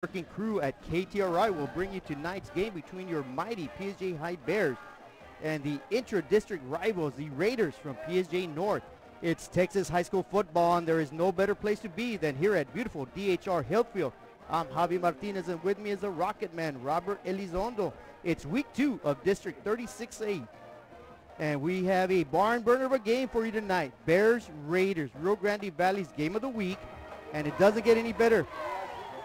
Working crew at KTRI will bring you tonight's game between your mighty PSJA High Bears and the intra-district rivals, the Raiders from PSJA North. It's Texas high school football, and there is no better place to be than here at beautiful DHR Hillfield. I'm Javi Martinez, and with me is the Rocket Man, Robert Elizondo. It's week 2 of District 36A, and we have a barn burner of a game for you tonight. Bears-Raiders, Rio Grande Valley's game of the week, and it doesn't get any better.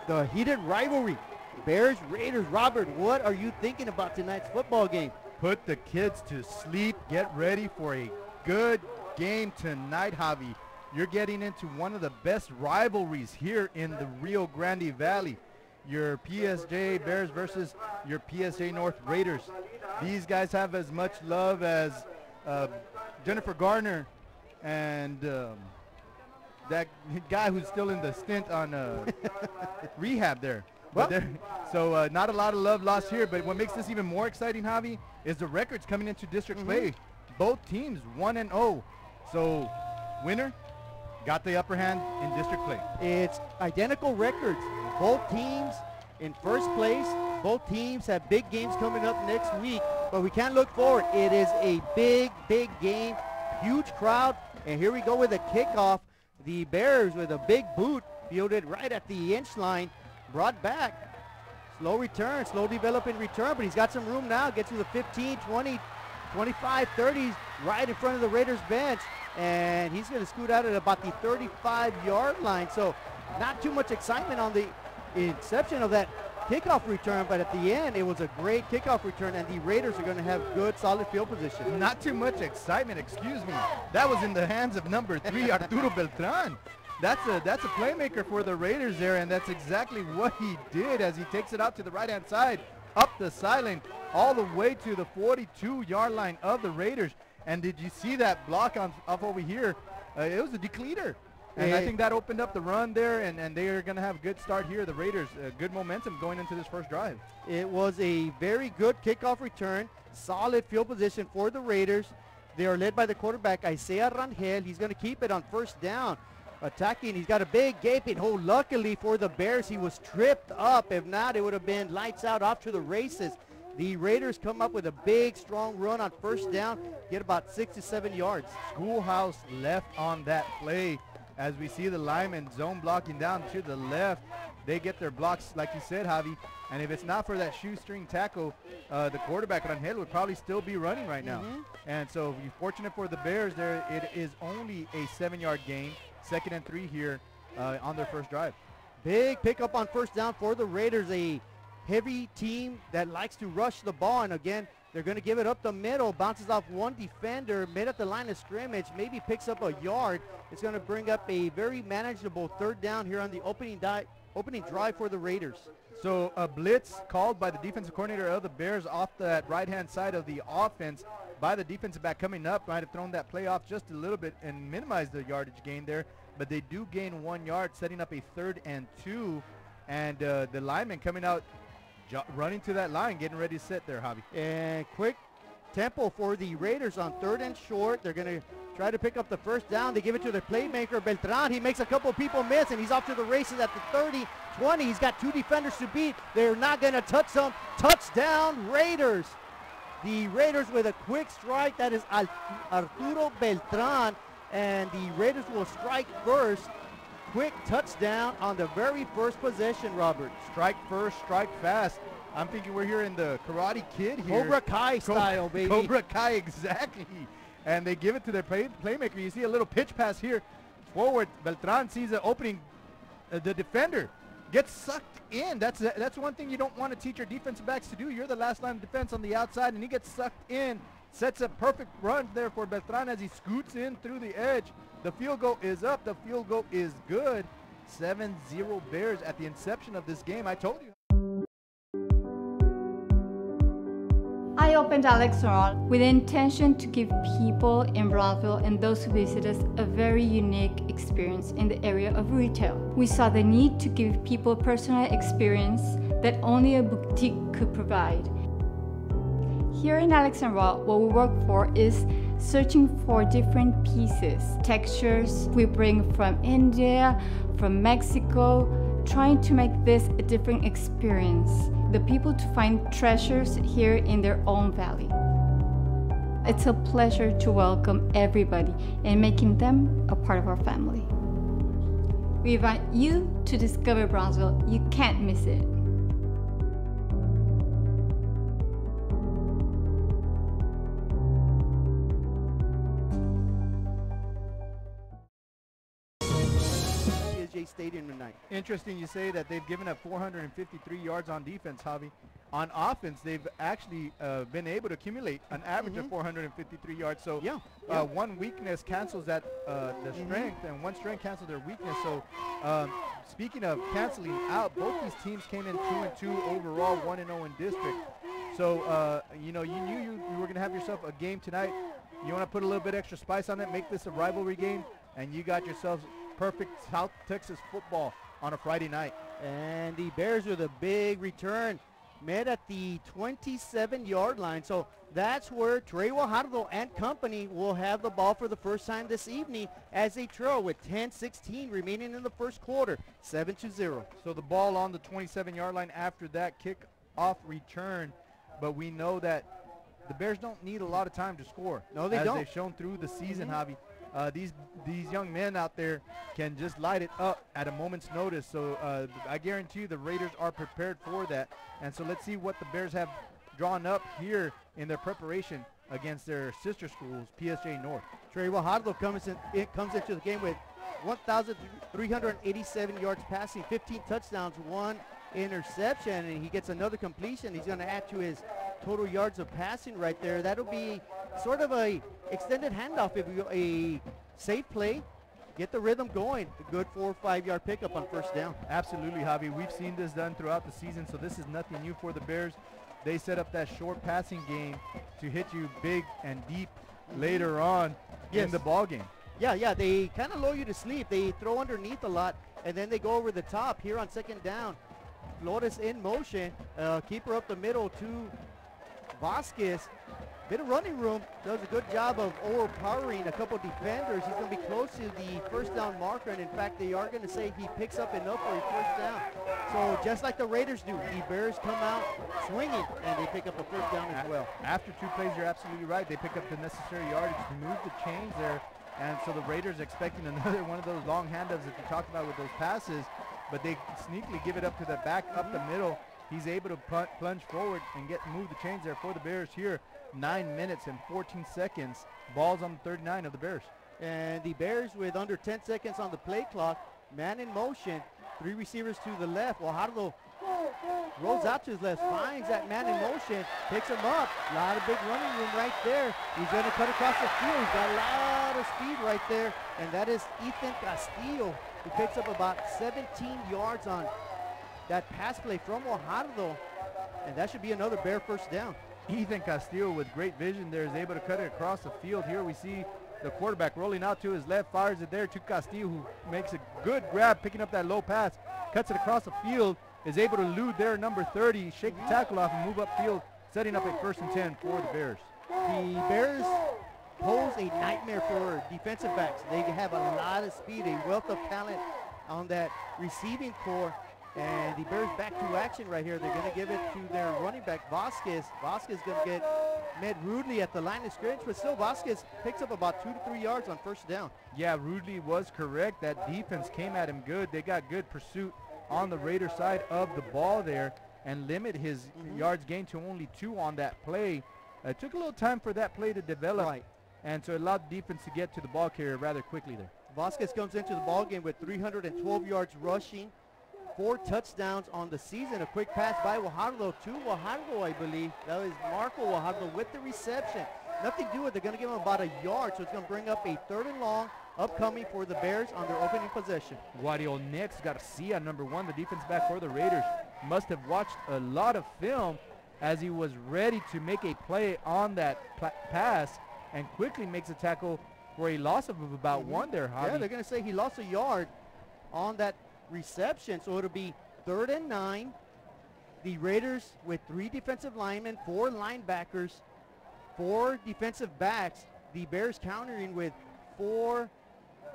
The heated rivalry, Bears-Raiders. Robert, what are you thinking about tonight's football game? Put the kids to sleep. Get ready for a good game tonight, Javi. You're getting into one of the best rivalries here in the Rio Grande Valley. Your PSJA Bears versus your PSJA North Raiders. These guys have as much love as Jennifer Garner and that guy who's still in the stint on rehab there. Well, so not a lot of love lost here, but what makes this even more exciting, Javi, is the records coming into district play. Both teams 1-0. So winner got the upper hand in district play. It's identical records. Both teams in first place. Both teams have big games coming up next week, but we can't look forward. It is a big, big game, huge crowd, and here we go with a kickoff. The Bears with a big boot fielded right at the inch line, brought back. Slow return, slow developing return, but he's got some room now. Gets to the 15, 20, 25, 30, right in front of the Raiders bench, and he's going to scoot out at about the 35-yard line. So not too much excitement on the inception of that kickoff return, but at the end, it was a great kickoff return, and the Raiders are going to have good, solid field position. Not too much excitement, excuse me. That was in the hands of number 3, Arturo Beltran. That's a playmaker for the Raiders there, and that's exactly what he did as he takes it out to the right-hand side, up the sideline, all the way to the 42-yard line of the Raiders. And did you see that block off over here? It was a decleater. And I think that opened up the run there, and they are going to have a good start here. The Raiders, good momentum going into this first drive. It was a very good kickoff return, solid field position for the Raiders. They are led by the quarterback, Isaiah Rangel. He's going to keep it on first down. Attacking, he's got a big gaping hole. Luckily for the Bears, he was tripped up. If not, it would have been lights out, off to the races. The Raiders come up with a big, strong run on first down, get about 6 to 7 yards. Schoolhouse left on that play. As we see the linemen zone blocking down to the left, they get their blocks, like you said, Javi. And if it's not for that shoestring tackle, the quarterback, Rangel, would probably still be running right now. And so fortunate for the Bears there, it is only a 7-yard gain, 2nd and 3 here on their first drive. Big pickup on first down for the Raiders, a heavy team that likes to rush the ball. And again, they're going to give it up the middle, bounces off one defender, mid at the line of scrimmage, maybe picks up a yard. It's going to bring up a very manageable third down here on the opening drive for the Raiders. So a blitz called by the defensive coordinator of the Bears off that right-hand side of the offense by the defensive back coming up. Might have thrown that play off just a little bit and minimized the yardage gain there, but they do gain 1 yard, setting up a 3rd and 2, and the lineman coming out running to that line, getting ready to set there, Javi. And quick tempo for the Raiders on 3rd and short. They're going to try to pick up the first down. They give it to their playmaker, Beltran. He makes a couple of people miss, and he's off to the races at the 30, 20. He's got 2 defenders to beat. They're not going to touch them. Touchdown, Raiders. The Raiders with a quick strike. That is Arturo Beltran, and the Raiders will strike first. Quick touchdown on the very first possession, Robert. Strike first, strike fast. I'm thinking we're here in the Karate Kid here. Cobra Kai style, baby. Cobra Kai, exactly. And they give it to their playmaker. You see a little pitch pass here forward. Beltran sees the opening. The defender gets sucked in. That's one thing you don't want to teach your defensive backs to do. You're the last line of defense on the outside, and he gets sucked in. Sets a perfect run there for Beltran as he scoots in through the edge. The field goal is up. The field goal is good. 7-0 Bears at the inception of this game. I told you. I opened Alex Oral with the intention to give people in Brownville and those who visit us a very unique experience in the area of retail. We saw the need to give people a personal experience that only a boutique could provide. Here in Alexandria, what we work for is searching for different pieces, textures we bring from India, from Mexico, trying to make this a different experience, the people to find treasures here in their own valley. It's a pleasure to welcome everybody and making them a part of our family. We invite you to discover Brownsville. You can't miss it. PSJA Stadium tonight. Interesting you say that they've given up 453 yards on defense, Javi. On offense, they've actually been able to accumulate an average of 453 yards. So one weakness cancels that the strength, and one strength cancels their weakness. So speaking of canceling out, both these teams came in 2-2 overall, 1-0 in district. So you know, you knew you were going to have yourself a game tonight. You want to put a little bit extra spice on it, make this a rivalry game, and you got yourselves perfect South Texas football on a Friday night. And the Bears with a big return, met at the 27-yard line. So that's where Trey Guajardo and company will have the ball for the first time this evening as they trail with 10-16 remaining in the first quarter, 7-0. So the ball on the 27-yard line after that kick-off return, but we know that the Bears don't need a lot of time to score. No, they as don't. They've shown through the season, Javi. These young men out there can just light it up at a moment's notice. So I guarantee you the Raiders are prepared for that. And so let's see what the Bears have drawn up here in their preparation against their sister schools, PSJA North. Trey Guajardo comes into the game with 1,387 yards passing, 15 touchdowns, 1 interception, and he gets another completion. He's going to add to his total yards of passing right there. That'll be sort of a extended handoff, if you a safe play, get the rhythm going. A good 4 or 5 yard pickup on first down. Absolutely, Javi. We've seen this done throughout the season, so this is nothing new for the Bears. They set up that short passing game to hit you big and deep later on in the ball game. Yeah, they kind of lull you to sleep. They throw underneath a lot, and then they go over the top here on second down. Flores in motion, keeper up the middle to Vasquez. Bit of running room, does a good job of overpowering a couple defenders. He's going to be close to the first down marker, and in fact, they are going to say he picks up enough for a first down. So just like the Raiders do, the Bears come out swinging, and they pick up a first down as well. After 2 plays, you're absolutely right. They pick up the necessary yardage to move the chains there, and so the Raiders expecting another one of those long handoffs that you talked about with those passes, but they sneakily give it up to the back up the middle. He's able to plunge forward and move the chains there for the Bears here. 9 minutes and 14 seconds. Ball's on the 39 of the Bears. And the Bears with under 10 seconds on the play clock. Man in motion. 3 receivers to the left. Guajardo rolls out to his left, finds that man in motion, picks him up. A lot of big running room right there. He's going to cut across the field. He's got a lot of speed right there. And that is Ethan Castillo, who picks up about 17 yards on that pass play from Guajardo. And that should be another Bear first down. Ethan Castillo with great vision there is able to cut it across the field. Here we see the quarterback rolling out to his left, fires it there to Castillo, who makes a good grab, picking up that low pass, cuts it across the field, is able to elude there number 30, shake the tackle off and move upfield, setting up a 1st and 10 for the Bears. The Bears pose a nightmare for defensive backs. They have a lot of speed, a wealth of talent on that receiving core. And the Bears back to action right here. They're going to give it to their running back, Vasquez. Vasquez going to get met rudely at the line of scrimmage, but still Vasquez picks up about 2 to 3 yards on first down. Yeah, rudely was correct. That defense came at him good. They got good pursuit on the Raider side of the ball there and limit his yards gained to only 2 on that play. It took a little time for that play to develop, and so it allowed the defense to get to the ball carrier rather quickly there. Vasquez comes into the ball game with 312 yards rushing, 4 touchdowns on the season. A quick pass by Guajardo to Guajardo, I believe. That was Marco Guajardo with the reception. Nothing to do with it. They're going to give him about a yard, so it's going to bring up a 3rd and long upcoming for the Bears on their opening possession. Guario next, Garcia, number 1, the defense back for the Raiders, must have watched a lot of film as he was ready to make a play on that pass and quickly makes a tackle for a loss of about 1 there, Javi. Yeah, they're going to say he lost a yard on that reception, so it'll be 3rd and 9. The Raiders with 3 defensive linemen, 4 linebackers, 4 defensive backs. The Bears countering with 4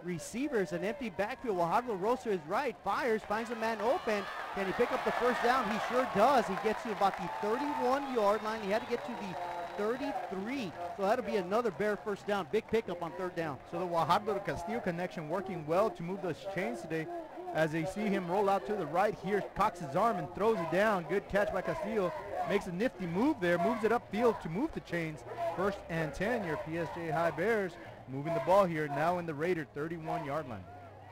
receivers, an empty backfield. Guajardo rolls to his right, fires, finds a man open. Can he pick up the first down? He sure does. He gets to about the 31-yard line. He had to get to the 33, so that'll be another Bear first down. Big pickup on third down. So the Guajardo to Castillo connection working well to move those chains today. As they see him roll out to the right here, cocks his arm and throws it down. Good catch by Castillo. Makes a nifty move there, moves it upfield to move the chains. 1st and 10, your PSJA High Bears moving the ball here now in the Raider 31-yard line.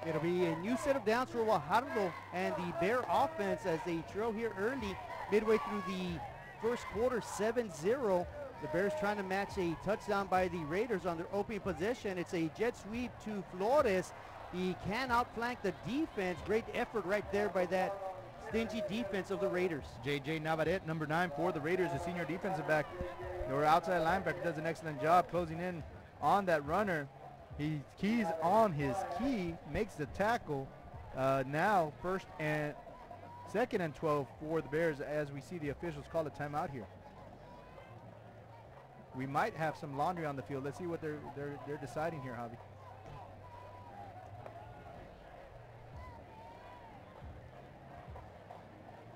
It'll be a new set of downs for Guajardo and the Bear offense as they trail here early, midway through the first quarter, 7-0. The Bears trying to match a touchdown by the Raiders on their opening possession. It's a jet sweep to Flores. He can outflank the defense. Great effort right there by that stingy defense of the Raiders. J.J. Navarrete, number 9 for the Raiders, the senior defensive back. Your outside linebacker does an excellent job closing in on that runner. He keys on his key, makes the tackle. Now 2nd and 12 for the Bears as we see the officials call a timeout here. We might have some laundry on the field. Let's see what they're deciding here, Javi.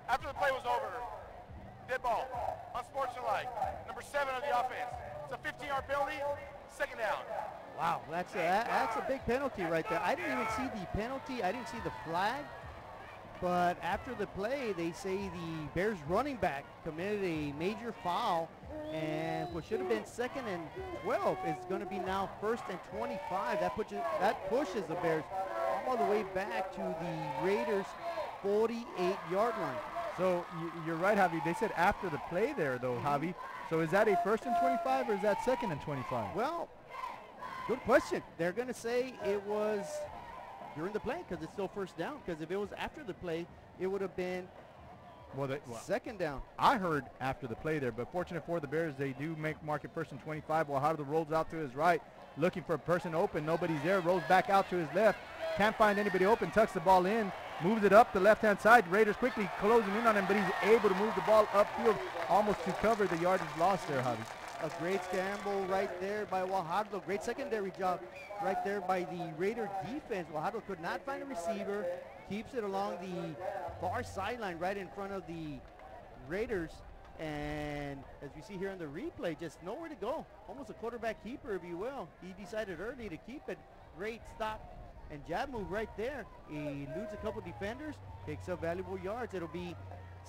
After the play was over, dead ball, unsportsmanlike, number 7 of the offense. It's a 15-yard penalty, 2nd down. Wow, that's a big penalty right there. I didn't even see the penalty. I didn't see the flag. But after the play, they say the Bears running back committed a major foul, and what should have been 2nd and 12 is going to be now 1st and 25. That pushes the Bears all the way back to the Raiders' 48-yard line. So you're right, Javi. They said after the play there, though, Javi. So is that a 1st and 25 or is that 2nd and 25? Well, good question. They're going to say it was during the play because it's still 1st down. Because if it was after the play, it would have been 2nd down. I heard after the play there, but fortunate for the Bears, they do mark it 1st and 25. Guajardo rolls out to his right, looking for a person open. Nobody's there. Rolls back out to his left. Can't find anybody open. Tucks the ball in. Moves it up the left-hand side. Raiders quickly closing in on him, but he's able to move the ball upfield almost to cover the yardage loss there, Javi. A great scramble right there by Guajardo. Great secondary job right there by the Raider defense. Guajardo could not find a receiver. Keeps it along the far sideline right in front of the Raiders. And as we see here on the replay, just nowhere to go. Almost a quarterback keeper, if you will. He decided early to keep it. Great stop and jab move right there. He eludes a couple defenders, picks up valuable yards. It'll be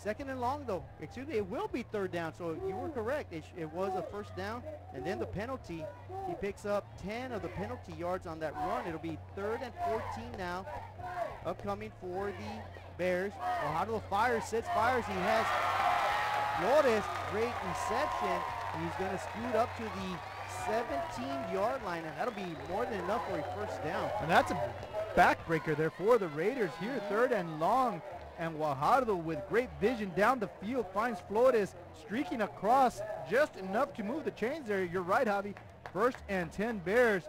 2nd and long though. Excuse me, it will be 3rd down. So you were correct. It was a 1st down. And then the penalty, he picks up 10 of the penalty yards on that run. It'll be 3rd and 14 now. Upcoming for the Bears. Guajardo fires, fires. He has Flores, great reception. He's going to scoot up to the 17-yard line, and that'll be more than enough for a 1st down. And that's a backbreaker there for the Raiders here, 3rd and long. And Guajardo with great vision down the field finds Flores streaking across just enough to move the chains there. You're right, Javi. 1st and 10 Bears.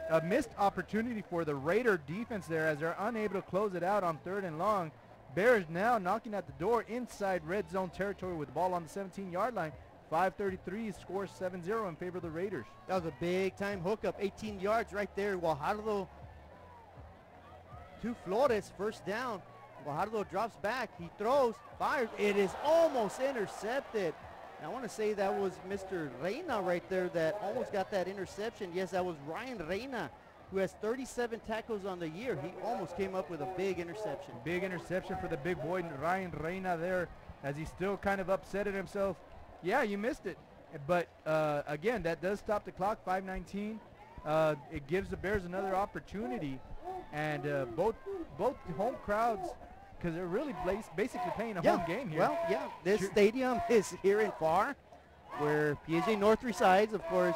A missed opportunity for the Raider defense there as they're unable to close it out on 3rd and long. Bears now knocking at the door inside red zone territory with the ball on the 17-yard line. 5:33 scores 7-0 in favor of the Raiders. That was a big-time hookup, 18 yards right there. Guajardo to Flores, 1st down. Guajardo drops back, he throws, fires. It is almost intercepted. And I want to say that was Mr. Reina right there that almost got that interception. Yes, that was Ryan Reina, who has 37 tackles on the year. He almost came up with a big interception. Big interception for the big boy, Ryan Reina there, as he still kind of upset at himself. Yeah, you missed it. But again, that does stop the clock, 5:19. It gives the Bears another opportunity. And both home crowds, because they're really basically playing a home game here. Well, yeah, this stadium is here in Far, where PSJA North resides. Of course,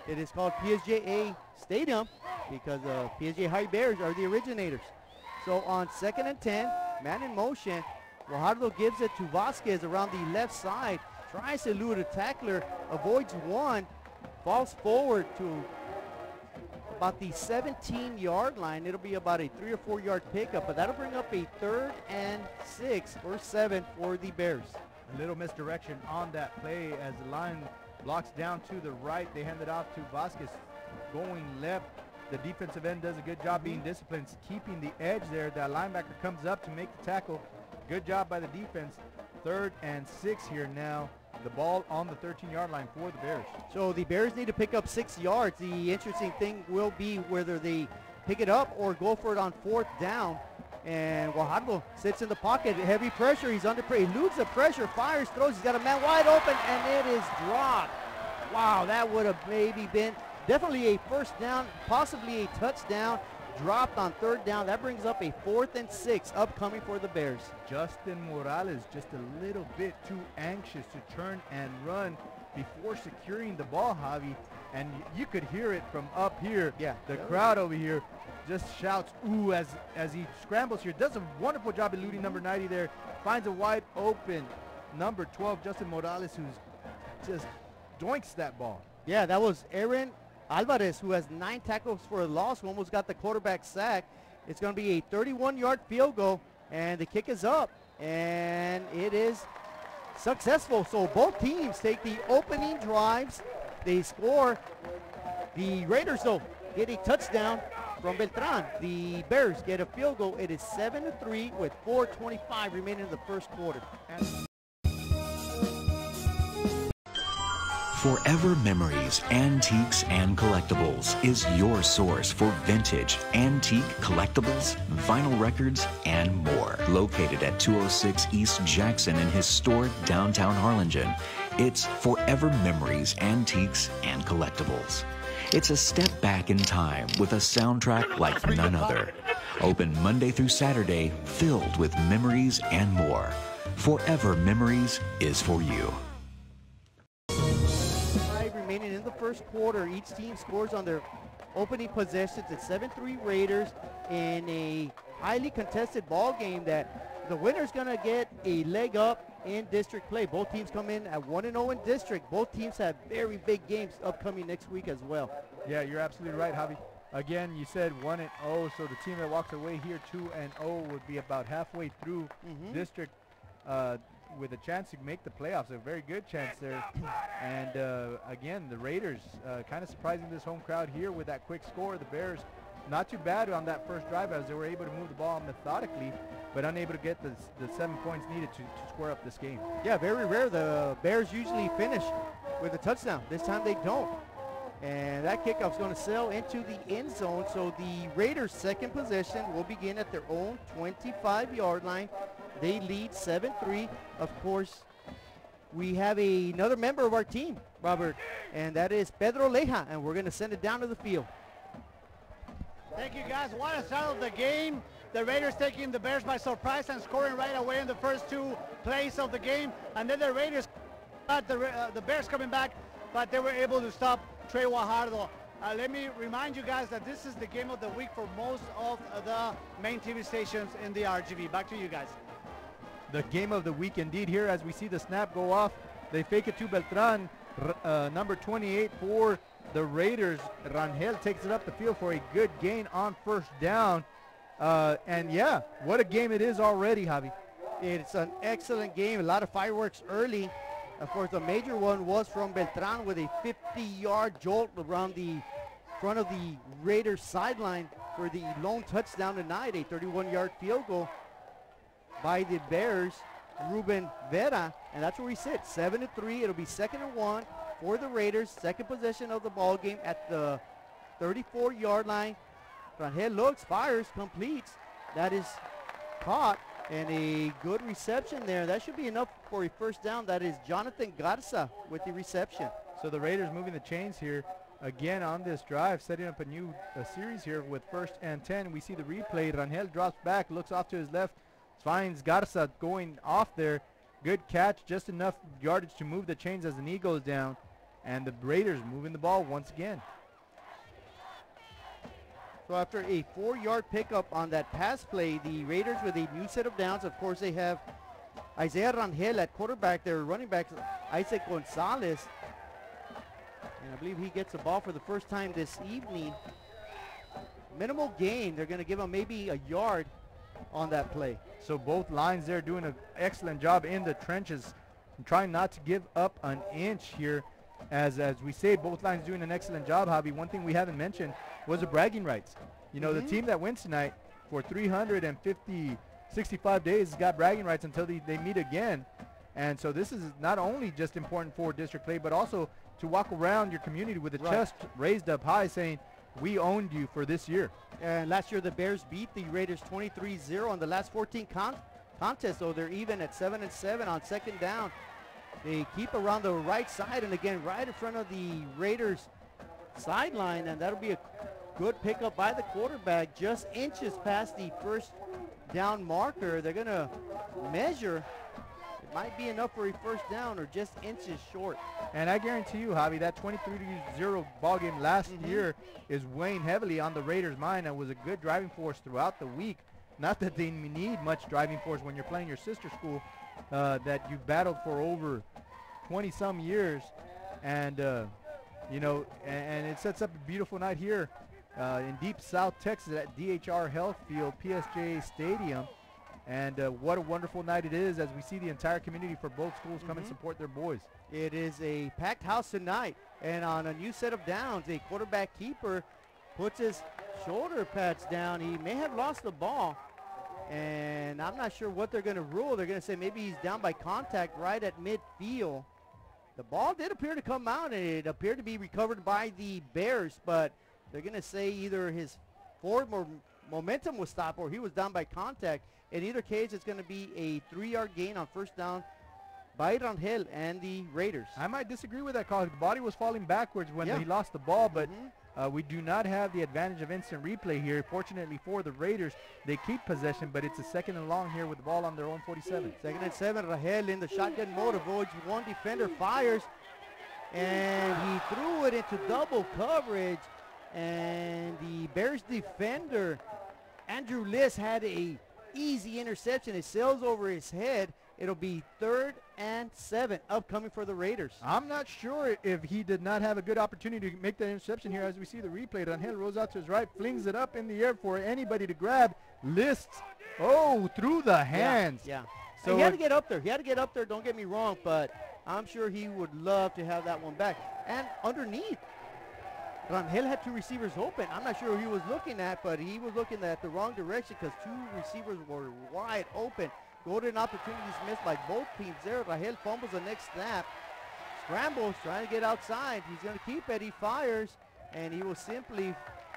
it is called PSJA Stadium because PSJA High Bears are the originators. So on 2nd and 10, man in motion, Guajardo gives it to Vasquez around the left side, tries to elude a tackler, avoids one, falls forward to about the 17-yard line. It'll be about a 3 or 4 yard pickup, but that'll bring up a 3rd and 6 or 7 for the Bears. A little misdirection on that play as the line blocks down to the right. They hand it off to Vasquez going left. The defensive end does a good job being disciplined, keeping the edge there. That linebacker comes up to make the tackle. Good job by the defense. 3rd and 6 here now. The ball on the 13-yard line for the Bears. So the Bears need to pick up 6 yards. The interesting thing will be whether they pick it up or go for it on 4th down. And Guajardo sits in the pocket. Heavy pressure. He's under pressure. He eludes the pressure. Fires, throws. He's got a man wide open, and it is dropped. Wow, that would have maybe been definitely a first down, possibly a touchdown. Dropped on 3rd down. That brings up a 4th and 6 upcoming for the Bears. Justin Morales just a little bit too anxious to turn and run before securing the ball, Javi. And you could hear it from up here. Yeah. The crowd over here just shouts, ooh, as he scrambles here. Does a wonderful job eluding number 90 there. Finds a wide open number 12, Justin Morales, who's just doinks that ball. Yeah, that was Aaron Alvarez, who has 9 tackles for a loss, who almost got the quarterback sack. It's going to be a 31-yard field goal, and the kick is up, and it is successful. So both teams take the opening drives. They score. The Raiders, though, get a touchdown from Beltran. The Bears get a field goal. It is 7-3 with 4:25 remaining in the first quarter. Forever Memories, Antiques and Collectibles is your source for vintage, antique collectibles, vinyl records, and more. Located at 206 East Jackson in historic downtown Harlingen, it's Forever Memories, Antiques and Collectibles. It's a step back in time with a soundtrack like none other. Open Monday through Saturday, filled with memories and more. Forever Memories is for you. Remaining in the first quarter, each team scores on their opening possessions. It's 7-3 Raiders in a highly contested ball game that the winner's going to get a leg up in district play. Both teams come in at 1-0 in district. Both teams have very big games upcoming next week as well. Yeah, you're absolutely right, Javi. Again, you said 1-0, so the team that walks away here 2-0 would be about halfway through district with a chance to make the playoffs, a very good chance there. And again, the Raiders kind of surprising this home crowd here with that quick score. The Bears not too bad on that first drive as they were able to move the ball methodically, but unable to get the 7 points needed to square up this game. Yeah, very rare. The Bears usually finish with a touchdown. This time they don't. And that kickoff's going to sail into the end zone. So the Raiders' second possession will begin at their own 25-yard line. They lead 7-3. Of course, we have another member of our team, Robert, and that is Pedro Leja, and we're going to send it down to the field. Thank you, guys. What a start of the game. The Raiders taking the Bears by surprise and scoring right away in the first 2 plays of the game. And then the Raiders got the Bears coming back, but they were able to stop Trey Guajardo. Let me remind you guys that this is the game of the week for most of the main TV stations in the RGV. Back to you guys. The game of the week indeed here as we see the snap go off. They fake it to Beltran, number 28 for the Raiders. Rangel takes it up the field for a good gain on first down. And yeah, what a game it is already, Javi. It's an excellent game. A lot of fireworks early. Of course, the major one was from Beltran with a 50-yard jolt around the front of the Raiders sideline for the lone touchdown tonight, a 31-yard field goal by the Bears, Ruben Vera, and that's where we sit, 7-3. It'll be 2nd and 1 for the Raiders. Second possession of the ball game at the 34-yard line. Rangel looks, fires, completes. That is caught, and a good reception there. That should be enough for a first down. That is Jonathan Garza with the reception. So the Raiders moving the chains here again on this drive, setting up a new series here with 1st and 10. We see the replay. Rangel drops back, looks off to his left, finds Garza going off there. Good catch, just enough yardage to move the chains as the knee goes down. And the Raiders moving the ball once again. So after a 4-yard pickup on that pass play, the Raiders with a new set of downs. Of course, they have Isaiah Rangel at quarterback. Their running back, Isaac Gonzalez. And I believe he gets the ball for the first time this evening. Minimal gain. They're going to give him maybe a yard on that play. So both lines there doing an excellent job in the trenches, trying not to give up an inch here. as we say, both lines doing an excellent job, Javi. One thing we haven't mentioned was the bragging rights. You know, the team that wins tonight for 65 days has got bragging rights until they meet again. And so this is not only just important for district play, but also to walk around your community with the chest raised up high saying, we owned you for this year. And last year the Bears beat the Raiders 23-0 on the last 14 contests, so they're even at 7-7 on second down. They keep around the right side, and again, right in front of the Raiders sideline, and that'll be a good pickup by the quarterback, just inches past the first down marker. They're going to measure. It might be enough for a first down or just inches short. And I guarantee you, Javi, that 23-0 ball game last year is weighing heavily on the Raiders' mind and was a good driving force throughout the week. Not that they need much driving force when you're playing your sister school that you battled for over 20-some years. And, you know, and it sets up a beautiful night here in deep South Texas at DHR Health Field, PSJA Stadium. And what a wonderful night it is as we see the entire community for both schools come and support their boys. It is a packed house tonight, and on a new set of downs, a quarterback keeper puts his shoulder pads down. He may have lost the ball, and I'm not sure what they're going to rule. They're going to say maybe he's down by contact right at midfield. The ball did appear to come out, and it appeared to be recovered by the Bears, but they're going to say either his forward momentum was stopped or he was down by contact. In either case, it's going to be a 3-yard gain on first down by Rangel and the Raiders. I might disagree with that call. The body was falling backwards when he lost the ball, but we do not have the advantage of instant replay here. Fortunately for the Raiders, they keep possession, but it's a second and long here with the ball on their own 47. Second and 7, Rangel in the shotgun mode, avoids one defender, fires, and he threw it into double coverage, and the Bears defender, Andrew Liss, had a easy interception. It sails over his head. It'll be 3rd and 7 upcoming for the Raiders. I'm not sure if he did not have a good opportunity to make that interception here. As we see the replay, Rangel rolls out to his right, flings it up in the air for anybody to grab. Lists, through the hands. Yeah. So he had to get up there. He had to get up there, don't get me wrong, but I'm sure he would love to have that one back. And underneath, Rangel had 2 receivers open. I'm not sure who he was looking at, but he was looking at the wrong direction because 2 receivers were wide open. Golden opportunities missed by both teams there. Rangel fumbles the next snap. Scrambles, trying to get outside. He's going to keep it. He fires, and he will simply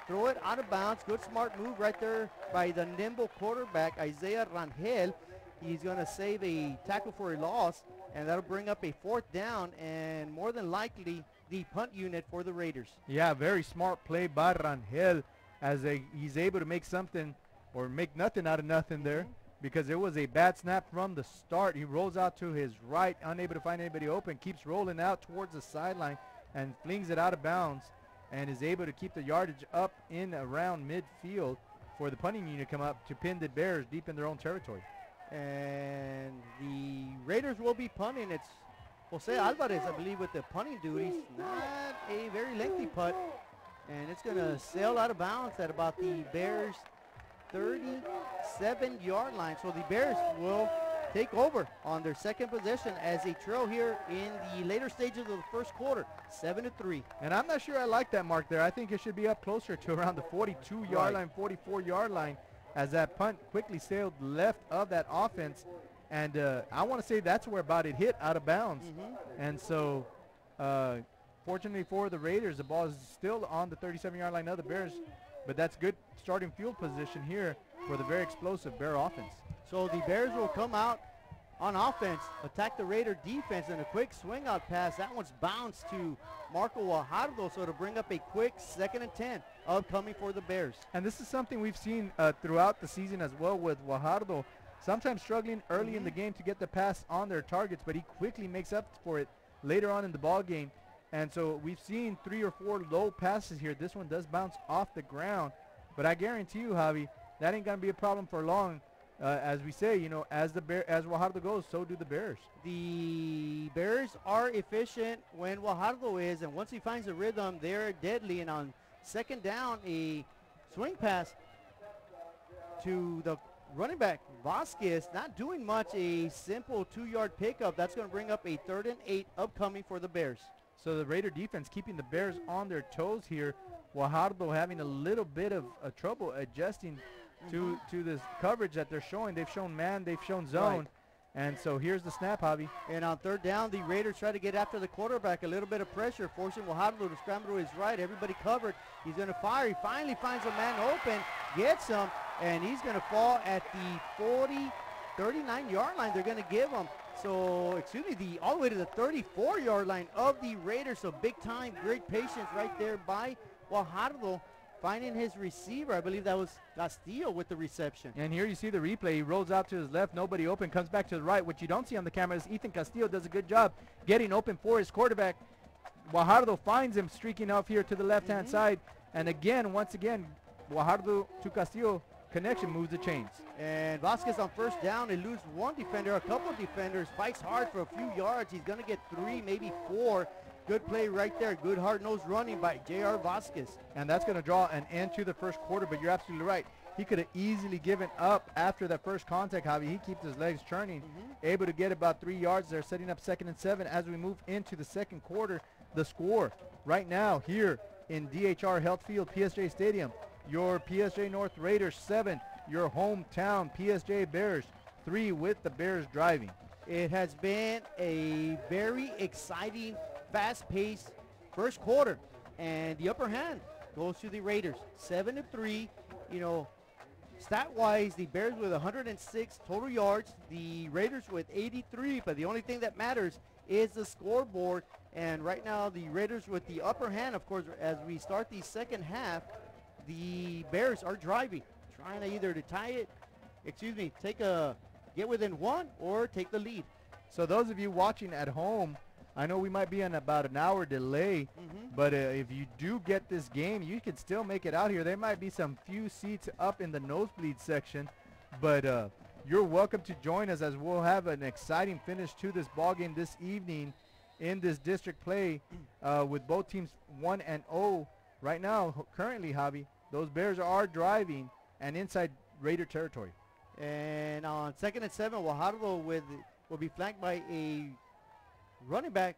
throw it out of bounds. Good smart move right there by the nimble quarterback, Isaiah Rangel. He's going to save a tackle for a loss, and that'll bring up a 4th down, and more than likely the punt unit for the Raiders. Yeah, very smart play by Rangel as he's able to make something or make nothing out of nothing there because it was a bad snap from the start. He rolls out to his right, unable to find anybody open, keeps rolling out towards the sideline and flings it out of bounds and is able to keep the yardage up in around midfield for the punting unit to come up to pin the Bears deep in their own territory. And the Raiders will be punting. It's Jose Alvarez, I believe, with the punting duties. Not a very lengthy putt. And it's going to sail out of bounds at about the Bears' 37-yard line. So the Bears will take over on their second possession as they trail here in the later stages of the first quarter, 7-3. And I'm not sure I like that mark there. I think it should be up closer to around the 42-yard line, 44-yard line, as that punt quickly sailed left of that offense. And I want to say that's where about it hit out of bounds. And so fortunately for the Raiders, the ball is still on the 37-yard line of the Bears. But that's good starting field position here for the very explosive Bear offense. So the Bears will come out on offense, attack the Raider defense, and a quick swing out pass. That one's bounced to Marco Guajardo, so to bring up a quick 2nd and 10 upcoming for the Bears. And this is something we've seen throughout the season as well with Guajardo. Sometimes struggling early in the game to get the pass on their targets, but he quickly makes up for it later on in the ball game. And so we've seen 3 or 4 low passes here. This one does bounce off the ground, but I guarantee you, Javi, that ain't going to be a problem for long. As we say, you know, as Guajardo goes, so do the Bears. The Bears are efficient when Guajardo is, and once he finds a rhythm, they're deadly. And on second down, a swing pass to the running back, Vasquez, not doing much, a simple 2-yard pickup. That's going to bring up a 3rd and 8 upcoming for the Bears. So the Raider defense keeping the Bears on their toes here. Guajardo having a little bit of trouble adjusting to this coverage that they're showing. They've shown man, they've shown zone. Right. And so here's the snap, Javi. And on third down, the Raiders try to get after the quarterback. A little bit of pressure, forcing Guajardo to scramble to his right. Everybody covered. He's going to fire. He finally finds a man open, gets him, and he's going to fall at the 39-yard line. They're going to give him. So, all the way to the 34-yard line of the Raiders. So big time, great patience right there by Guajardo, finding his receiver. I believe that was Castillo with the reception. And here you see the replay. He rolls out to his left, nobody open, comes back to the right. What you don't see on the camera is Ethan Castillo does a good job getting open for his quarterback. Guajardo finds him streaking off here to the left-hand side. And again, once again, Guajardo to Castillo connection moves the chains. And Vasquez on first down, eludes one defender, a couple of defenders, fights hard for a few yards. He's going to get 3, maybe 4. Good play right there. Good hard-nosed running by J.R. Vasquez. And that's going to draw an end to the first quarter, but you're absolutely right. He could have easily given up after that first contact, Javi. He keeps his legs churning, able to get about 3 yards there, setting up 2nd and 7 as we move into the second quarter. The score right now here in DHR Health Field, PSJ Stadium, your PSJ North Raiders 7, your hometown PSJ Bears 3 with the Bears driving. It has been a very exciting, fast-paced first quarter, and the upper hand goes to the Raiders. 7-3, you know, stat-wise, the Bears with 106 total yards, the Raiders with 83, but the only thing that matters is the scoreboard, and right now the Raiders with the upper hand. Of course, as we start the second half, the Bears are driving, trying to either to tie it, get within 1 or take the lead. So those of you watching at home, I know we might be on about an hour delay, but if you do get this game, you can still make it out here. There might be some few seats up in the nosebleed section, but you're welcome to join us as we'll have an exciting finish to this ball game this evening in this district play with both teams 1-0 right now. Currently, Javi, those Bears are driving and inside Raider territory. And on 2nd and 7, Guajardo will be flanked by a running back.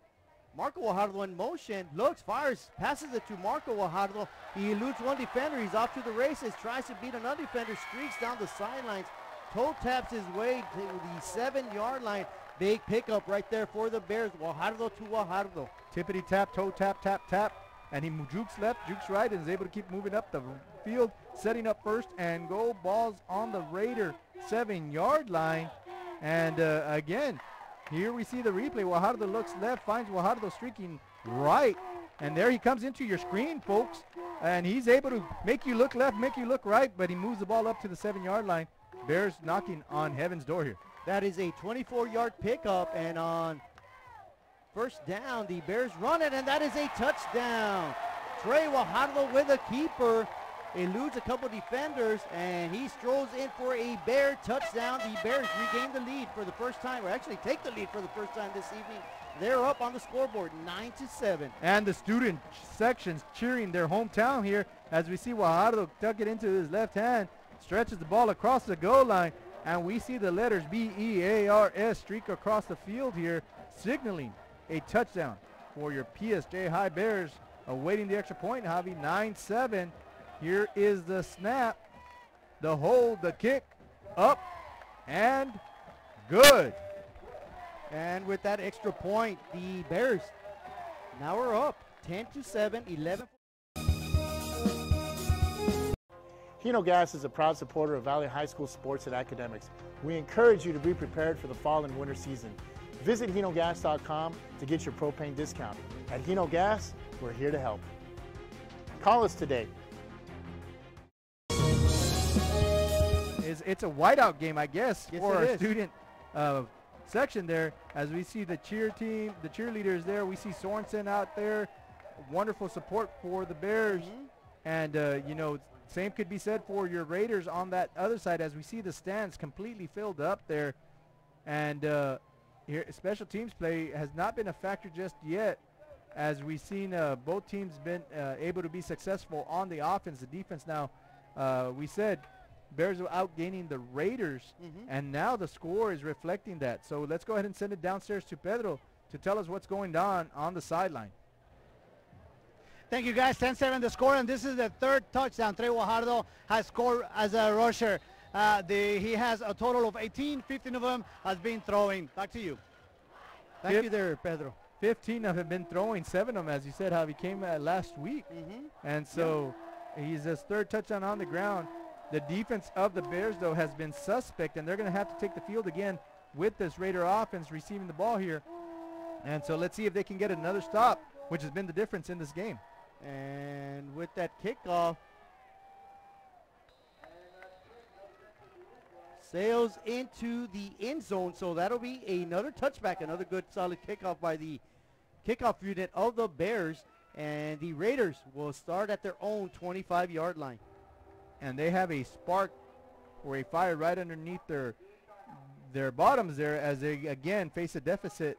Marco Guajardo in motion, looks, fires, passes it to Marco Guajardo. He eludes one defender. He's off to the races, tries to beat another defender, streaks down the sidelines, toe taps his way to the 7-yard line. Big pickup right there for the Bears. Guajardo to Guajardo. Tippity tap, toe tap, tap, tap. And he jukes left, jukes right, and is able to keep moving up the field, setting up first and goal. Balls on the Raider 7-yard line. And again, here we see the replay. Guajardo looks left, finds Guajardo streaking right. And there he comes into your screen, folks. And he's able to make you look left, make you look right, but he moves the ball up to the 7-yard line. Bears knocking on heaven's door here. That is a 24-yard pickup, and on first down, the Bears run it, and that is a touchdown. Trey Guajardo with a keeper, eludes a couple defenders, and he strolls in for a Bear touchdown. The Bears regain the lead for the first time, or actually take the lead for the first time this evening. They're up on the scoreboard, 9-7. And the student sections cheering their hometown here as we see Guajardo tuck it into his left hand, stretches the ball across the goal line, and we see the letters B-E-A-R-S streak across the field here, signaling a touchdown for your PSJ High Bears, awaiting the extra point. Javi, 9-7. Here is the snap, the hold, the kick, up, and good. And with that extra point, the Bears now are up 10-7, 11. Hino Gas is a proud supporter of Valley High School sports and academics. We encourage you to be prepared for the fall and winter season. Visit HinoGas.com to get your propane discount. At Hino Gas, we're here to help. Call us today. It's a whiteout game, I guess, Yes, for it our is. student section there. As we see the cheer team, the cheerleaders there. We see Sorensen out there. Wonderful support for the Bears. And, you know, same could be said for your Raiders on that other side as we see the stands completely filled up there. And here, special teams play has not been a factor just yet, as we've seen both teams been able to be successful on the offense. The defense now, we said, Bears are outgaining the Raiders, and now the score is reflecting that. So let's go ahead and send it downstairs to Pedro to tell us what's going on the sideline. Thank you, guys. 10-7 the score, and this is the third touchdown Trey Guajardo has scored as a rusher. He has a total of 18, 15 of them has been throwing. Back to you. Thank you there, Pedro. 15 of them been throwing, 7 of them, as you said, how he came last week. And so he's his third touchdown on the ground. The defense of the Bears, though, has been suspect, and they're going to have to take the field again with this Raider offense receiving the ball here. And so let's see if they can get another stop, which has been the difference in this game. And with that kickoff, sails into the end zone, so that'll be another touchback, another good solid kickoff by the kickoff unit of the Bears, and the Raiders will start at their own 25-yard line. And they have a spark or a fire right underneath their bottoms there as they again face a deficit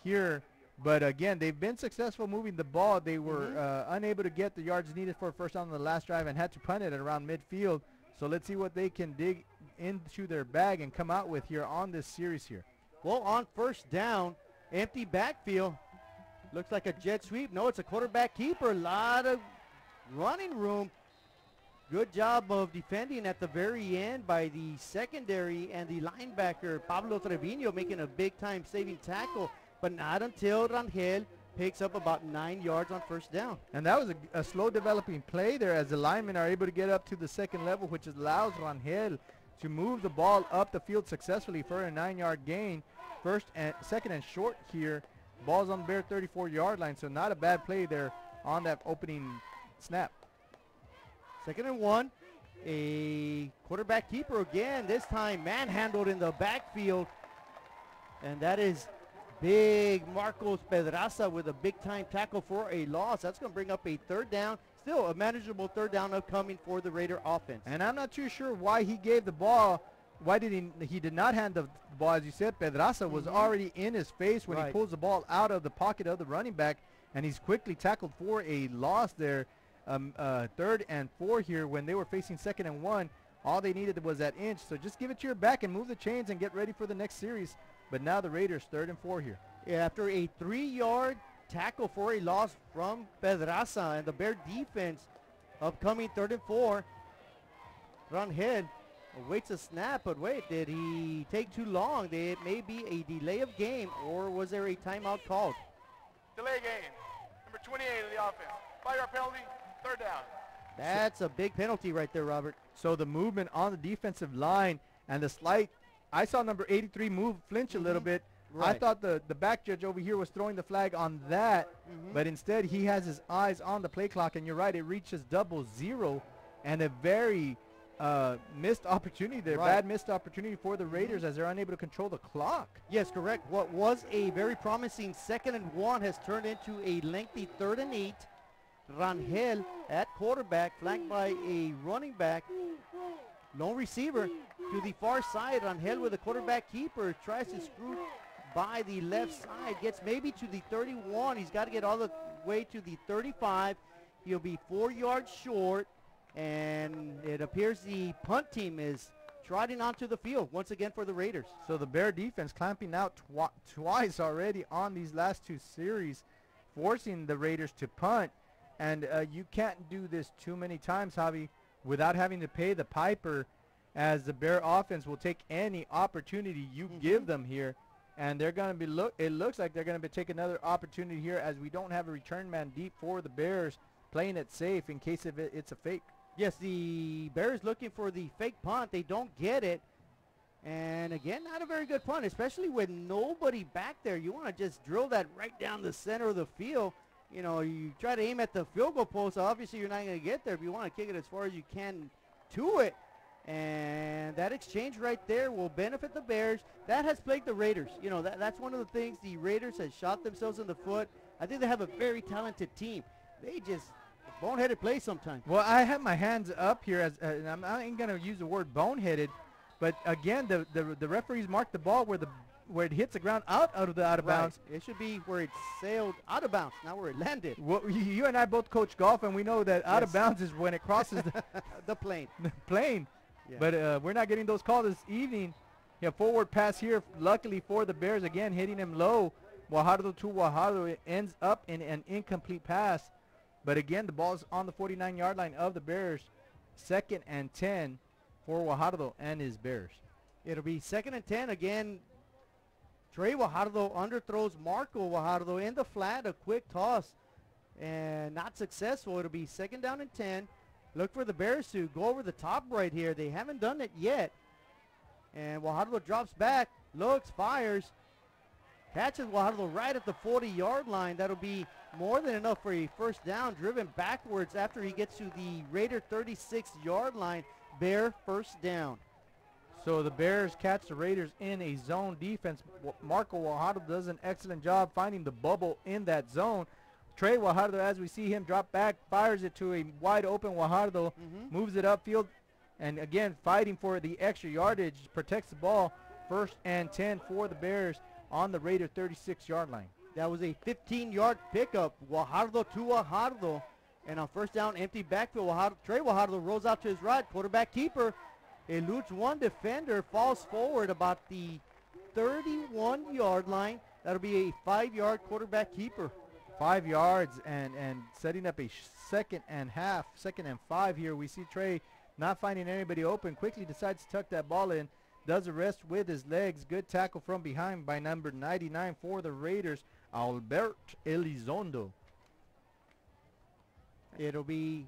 here. But again, they've been successful moving the ball. They were unable to get the yards needed for a first down on the last drive and had to punt it at around midfield. So let's see what they can dig into their bag and come out with here on this series here. Well, on first down, empty backfield. Looks like a jet sweep. No, it's a quarterback keeper. A lot of running room. Good job of defending at the very end by the secondary and the linebacker, Pablo Trevino, making a big-time saving tackle, but not until Rangel picks up about 9 yards on first down. And that was a slow developing play there as the linemen are able to get up to the second level, which allows Rangel to move the ball up the field successfully for a 9-yard gain. Second and short here. Ball's on the Bear 34-yard line, so not a bad play there on that opening snap. 2nd and 1, a quarterback keeper again, this time manhandled in the backfield. And that is big Marcos Pedraza with a big-time tackle for a loss. That's going to bring up a 3rd down. Still a manageable 3rd down upcoming for the Raider offense. And I'm not too sure why he gave the ball. Why did he did not hand the ball? As you said, Pedraza was already in his face when he pulls the ball out of the pocket of the running back, and he's quickly tackled for a loss there. 3rd and 4 here when they were facing 2nd and 1. All they needed was that inch. So just give it to your back and move the chains and get ready for the next series. But now the Raiders 3rd and 4 here. Yeah, after a 3-yard tackle for a loss from Pedraza and the Bear defense, upcoming 3rd and 4. Rangel awaits a snap, but wait, did he take too long? It may be a delay of game, or was there a timeout called? Delay game. Number 28 of the offense. 5-yard penalty, 3rd down. That's a big penalty right there, Robert. So the movement on the defensive line and the slight, I saw number 83 flinch a little bit. I thought the back judge over here was throwing the flag on that, but instead he has his eyes on the play clock, and you're right, it reaches 0-0, and a very missed opportunity there, bad missed opportunity for the Raiders as they're unable to control the clock. Yes, correct. What was a very promising 2nd and 1 has turned into a lengthy 3rd and 8. Rangel at quarterback, flanked by a running back. Lone receiver to the far side. Rangel with a quarterback keeper tries to screw by the left side. Gets maybe to the 31. He's got to get all the way to the 35. He'll be 4 yards short. And it appears the punt team is trotting onto the field once again for the Raiders. So the Bear defense clamping out twice already on these last 2 series, forcing the Raiders to punt. And you can't do this too many times, Javi, without having to pay the piper, as the Bear offense will take any opportunity you give them here. And they're going to be, it looks like they're going to take another opportunity here, as we don't have a return man deep for the Bears, playing it safe in case if it's a fake. Yes, the Bears looking for the fake punt. They don't get it. And again, not a very good punt, especially with nobody back there. You want to just drill that right down the center of the field. You know, you try to aim at the field goal post. Obviously, you're not going to get there, but you want to kick it as far as you can to it. And that exchange right there will benefit the Bears. That has plagued the Raiders. You know, that's one of the things the Raiders has shot themselves in the foot. I think they have a very talented team. They just boneheaded play sometimes. Well, I have my hands up here, as and I ain't going to use the word boneheaded, but again, the referees marked the ball where it hits the ground out of bounds. It should be where it sailed out of bounds, not where it landed. Well, you and I both coach golf, and we know that out of bounds is when it crosses the plane. The plane. Yeah. But we're not getting those calls this evening. Yeah, forward pass here, luckily for the Bears, again hitting him low. Guajardo to Guajardo. It ends up in an incomplete pass But again, the ball's on the 49-yard line of the Bears. 2nd and 10 for Guajardo and his Bears. It'll be 2nd and 10 again. Trey Guajardo underthrows Marco Guajardo in the flat, a quick toss, and not successful. It'll be 2nd down and 10. Look for the Bears to go over the top right here. They haven't done it yet. And Guajardo drops back, looks, fires, catches Guajardo right at the 40-yard line. That'll be more than enough for a first down, driven backwards after he gets to the Raider 36-yard line. Bear first down. So the Bears catch the Raiders in a zone defense. Marco Guajardo does an excellent job finding the bubble in that zone. Trey Guajardo, as we see him drop back, fires it to a wide open Guajardo, moves it upfield, and again fighting for the extra yardage, protects the ball. 1st and 10 for the Bears on the Raider 36-yard line. That was a 15-yard pickup. Guajardo to Guajardo. And on first down, empty backfield, Trey Guajardo rolls out to his right. Quarterback keeper eludes one defender, falls forward about the 31-yard line. That'll be a 5-yard quarterback keeper. 5 yards and setting up a 2nd and 5 here. We see Trey not finding anybody open. Quickly decides to tuck that ball in. Does the rest with his legs. Good tackle from behind by number 99 for the Raiders, Albert Elizondo. It'll be...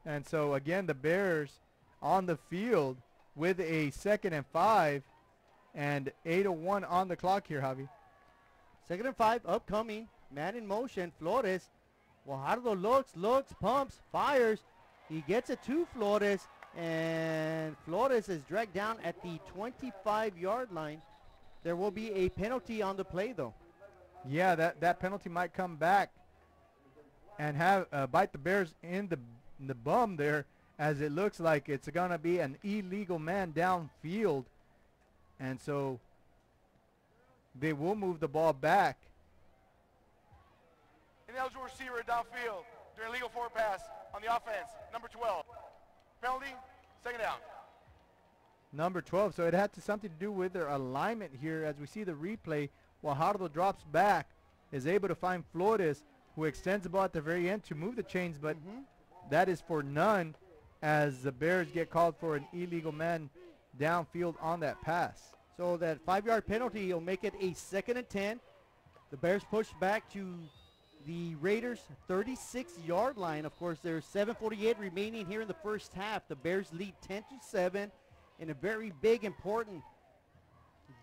And so again, the Bears on the field with a 2nd and 5 and 8:01 on the clock here, Javi. 2nd and 5 upcoming. Man in motion. Flores. Guajardo looks, pumps, fires. He gets it to Flores, and Flores is dragged down at the 25-yard line. There will be a penalty on the play, though. Yeah, that penalty might come back and have bite the Bears in the bum there, as it looks like it's going to be an illegal man downfield. And so they will move the ball back. Ineligible receiver downfield during legal forward pass on the offense, number 12. Penalty, 2nd down. Number 12, so it had something to do with their alignment here. As we see the replay, Guajardo drops back, is able to find Flores, who extends the ball at the very end to move the chains, but that is for none, as the Bears get called for an illegal man downfield on that pass. So that 5-yard penalty will make it a 2nd and 10. The Bears push back to the Raiders 36-yard line. Of course, there's 7:48 remaining here in the first half. The Bears lead 10-7 in a very big, important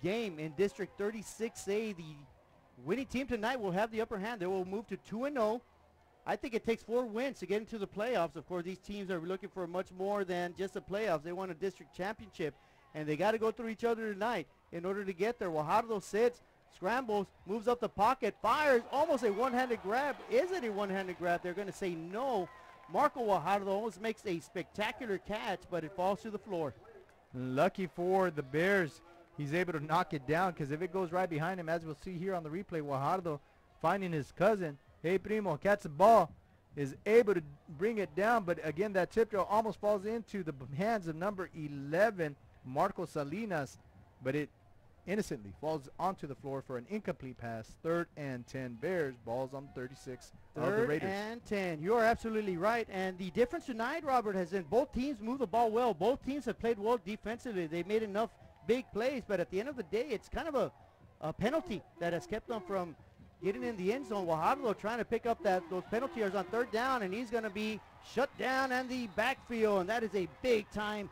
game in District 36A. The winning team tonight will have the upper hand. They will move to 2-0. I think it takes 4 wins to get into the playoffs. Of course, these teams are looking for much more than just the playoffs. They want a district championship, and they got to go through each other tonight in order to get there. Guajardo sits, scrambles, moves up the pocket, fires, almost a one-handed grab. Is it a one-handed grab? They're going to say no. Marco Guajardo almost makes a spectacular catch, but it falls to the floor. Lucky for the Bears, he's able to knock it down, because if it goes right behind him, as we'll see here on the replay, Guajardo finding his cousin, hey primo, catch the ball, is able to bring it down, but again, that tip drill almost falls into the hands of number 11, Marco Salinas, but it innocently falls onto the floor for an incomplete pass. 3rd and 10 Bears. Ball's on 36 of the Raiders. 3rd and 10. You are absolutely right. And the difference tonight, Robert, has been both teams move the ball well. Both teams have played well defensively. They made enough big plays, but at the end of the day, it's kind of a penalty that has kept them from getting in the end zone. Guajardo trying to pick up those penalty yards on 3rd down, and he's going to be shut down in the backfield, and that is a big-time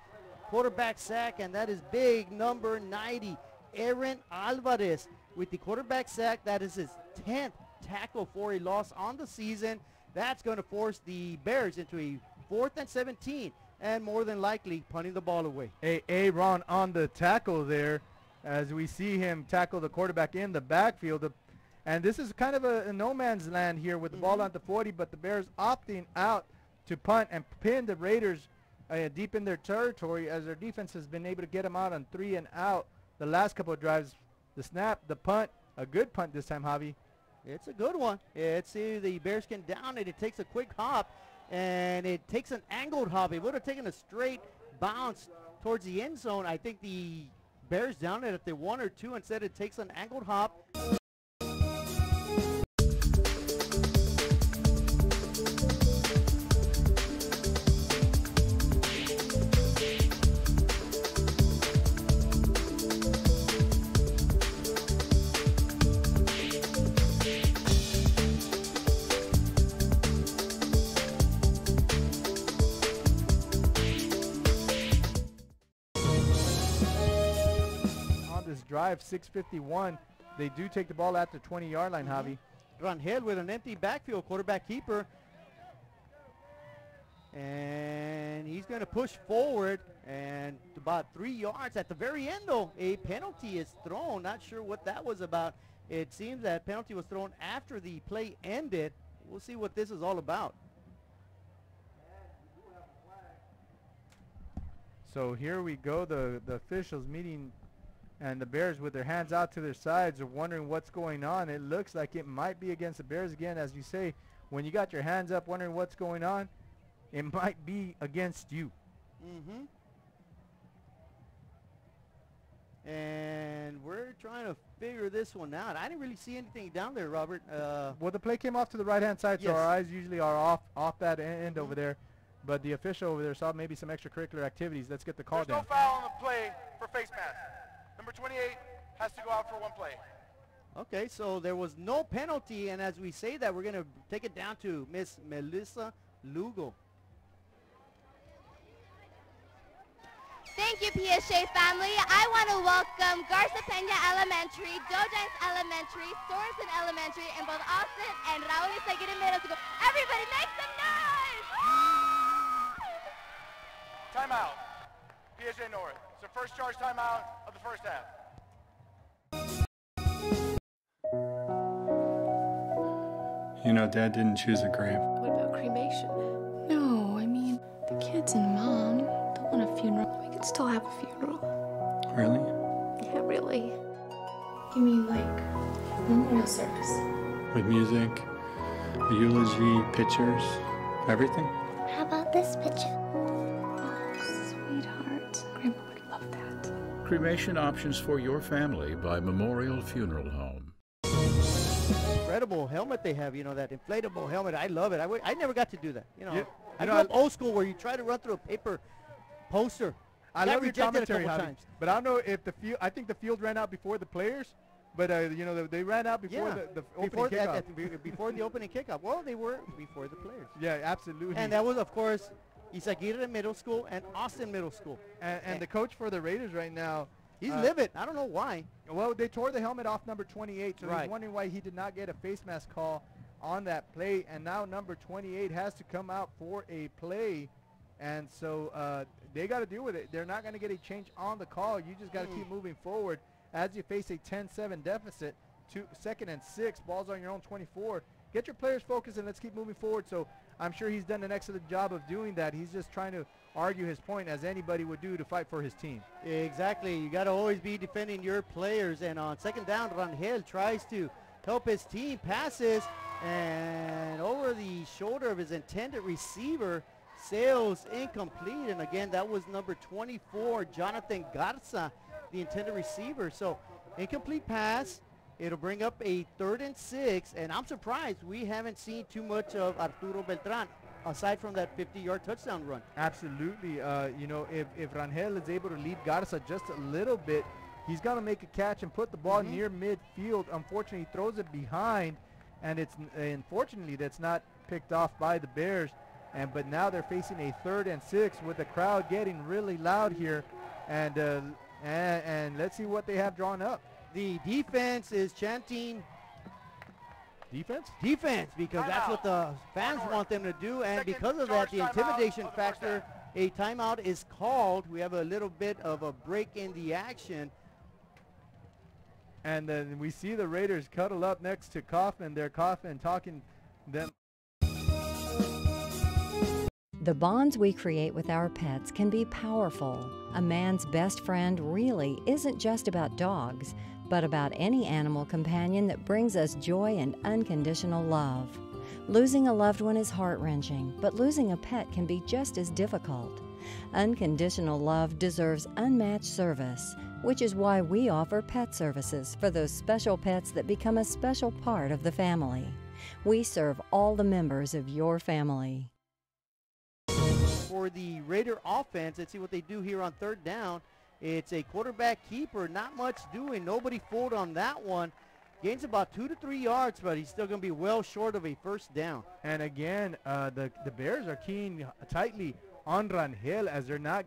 quarterback sack, and that is big, number 90. Aaron Alvarez with the quarterback sack. That is his 10th tackle for a loss on the season. That's going to force the Bears into a 4th and 17, and more than likely punting the ball away. Aaron on the tackle there, as we see him tackle the quarterback in the backfield. And this is kind of a no man's land here with the ball on the 40, but the Bears opting out to punt and pin the Raiders deep in their territory, as their defense has been able to get them out on 3 and out the last couple of drives. The snap, the punt, a good punt this time, Javi. It's a good one. It's the Bears can down it. It takes a quick hop, and it takes an angled hop. It would have taken a straight bounce towards the end zone. I think the Bears down it at the 1 or 2. Instead, it takes an angled hop. drive, 6:51. They do take the ball at the 20-yard line, Javi. Rangel with an empty backfield, quarterback keeper. And he's going to push forward, and about 3 yards at the very end, though, a penalty is thrown. Not sure what that was about. It seems that penalty was thrown after the play ended. We'll see what this is all about. So here we go, the officials meeting, and the Bears with their hands out to their sides are wondering what's going on. It looks like it might be against the Bears again. As you say, when you got your hands up wondering what's going on, it might be against you. And we're trying to figure this one out. I didn't really see anything down there, Robert. Well, the play came off to the right-hand side, so yes. our eyes usually are off that end over there. But the official over there saw maybe some extracurricular activities. Let's get the call down. There's no foul on the play for face mask. Number 28 has to go out for one play. Okay, so there was no penalty, and as we say that, we're going to take it down to Miss Melissa Lugo. Thank you, PSJA family. I want to welcome Garza Peña Elementary, Dojans Elementary, Sorensen Elementary, and both Austin and Raul Izaguirre Middle School. Everybody make some noise! Timeout. PSJA North. It's the first charge timeout of the first half. You know, Dad didn't choose a grave. What about cremation? No, I mean, the kids and Mom don't want a funeral. We could still have a funeral. Really? Yeah, really. You mean like memorial service? With music, a eulogy, pictures, everything? How about this picture? Oh, sweetheart. Grandpa would love that. Cremation options for your family by Memorial Funeral Home. Incredible helmet they have, you know, that inflatable helmet. I love it. I never got to do that. You know, Yeah, I grew up old school where you try to run through a paper poster. I Got love your rejected a commentary, couple Javi, times. but I don't know if the field. I think the field ran out before the players, but you know they ran out before the opening kickoff. Before the opening kickoff. Well, they were before the players. Yeah, absolutely. And that was, of course, Izaguirre Middle School and Austin Middle School. And the coach for the Raiders right now, he's livid. I don't know why. Well, they tore the helmet off number 28, so Right. he's wondering why he did not get a face mask call on that play. And now number 28 has to come out for a play. And so they got to deal with it. They're not going to get a change on the call. You just got to keep moving forward as you face a 10-7 deficit. 2nd and 6, balls on your own 24. Get your players focused and let's keep moving forward. So I'm sure he's done an excellent job of doing that. He's just trying to argue his point as anybody would do to fight for his team. Exactly. You got to always be defending your players. And on 2nd down, Rangel tries to help his team, passes, and over the shoulder of his intended receiver, sails incomplete. And again, that was number 24, Jonathan Garza, the intended receiver. So incomplete pass. It'll bring up a 3rd and 6, and I'm surprised we haven't seen too much of Arturo Beltran aside from that 50-yard touchdown run. Absolutely. You know, if Rangel is able to lead Garza just a little bit, he's going to make a catch and put the ball near midfield. Unfortunately, he throws it behind, and unfortunately that's not picked off by the Bears. But now they're facing a 3rd and 6 with the crowd getting really loud here, and let's see what they have drawn up. The defense is chanting defense, because that's what the fans want them to do, and because of that, the intimidation factor, a timeout is called. We have a little bit of a break in the action. And then we see the Raiders cuddle up next to Kaufman. They're Kaufman talking them. The bonds we create with our pets can be powerful. A man's best friend really isn't just about dogs, but about any animal companion that brings us joy and unconditional love. Losing a loved one is heart-wrenching, but losing a pet can be just as difficult. Unconditional love deserves unmatched service, which is why we offer pet services for those special pets that become a special part of the family. We serve all the members of your family. For the Raider offense, let's see what they do here on 3rd down. It's a quarterback keeper, not much doing. Nobody fooled on that one. Gains about 2 to 3 yards, but he's still going to be well short of a 1st down. And again, the Bears are keying tightly on Rangel as they're not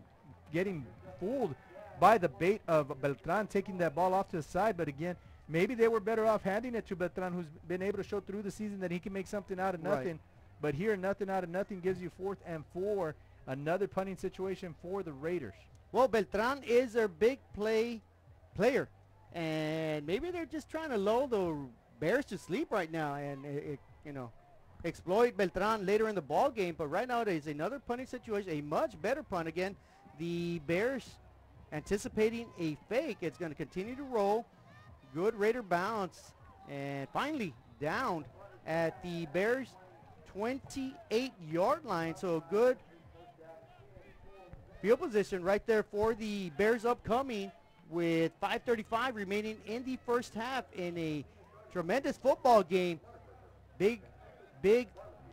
getting fooled by the bait of Beltran taking that ball off to the side. But again, maybe they were better off handing it to Beltran, who's been able to show through the season that he can make something out of nothing. Right. But here, nothing out of nothing gives you 4th and 4. Another punting situation for the Raiders. Well, Beltran is their big player, and maybe they're just trying to lull the Bears to sleep right now and exploit Beltran later in the ball game. But right now it is another punting situation, a much better punt. Again, the Bears anticipating a fake. It's going to continue to roll. Good Raider bounce, and finally downed at the Bears 28-yard line. So a good field position right there for the Bears upcoming, with 5:35 remaining in the first half in a tremendous football game. Big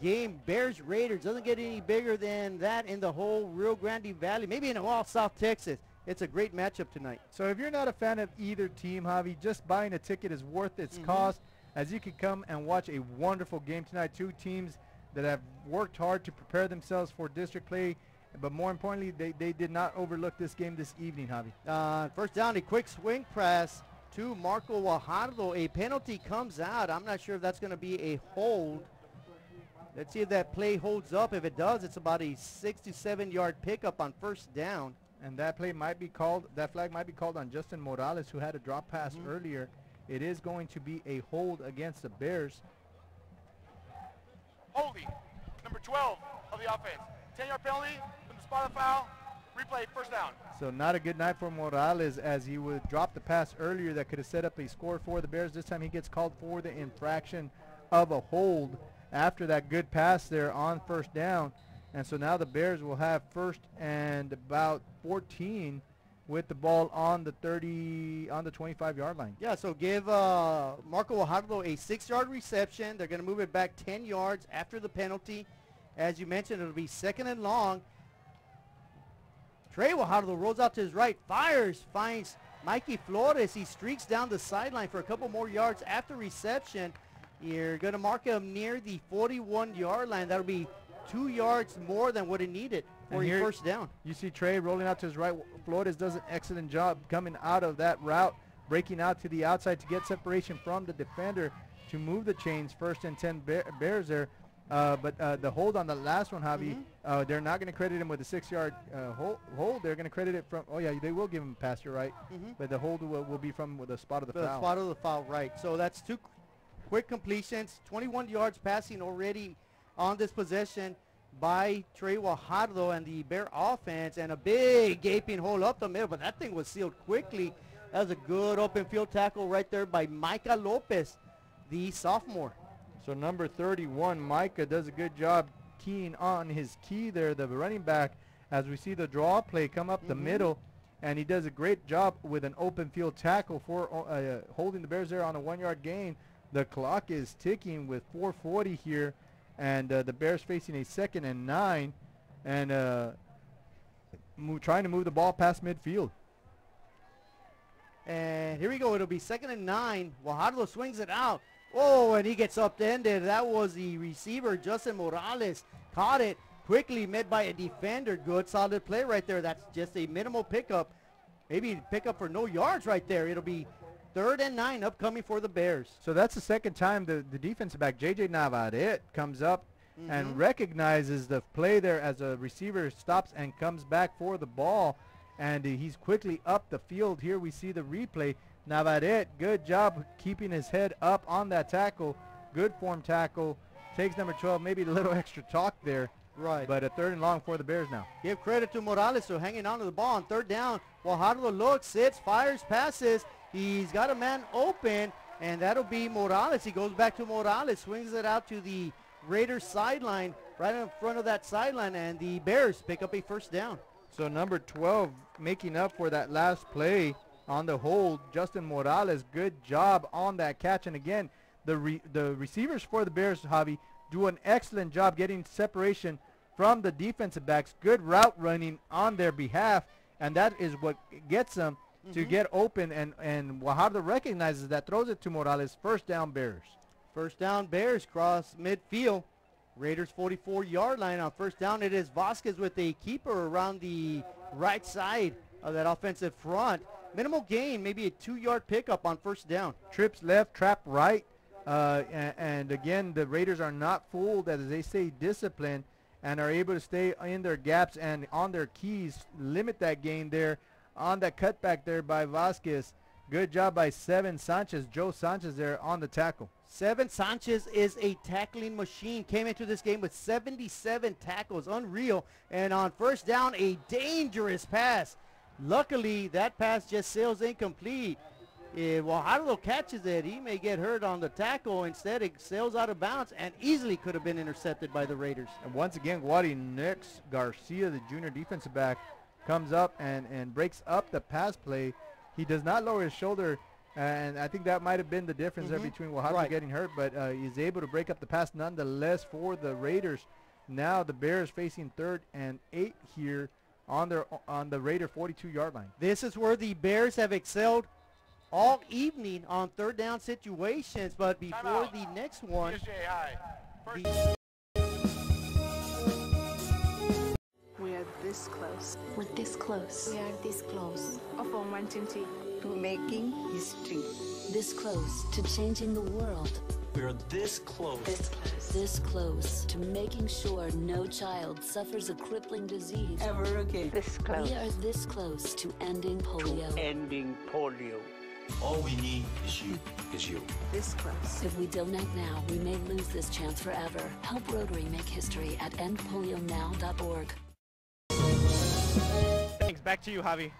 game. Bears Raiders doesn't get any bigger than that in the whole Rio Grande Valley, maybe in all South Texas. It's a great matchup tonight. So if you're not a fan of either team, Javi, just buying a ticket is worth its cost, as you can come and watch a wonderful game tonight. Two teams that have worked hard to prepare themselves for district play, but more importantly, they did not overlook this game this evening, Javi. First down, a quick swing pass to Marco Guajardo. A penalty comes out. I'm not sure if that's going to be a hold. Let's see if that play holds up. If it does, it's about a 67-yard pickup on first down. And that play might be called, that flag might be called on Justin Morales, who had a drop pass earlier. It is going to be a hold against the Bears. Holding, number 12 of the offense. 10-yard penalty from the spot of foul. Replay, first down. So not a good night for Morales, as he would drop the pass earlier that could have set up a score for the Bears. This time he gets called for the infraction of a hold after that good pass there on first down. And so now the Bears will have first and about 14 with the ball on the 25-yard line. Yeah, so give Marco Guajardo a 6-yard reception. They're going to move it back 10 yards after the penalty. As you mentioned, it'll be second and long. Trey Guajardo rolls out to his right, fires, finds Mikey Flores. He streaks down the sideline for a couple more yards after reception. You're going to mark him near the 41-yard line. That'll be 2 yards more than what it needed for a first down. You see Trey rolling out to his right. Flores does an excellent job coming out of that route, breaking out to the outside to get separation from the defender to move the chains. First and 10 Bears there. But the hold on the last one, Javi, they're not going to credit him with a 6-yard hold. They're going to credit it from, they will give him a pass, you're right. But the hold will be from the spot of the foul. The spot of the foul, right. So that's 2 quick completions, 21 yards passing already on this possession by Trey Guajardo and the Bear offense, and a big gaping hole up the middle, but that thing was sealed quickly. That was a good open field tackle right there by Micah Lopez, the sophomore. So number 31, Micah, does a good job keying on his key there, the running back, as we see the draw play come up the middle, and he does a great job with an open field tackle for holding the Bears there on a 1-yard gain. The clock is ticking with 4:40 here, and the Bears facing a 2nd and 9, and trying to move the ball past midfield. And here we go. It'll be 2nd and 9. Guajardo swings it out. Oh, and he gets upended. That was the receiver, Justin Morales. Caught it, quickly met by a defender. Good, solid play right there. That's just a minimal pickup. Maybe pickup for no yards right there. It'll be 3rd and 9 upcoming for the Bears. So that's the second time the defensive back, J.J. Navarrete, comes up and recognizes the play there as a receiver stops and comes back for the ball. And he's quickly up the field. Here we see the replay. Navarrete, good job keeping his head up on that tackle. Good form tackle. Takes number 12, maybe a little extra talk there. Right. But a 3rd and long for the Bears now. Give credit to Morales for hanging on to the ball on 3rd down. Guajardo looks, sits, fires, passes. He's got a man open, and that'll be Morales. He goes back to Morales, swings it out to the Raiders sideline, right in front of that sideline, and the Bears pick up a first down. So number 12 making up for that last play on the hold, Justin Morales. Good job on that catch. And again, the receivers for the Bears, Javi, do an excellent job getting separation from the defensive backs. Good route running on their behalf, and that is what gets them to get open. And Guajardo recognizes that, throws it to Morales. First down, Bears. First down, Bears cross midfield. Raiders 44-yard line. On first down, it is Vasquez with a keeper around the right side of that offensive front. Minimal gain, maybe a 2-yard pickup on first down. Trips left, trap right. And again, the Raiders are not fooled, as they say, disciplined, and are able to stay in their gaps and on their keys, limit that gain there on that cutback there by Vasquez. Good job by Seven Sanchez, Joe Sanchez there on the tackle. Seven Sanchez is a tackling machine. Came into this game with 77 tackles, unreal. And on first down, a dangerous pass. Luckily, that pass just sails incomplete. If Guajardo catches it, he may get hurt on the tackle. Instead, it sails out of bounds and easily could have been intercepted by the Raiders. And once again, Guadi Nix Garcia, the junior defensive back, comes up and breaks up the pass play. He does not lower his shoulder, and I think that might have been the difference there between Guajardo getting hurt, but he's able to break up the pass nonetheless for the Raiders. Now the Bears facing 3rd and 8 here on the Raider 42-yard line. This is where the Bears have excelled all evening on third down situations, but before the next one, we are this close. We're this close. We are this close of wanting to making history. This close to changing the world. We are this close. This close. This close to making sure no child suffers a crippling disease ever again. This close. We are this close to ending polio. Ending polio. All we need is you. This close. If we don't act now, we may lose this chance forever. Help Rotary make history at endpolionow.org. Thanks. Back to you, Javi.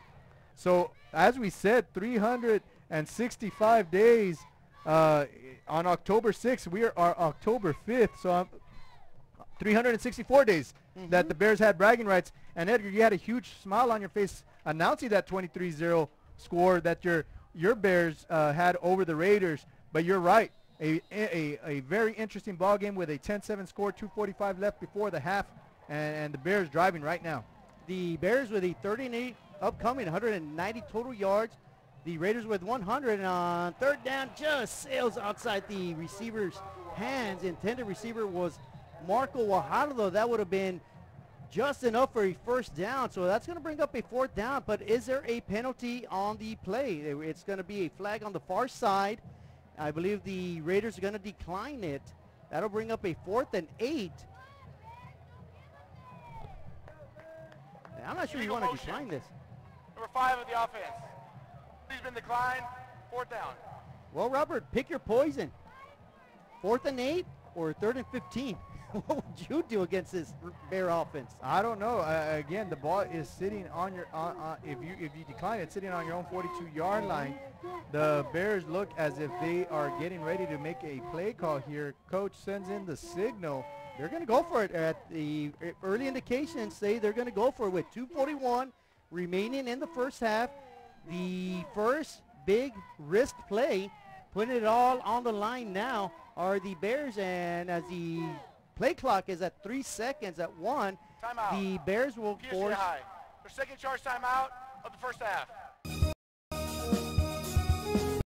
So, as we said, 365 days on October 6th. We are October 5th, so 364 days that the Bears had bragging rights. And Edgar, you had a huge smile on your face announcing that 23-0 score that your Bears had over the Raiders. But you're right, a very interesting ball game with a 10-7 score, 2:45 left before the half, and the Bears driving right now. The Bears with a 38 upcoming, 190 total yards. The Raiders with 100, and on third down just sails outside the receiver's hands. Intended receiver was Marco Guajardo. That would have been just enough for a first down, so that's going to bring up a 4th down. But is there a penalty on the play? It's going to be a flag on the far side. I believe the Raiders are going to decline it. That'll bring up a 4th and 8. I'm not sure you want to decline this. Number 5 of the offense. He's been declined. 4th down. Well, Robert, pick your poison. 4th and 8 or 3rd and 15? What would you do against this Bear offense? I don't know. Again, the ball is sitting on your if you decline it, sitting on your own 42-yard line. The Bears look as if they are getting ready to make a play call here. Coach sends in the signal. They're going to go for it. At the early indications say they're going to go for it with 2:41 remaining in the first half. The first big risk play, putting it all on the line now, are the Bears. And as the play clock is at 3 seconds at 1, timeout. The Bears will force their second charge timeout of the first half.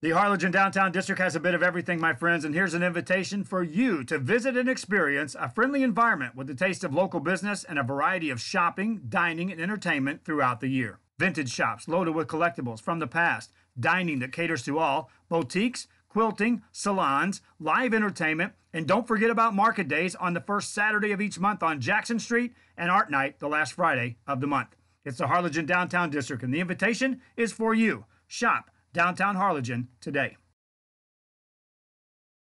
The Harlingen Downtown District has a bit of everything, my friends, and here's an invitation for you to visit and experience a friendly environment with a taste of local business and a variety of shopping, dining, and entertainment throughout the year. Vintage shops loaded with collectibles from the past, dining that caters to all, boutiques, quilting, salons, live entertainment, and don't forget about market days on the first Saturday of each month on Jackson Street and Art Night the last Friday of the month. It's the Harlingen Downtown District, and the invitation is for you. Shop Downtown Harlingen today.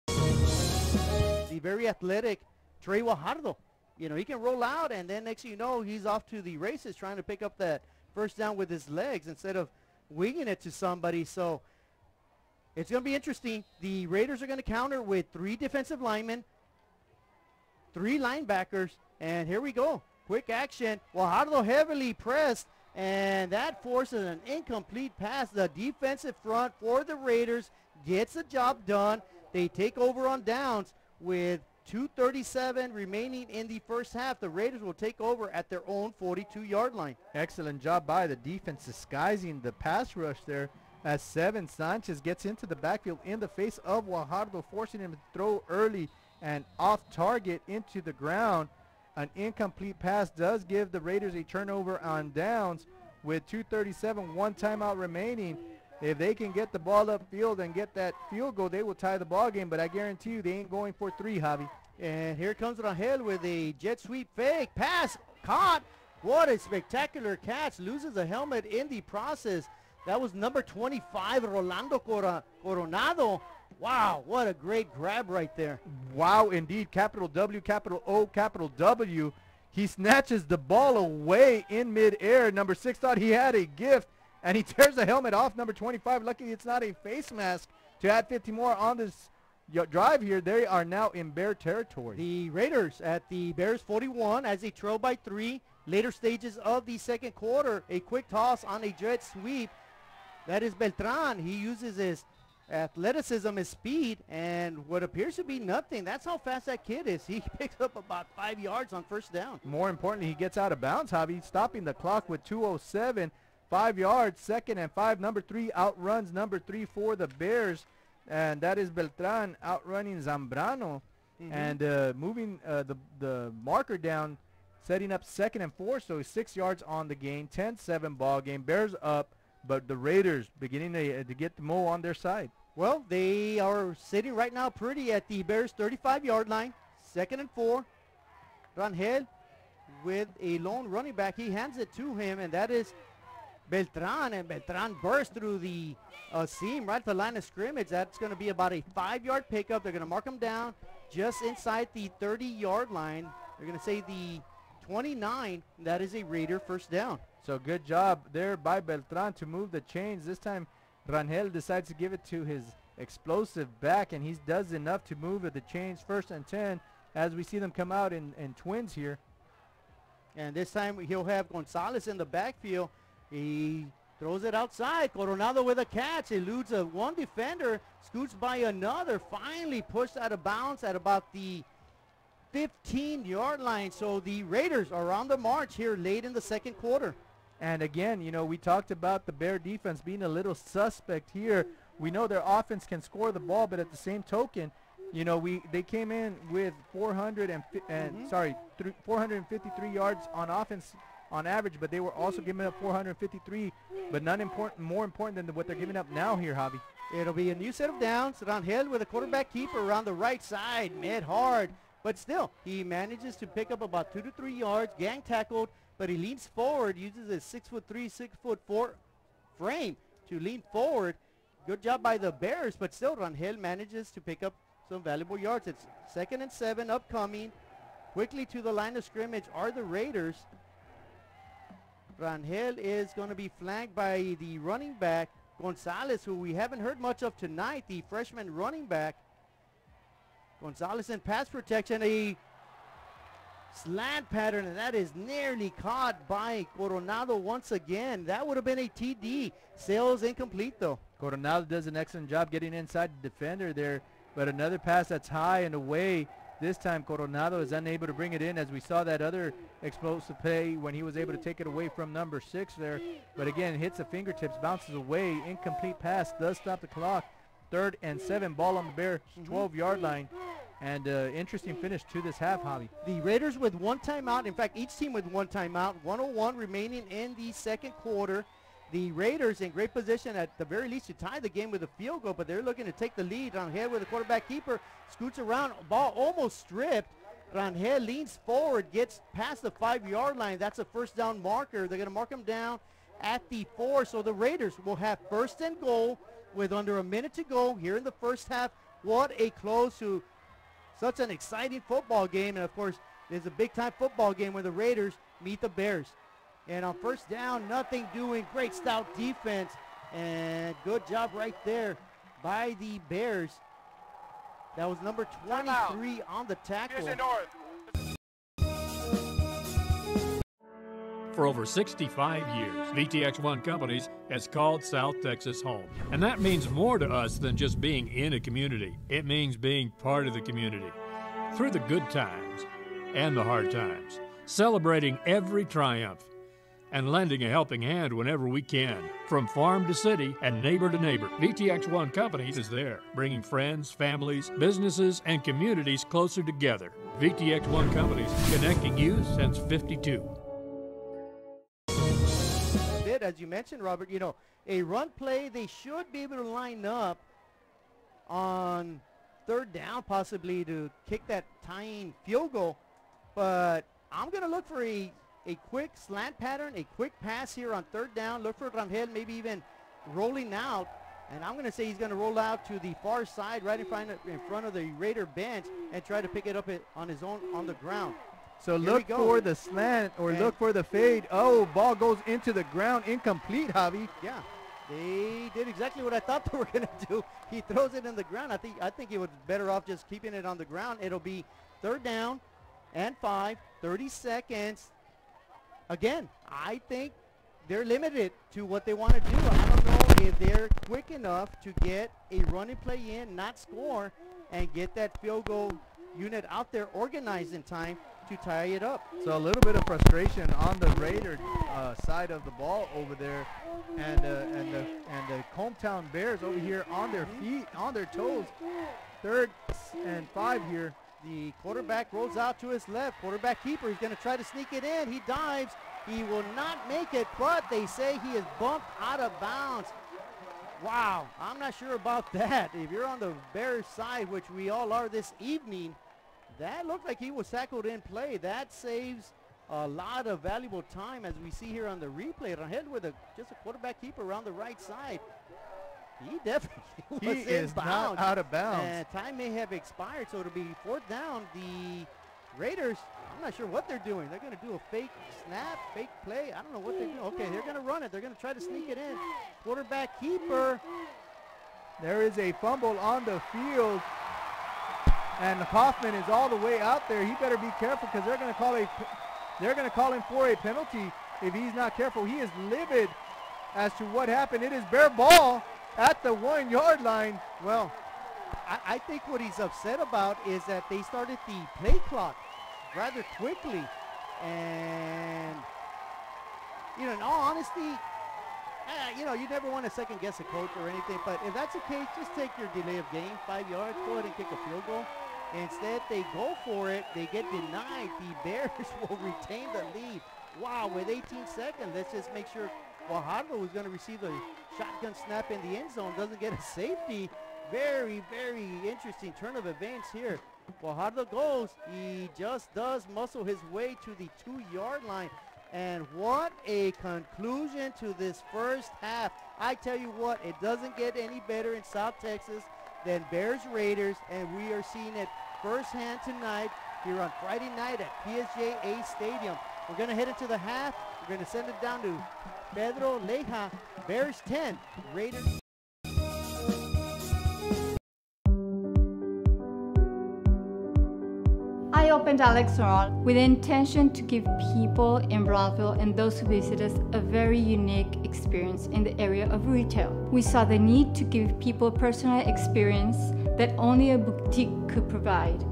The very athletic Trey Guajardo. You know, he can roll out, and then next thing you know, he's off to the races trying to pick up that first down with his legs instead of winging it to somebody. So it's going to be interesting. The Raiders are going to counter with 3 defensive linemen, 3 linebackers, and here we go. Quick action. Guajardo heavily pressed, and that forces an incomplete pass. The defensive front for the Raiders gets the job done. They take over on downs with 2:37 remaining in the first half. The Raiders will take over at their own 42-yard line. Excellent job by the defense disguising the pass rush there as Seven Sanchez gets into the backfield in the face of Guajardo, forcing him to throw early and off target into the ground. An incomplete pass does give the Raiders a turnover on downs, with 2:37, one timeout remaining. If they can get the ball upfield and get that field goal, they will tie the ball game. But I guarantee you they ain't going for 3, Javi. And here comes Rangel with a jet sweep fake. Pass caught. What a spectacular catch. Loses the helmet in the process. That was number 25, Rolando Coronado. Wow, what a great grab right there. Wow, indeed. Capital W, capital O, capital W. He snatches the ball away in midair. Number 6 thought he had a gift, and he tears the helmet off number 25. Luckily, it's not a face mask to add 50 more on this drive here. They are now in Bear territory. The Raiders at the Bears 41 as they trail by 3. Later stages of the second quarter, a quick toss on a jet sweep. That is Beltran. He uses his athleticism, his speed, and what appears to be nothing. That's how fast that kid is. He picks up about 5 yards on first down. More importantly, he gets out of bounds, Javi, stopping the clock with 2:07. 5 yards, 2nd and 5. Number 3 outruns number 3 for the Bears, and that is Beltran outrunning Zambrano and moving the marker down, setting up 2nd and 4, so 6 yards on the gain. 10-7 ball game. Bears up, but the Raiders beginning to get the mo on their side. Well, they are sitting right now pretty at the Bears 35-yard line. 2nd and 4. Rangel with a lone running back. He hands it to him, and that is Beltran, and Beltran bursts through the seam right to the line of scrimmage. That's going to be about a 5-yard pickup. They're going to mark him down just inside the 30-yard line. They're going to say the 29. That is a Raider first down. So good job there by Beltran to move the chains. This time Rangel decides to give it to his explosive back, and he does enough to move the chains. 1st and 10 as we see them come out in twins here. And this time he'll have Gonzalez in the backfield. He throws it outside. Coronado with a catch. Eludes one defender. Scoots by another. Finally pushed out of bounds at about the 15-yard line. So the Raiders are on the march here late in the second quarter. And again, you know, we talked about the Bear defense being a little suspect here. We know their offense can score the ball, but at the same token, you know, they came in with 453 yards on offense on average, but they were also giving up 453, but more important than what they're giving up now here, Javi. It'll be a new set of downs. Rangel with a quarterback keeper around the right side, mid hard, but still he manages to pick up about 2 to 3 yards, gang tackled, but he leans forward, uses his 6'3", 6'4" frame to lean forward. Good job by the Bears, but still Rangel manages to pick up some valuable yards. It's 2nd and 7 upcoming. Quickly to the line of scrimmage are the Raiders. Rangel is going to be flanked by the running back, Gonzalez, who we haven't heard much of tonight, the freshman running back. Gonzalez in pass protection, a slant pattern, and that is nearly caught by Coronado once again. That would have been a TD. Sales incomplete, though. Coronado does an excellent job getting inside the defender there, but another pass that's high and away. This time Coronado is unable to bring it in, as we saw that other explosive play when he was able to take it away from number 6 there. But again, hits the fingertips, bounces away. Incomplete pass does stop the clock. 3rd and 7, ball on the Bears 12-yard line. And interesting finish to this half, Javi. The Raiders with one timeout. In fact, each team with one timeout. 1:01 remaining in the second quarter. The Raiders in great position at the very least to tie the game with a field goal, but they're looking to take the lead. Rangel with the quarterback keeper, scoots around, ball almost stripped. Rangel leans forward, gets past the 5-yard line. That's a first down marker. They're going to mark him down at the 4, so the Raiders will have 1st and goal with under a minute to go here in the first half. What a close to such an exciting football game, and of course, there's a big-time football game where the Raiders meet the Bears. And on first down, nothing doing. Great stout defense. And good job right there by the Bears. That was number 23 on the tackle. For over 65 years, VTX1 Companies has called South Texas home. And that means more to us than just being in a community. It means being part of the community. Through the good times and the hard times. Celebrating every triumph. And lending a helping hand whenever we can. From farm to city and neighbor to neighbor, VTX1 Companies is there, bringing friends, families, businesses, and communities closer together. VTX1 Companies, connecting you since '52. it, as you mentioned, Robert. You know, a run play, they should be able to line up on third down, possibly to kick that tying field goal. But I'm going to look for a quick slant pattern, a quick pass here on third down. Look for Rangel maybe even rolling out. And I'm going to say he's going to roll out to the far side, right in front of the Raider bench, and try to pick it up on his own on the ground. So look for the slant or look for the fade. Oh, ball goes into the ground, incomplete, Javi. Yeah, they did exactly what I thought they were going to do. He throws it in the ground. I think he was better off just keeping it on the ground. It'll be third down and 5, 30 seconds. Again, I think they're limited to what they want to do. I don't know if they're quick enough to get a running play in, not score, and get that field goal unit out there organized in time to tie it up. So a little bit of frustration on the Raider side of the ball over there, and the Hometown Bears over here on their feet, on their toes. 3rd and 5 here. The quarterback rolls out to his left. Quarterback keeper, he's going to try to sneak it in. He dives. He will not make it, but they say he is bumped out of bounds. Wow, I'm not sure about that. If you're on the Bears side, which we all are this evening, that looked like he was tackled in play. That saves a lot of valuable time, as we see here on the replay. Rangel with just a quarterback keeper around the right side. He definitely was is not out of bounds. And time may have expired, so it'll be 4th down. The Raiders, I'm not sure what they're doing. They're going to do a fake snap, fake play. I don't know what they're doing. Okay, they're going to run it. They're going to try to sneak it in. Quarterback keeper. There is a fumble on the field, and Hoffman is all the way out there. He better be careful, because they're going to call him for a penalty if he's not careful. He is livid as to what happened. It is bare ball at the 1-yard line. Well, I think what he's upset about is that they started the play clock rather quickly. And, you know, in all honesty, you know, you never want to second guess a coach or anything, but if that's the case, just take your delay of game, 5 yards, go ahead and kick a field goal. Instead, they go for it. They get denied. The Bears will retain the lead. Wow, with 18 seconds, let's just make sure Guajardo, who's going to receive a shotgun snap in the end zone, doesn't get a safety. Very, very interesting turn of events here. Guajardo goes. He just does muscle his way to the 2-yard line. And what a conclusion to this first half. I tell you what, it doesn't get any better in South Texas than Bears Raiders, and we are seeing it firsthand tonight here on Friday night at PSJA Stadium. We're going to head into the half. We're going to send it down to Pedro Leja. Bears 10, Raiders. I opened Alex Oral with the intention to give people in Brownsville and those who visit us a very unique experience in the area of retail. We saw the need to give people a personal experience that only a boutique could provide.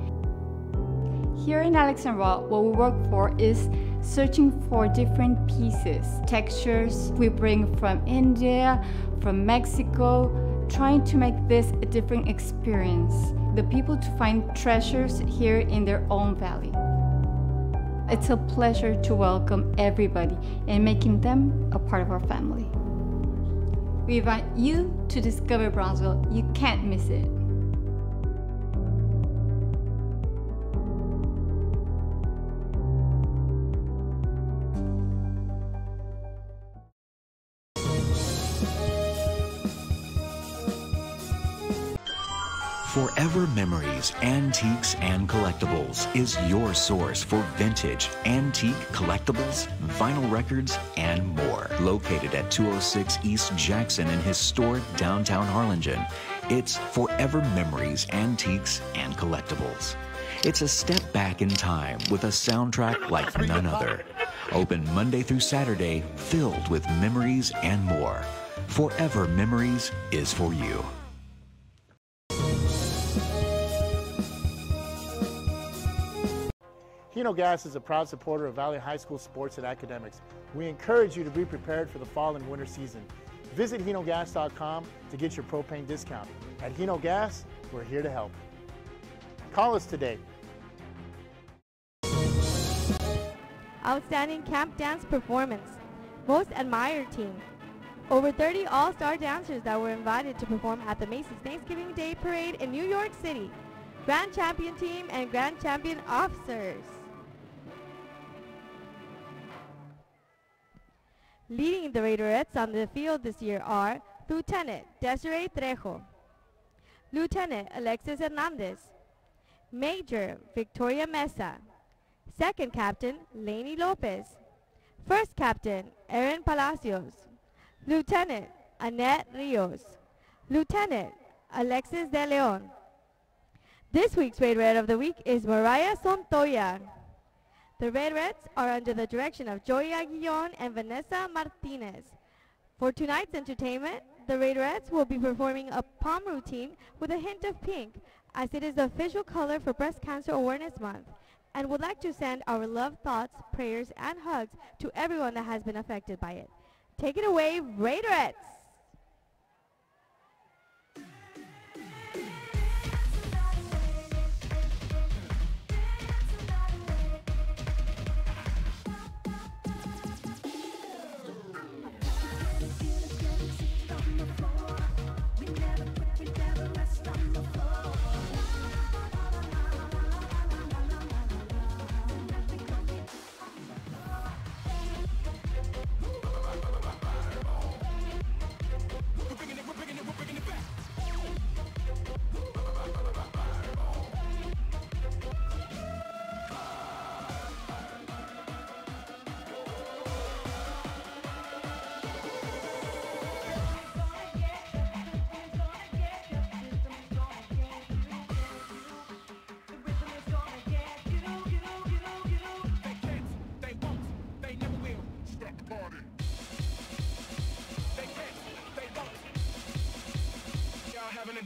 Here in Alex and Raw, what we work for is searching for different pieces, textures we bring from India, from Mexico, trying to make this a different experience. The people to find treasures here in their own valley. It's a pleasure to welcome everybody and making them a part of our family. We invite you to discover Brownsville. You can't miss it. Forever Memories, Antiques, and Collectibles is your source for vintage, antique collectibles, vinyl records, and more. Located at 206 East Jackson in historic downtown Harlingen, it's Forever Memories, Antiques, and Collectibles. It's a step back in time with a soundtrack like none other. Open Monday through Saturday, filled with memories and more. Forever Memories is for you. Hino Gas is a proud supporter of Valley High School sports and academics. We encourage you to be prepared for the fall and winter season. Visit hinogas.com to get your propane discount. At Hino Gas, we're here to help. Call us today. Outstanding camp dance performance. Most Admired Team. Over 30 all-star dancers that were invited to perform at the Macy's Thanksgiving Day Parade in New York City. Grand Champion Team and Grand Champion Officers. Leading the Raiderettes on the field this year are Lieutenant Desiree Trejo, Lieutenant Alexis Hernandez, Major Victoria Mesa, Second Captain Lainey Lopez, First Captain Erin Palacios, Lieutenant Annette Rios, Lieutenant Alexis De Leon. This week's Raiderette of the Week is Mariah Sontoya. The Raiderettes are under the direction of Joey Aguillon and Vanessa Martinez. For tonight's entertainment, the Raiderettes will be performing a palm routine with a hint of pink, as it is the official color for Breast Cancer Awareness Month, and would like to send our love, thoughts, prayers, and hugs to everyone that has been affected by it. Take it away, Raiderettes!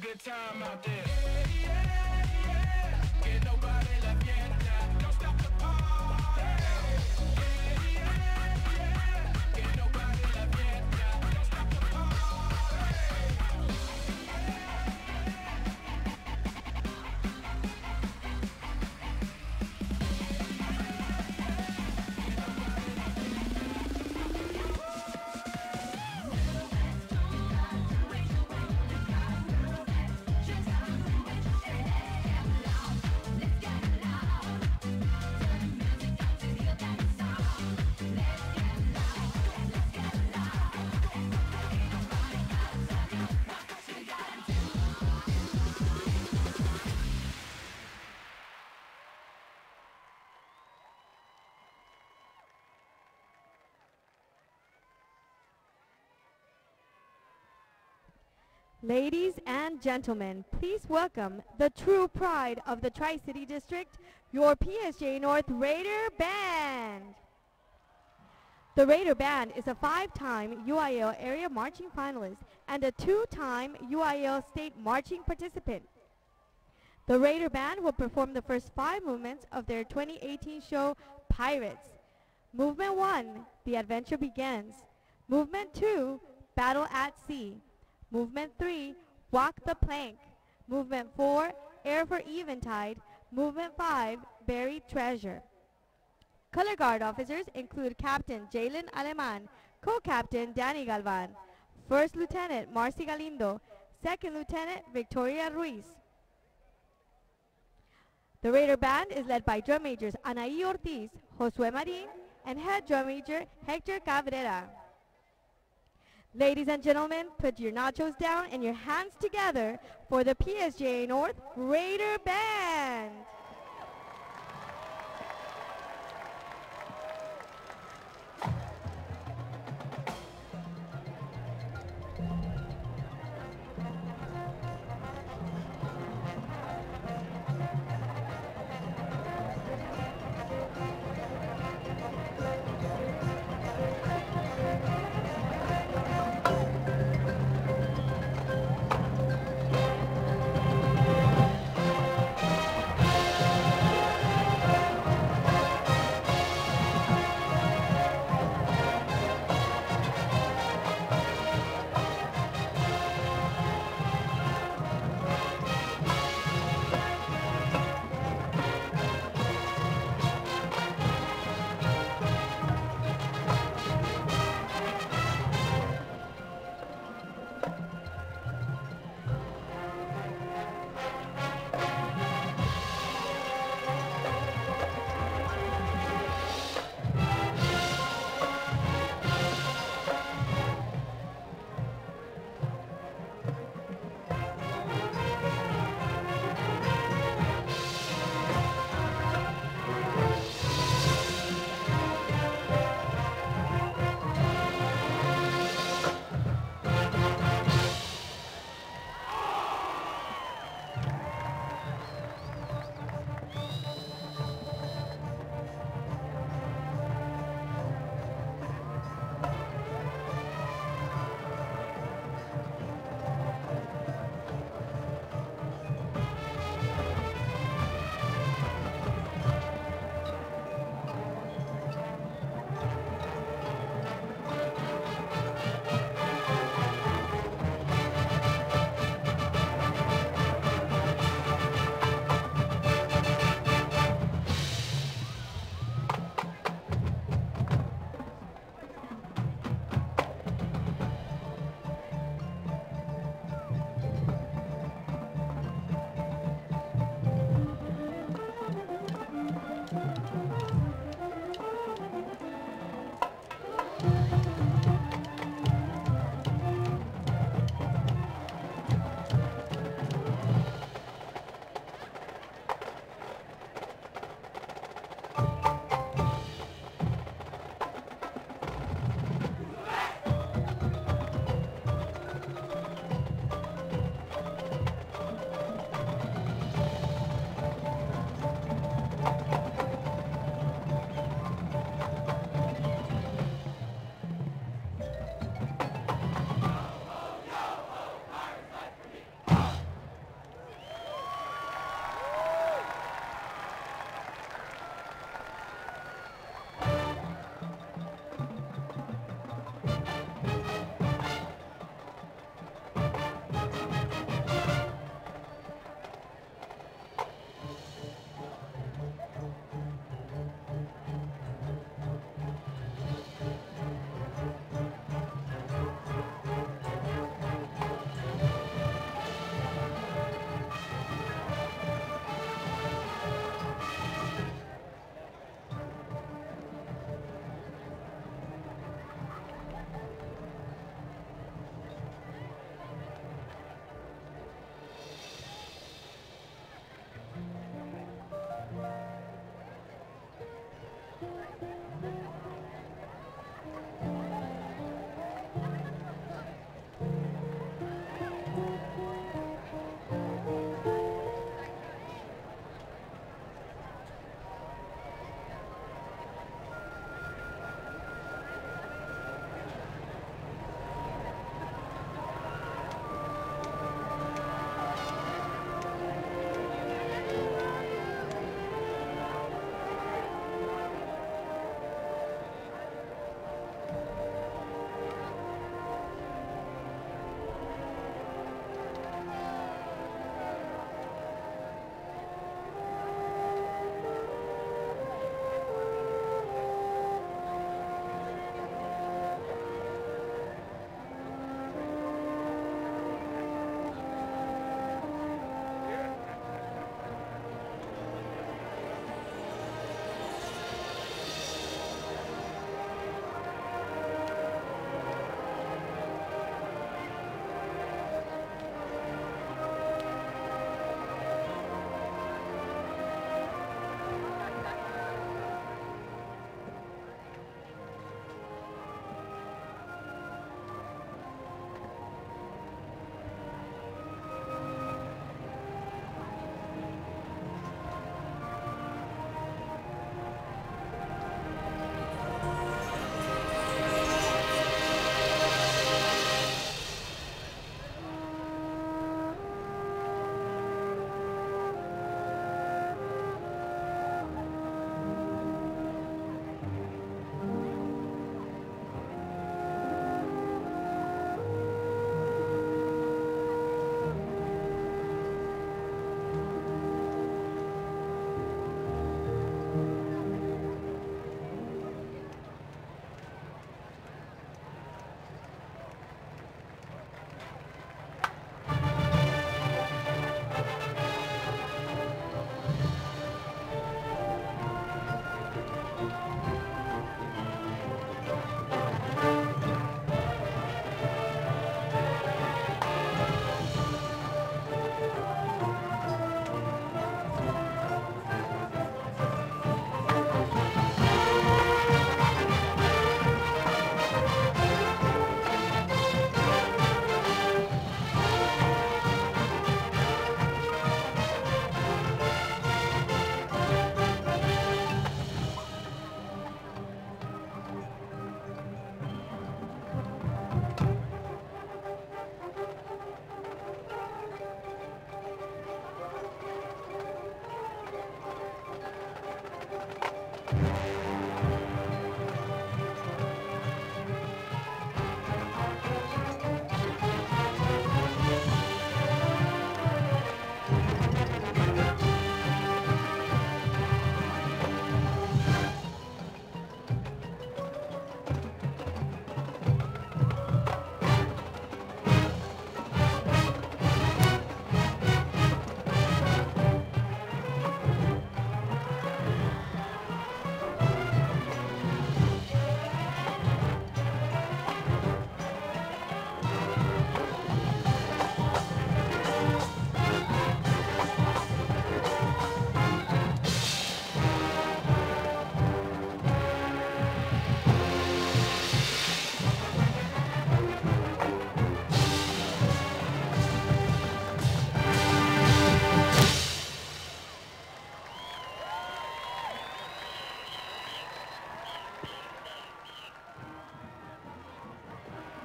Good time out there. Get nobody left yet now. Don't stop the party. Get nobody left yet now. Don't stop the Ladies and gentlemen, please welcome the true pride of the Tri-City District, your PSJA North Raider Band. The Raider Band is a 5-time UIL area marching finalist and a 2-time UIL state marching participant. The Raider Band will perform the first 5 movements of their 2018 show, Pirates. Movement 1, The Adventure Begins. Movement 2, Battle at Sea. Movement 3, Walk the Plank. Movement 4, Air for Eventide. Movement 5, Buried Treasure. Color Guard officers include Captain Jalen Aleman, Co-Captain Danny Galvan, First Lieutenant Marcy Galindo, Second Lieutenant Victoria Ruiz. The Raider Band is led by Drum Majors Anaí Ortiz, Josue Marin, and Head Drum Major Hector Cabrera. Ladies and gentlemen, put your nachos down and your hands together for the PSJA North Raider Band.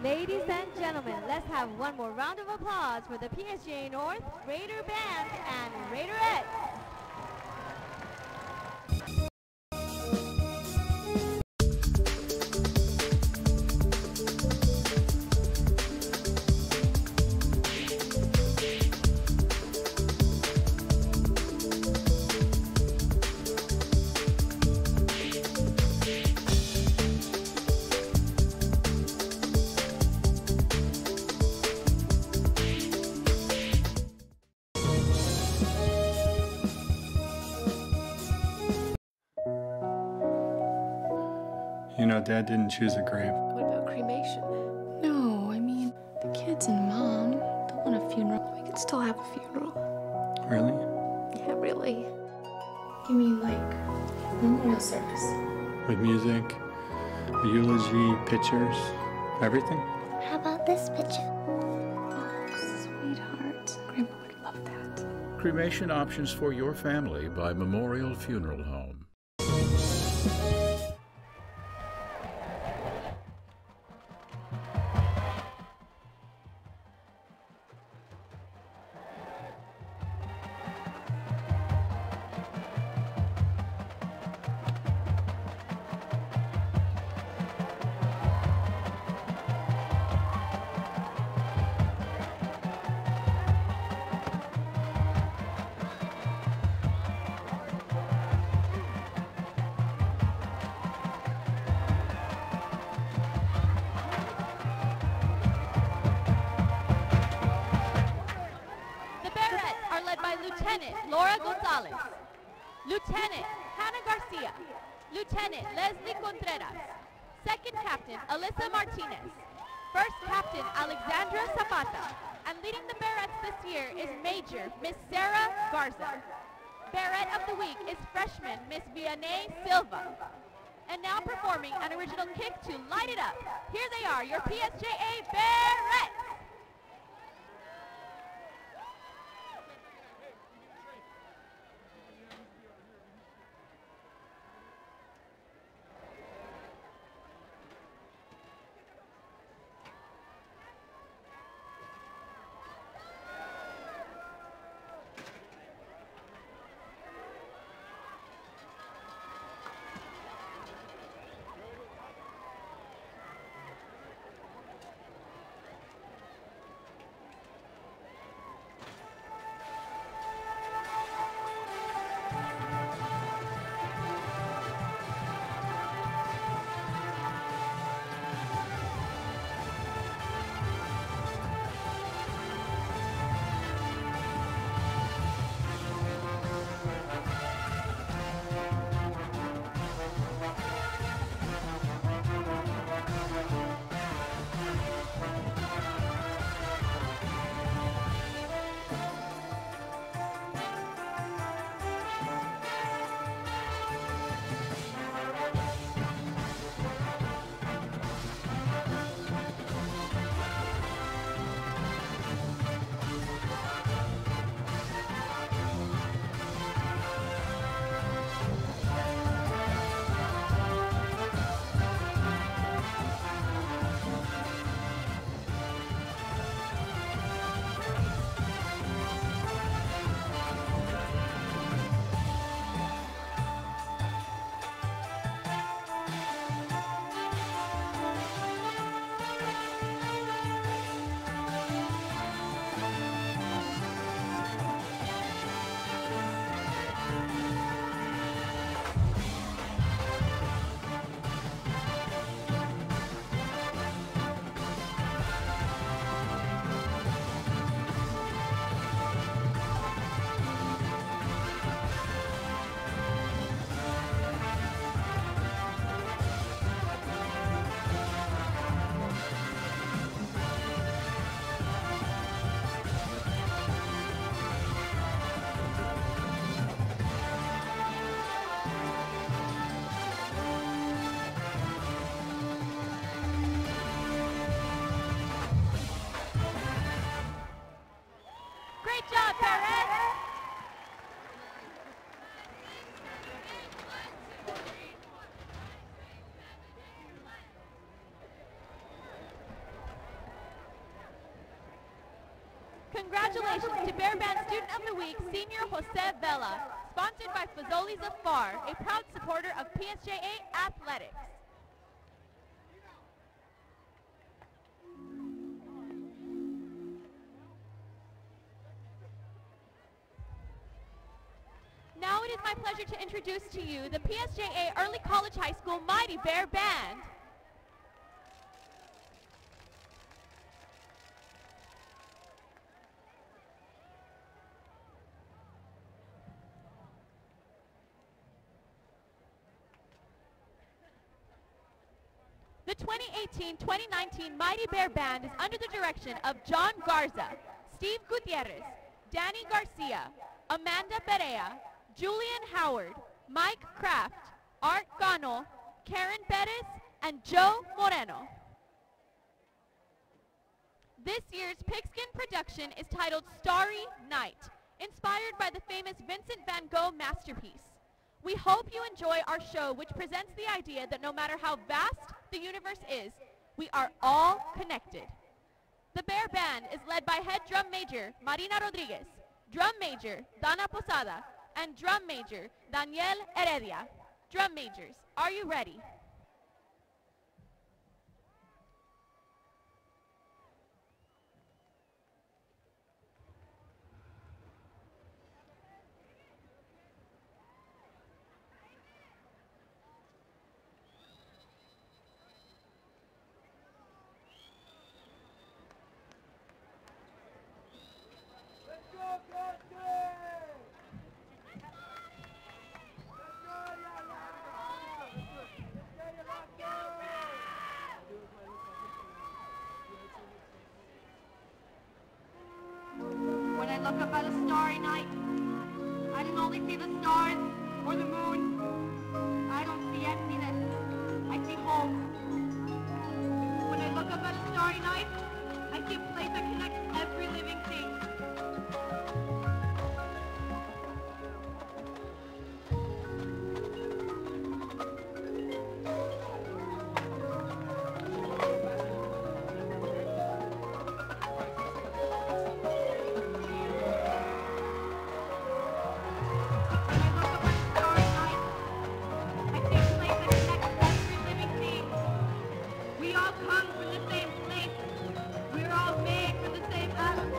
Ladies and gentlemen, let's have one more round of applause for the PSJA North Raider Band and Raiderettes. You know, Dad didn't choose a grave. What about cremation? No, I mean, the kids and Mom don't want a funeral. We could still have a funeral. Really? Yeah, really. You mean like memorial service? With music, a eulogy, pictures, everything? How about this picture? Sweetheart. Grandpa would love that. Cremation options for your family by Memorial Funeral Home. Lieutenant Laura Gonzalez, Lieutenant Hannah Garcia, Lieutenant Leslie Contreras, Second Captain Alyssa Martinez, First Captain Alexandra Zapata, and leading the Barrettes this year is Major Miss Sarah Garza. Barrette of the Week is freshman Miss Vianney Silva. And now performing an original kick to light it up. Here they are, your PSJA Barrettes. Congratulations to Bear Band Student of the Week, Senior Jose Vela, sponsored by Fazoli's of Far, a proud supporter of PSJA Athletics. Now it is my pleasure to introduce to you the PSJA Early College High School Mighty Bear Band. The 2018-2019 Mighty Bear Band is under the direction of John Garza, Steve Gutierrez, Danny Garcia, Amanda Perea, Julian Howard, Mike Kraft, Art Gano, Karen Perez, and Joe Moreno. This year's pigskin production is titled Starry Night, inspired by the famous Vincent van Gogh masterpiece. We hope you enjoy our show, which presents the idea that no matter how vast the universe is, we are all connected. The Bear Band is led by head drum major Marina Rodriguez, drum major Dana Posada, and drum major Daniel Heredia. Drum majors, are you ready? When I look up at a starry night, I don't only see the stars or the moon. I don't see emptiness. I see home. When I look up at a starry night, I see a place that connects every living thing. We all come from the same place. We're all made from the same atoms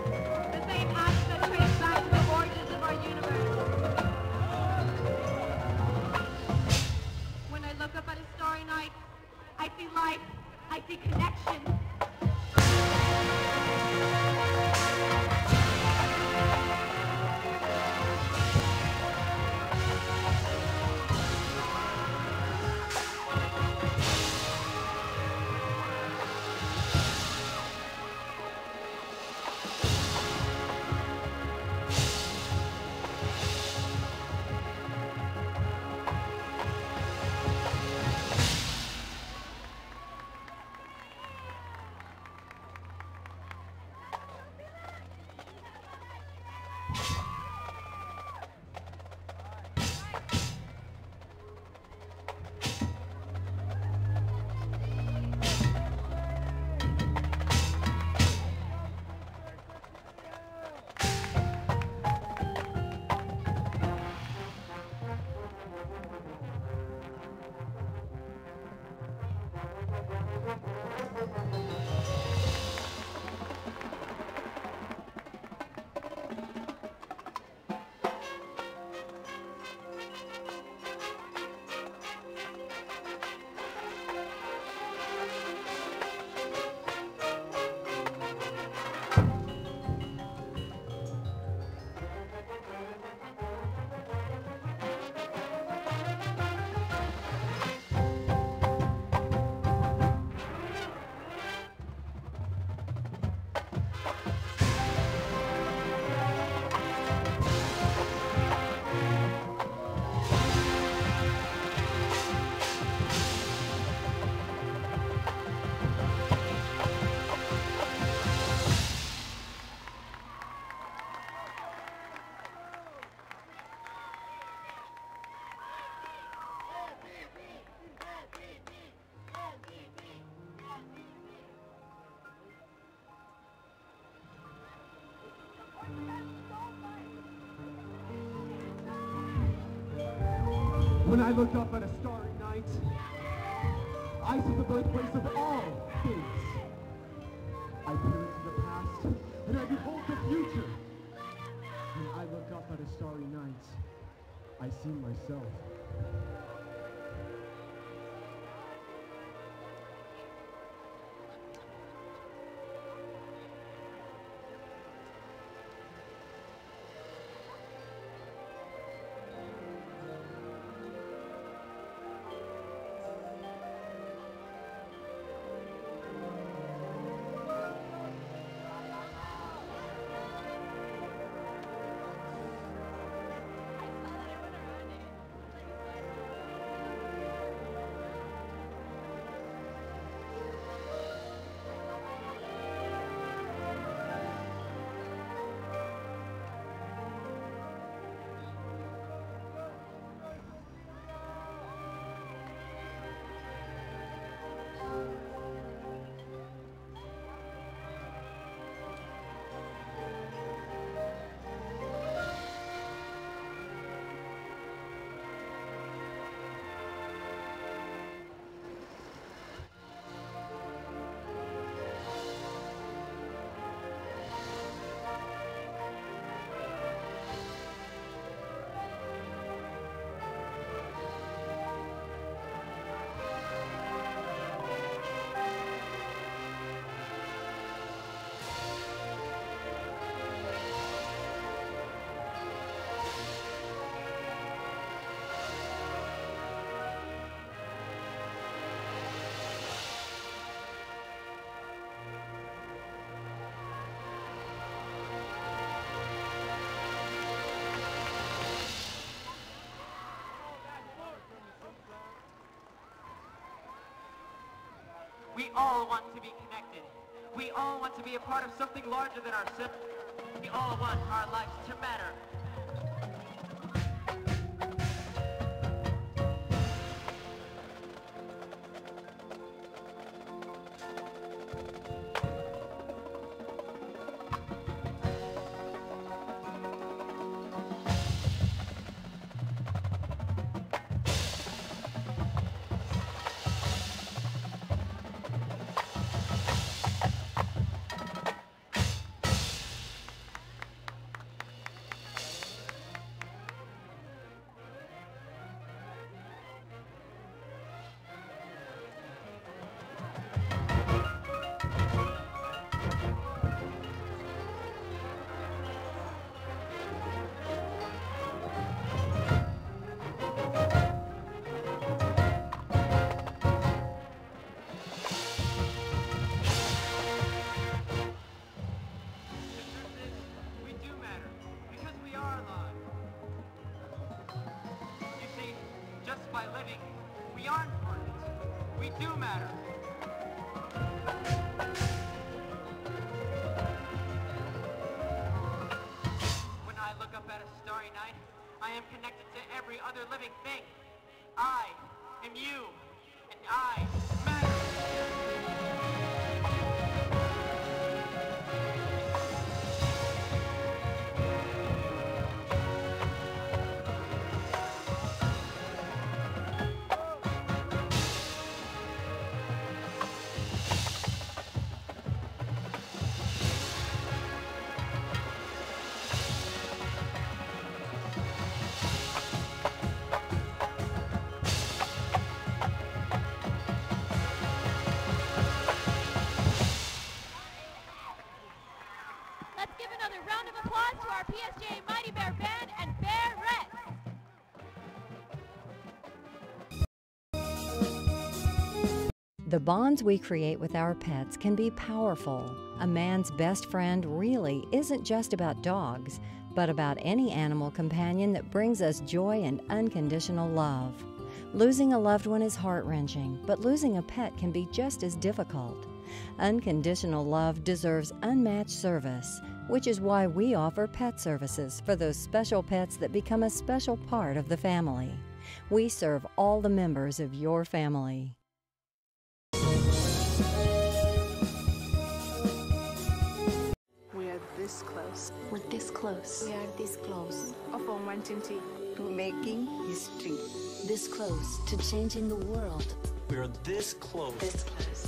that trace back When I look up at a starry night, I see the birthplace of all things. I peer into the past, and I behold the future. When I look up at a starry night, I see myself. We all want to be connected. We all want to be a part of something larger than ourselves. We all want our lives to matter. By living, we are important. We do matter. When I look up at a starry night, I am connected to every other living thing. I am you, and I matter. PSJA Mighty Bear Band and Bear Reds. The bonds we create with our pets can be powerful. A man's best friend really isn't just about dogs, but about any animal companion that brings us joy and unconditional love. Losing a loved one is heart-wrenching, but losing a pet can be just as difficult. Unconditional love deserves unmatched service, which is why we offer pet services for those special pets that become a special part of the family. We serve all the members of your family. We are this close. We're this close. We are this close. Of unwanting tea. to making history. This close to changing the world. We're this close.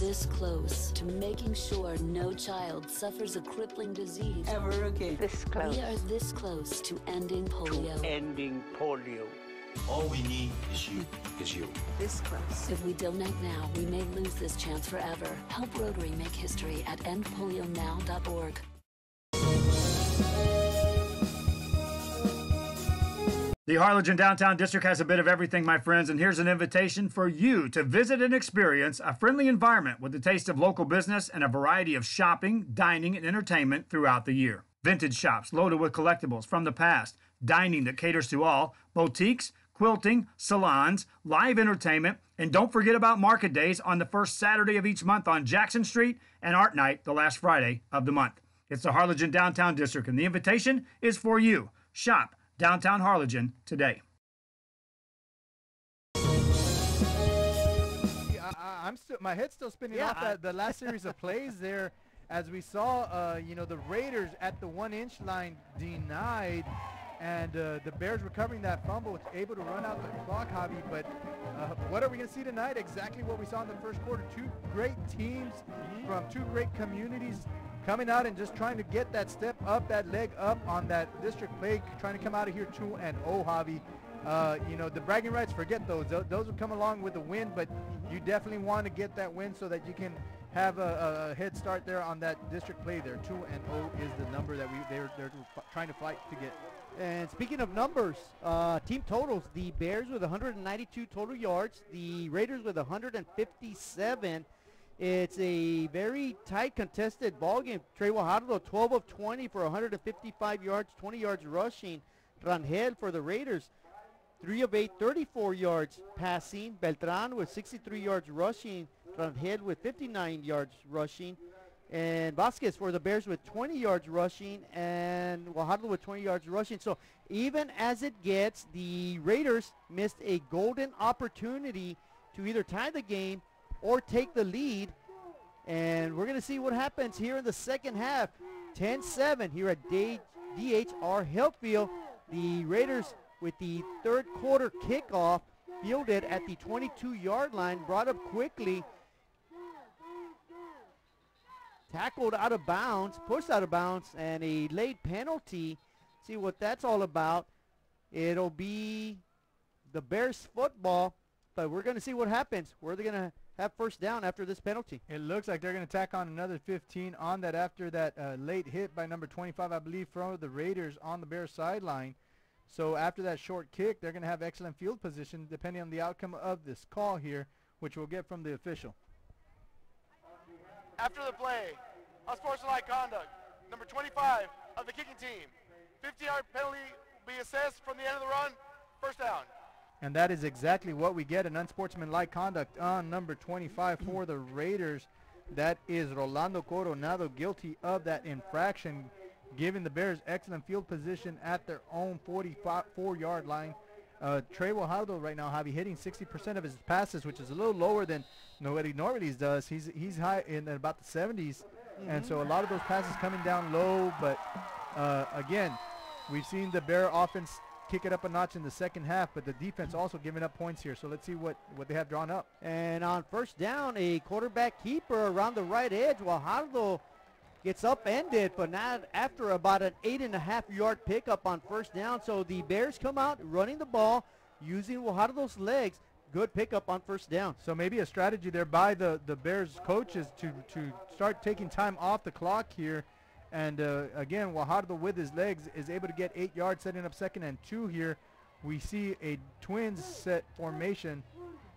This close to making sure no child suffers a crippling disease Ever again. This close. We are this close to ending polio. Ending polio. All we need is you. This close. If we don't act now, we may lose this chance forever. Help Rotary make history at endpolionow.org. The Harlingen Downtown District has a bit of everything, my friends, and here's an invitation for you to visit and experience a friendly environment with a taste of local business and a variety of shopping, dining, and entertainment throughout the year. Vintage shops loaded with collectibles from the past, dining that caters to all, boutiques, quilting, salons, live entertainment, and don't forget about market days on the first Saturday of each month on Jackson Street and Art Night the last Friday of the month. It's the Harlingen Downtown District, and the invitation is for you. Shop Downtown Harlingen today. My head's still spinning off the last series of plays there, as we saw, the Raiders at the 1-inch line denied, and the Bears recovering that fumble, able to run out the clock, Javi. But what are we going to see tonight? Exactly what we saw in the first quarter. Two great teams from two great communities coming out and just trying to get that step up, that leg up on that district play, trying to come out of here 2-0, Javi. The bragging rights, forget those. Those will come along with the win, but you definitely want to get that win so that you can have a head start there on that district play there. 2-0 is the number that they're trying to fight to get. And speaking of numbers, team totals, the Bears with 192 total yards, the Raiders with 157. It's a very tight, contested ball game. Trey Guajardo, 12 of 20 for 155 yards, 20 yards rushing. Rangel for the Raiders, 3 of 8, 34 yards passing. Beltran with 63 yards rushing. Rangel with 59 yards rushing. And Vasquez for the Bears with 20 yards rushing, and Guajardo with 20 yards rushing. So even as it gets, the Raiders missed a golden opportunity to either tie the game or take the lead, and we're going to see what happens here in the second half. 10-7 here at DHR Healthfield. The Raiders with the third quarter kickoff fielded at the 22-yard line, brought up quickly, tackled out of bounds, pushed out of bounds, and a late penalty. See what that's all about. It'll be the Bears football, but we're going to see what happens. Where are they going to have first down after this penalty? It looks like they're going to tack on another 15 on that after that late hit by number 25, I believe, from the Raiders on the Bears sideline. So after that short kick, they're going to have excellent field position depending on the outcome of this call here, which we'll get from the official. After the play, unsportsmanlike conduct, number 25 of the kicking team. 50-yard penalty will be assessed from the end of the run, first down. And that is exactly what we get, an unsportsmanlike conduct on number 25 for the Raiders. That is Rolando Coronado, guilty of that infraction, giving the Bears excellent field position at their own 44-yard line. Trey Guajardo right now, Javi, hitting 60% of his passes, which is a little lower than what he normally does. He's high in about the 70s, and so a lot of those passes coming down low. But again, we've seen the Bear offense kick it up a notch in the second half, but the defense also giving up points here. So let's see what they have drawn up. And on first down, a quarterback keeper around the right edge. Guajardo gets upended, but not after about an 8.5-yard pickup on first down. So the Bears come out running the ball, using Guajardo's legs. Good pickup on first down. So maybe a strategy there by the Bears coaches to start taking time off the clock here. And again, Guajardo with his legs is able to get 8 yards, setting up 2nd and 2 here. We see a twins set formation.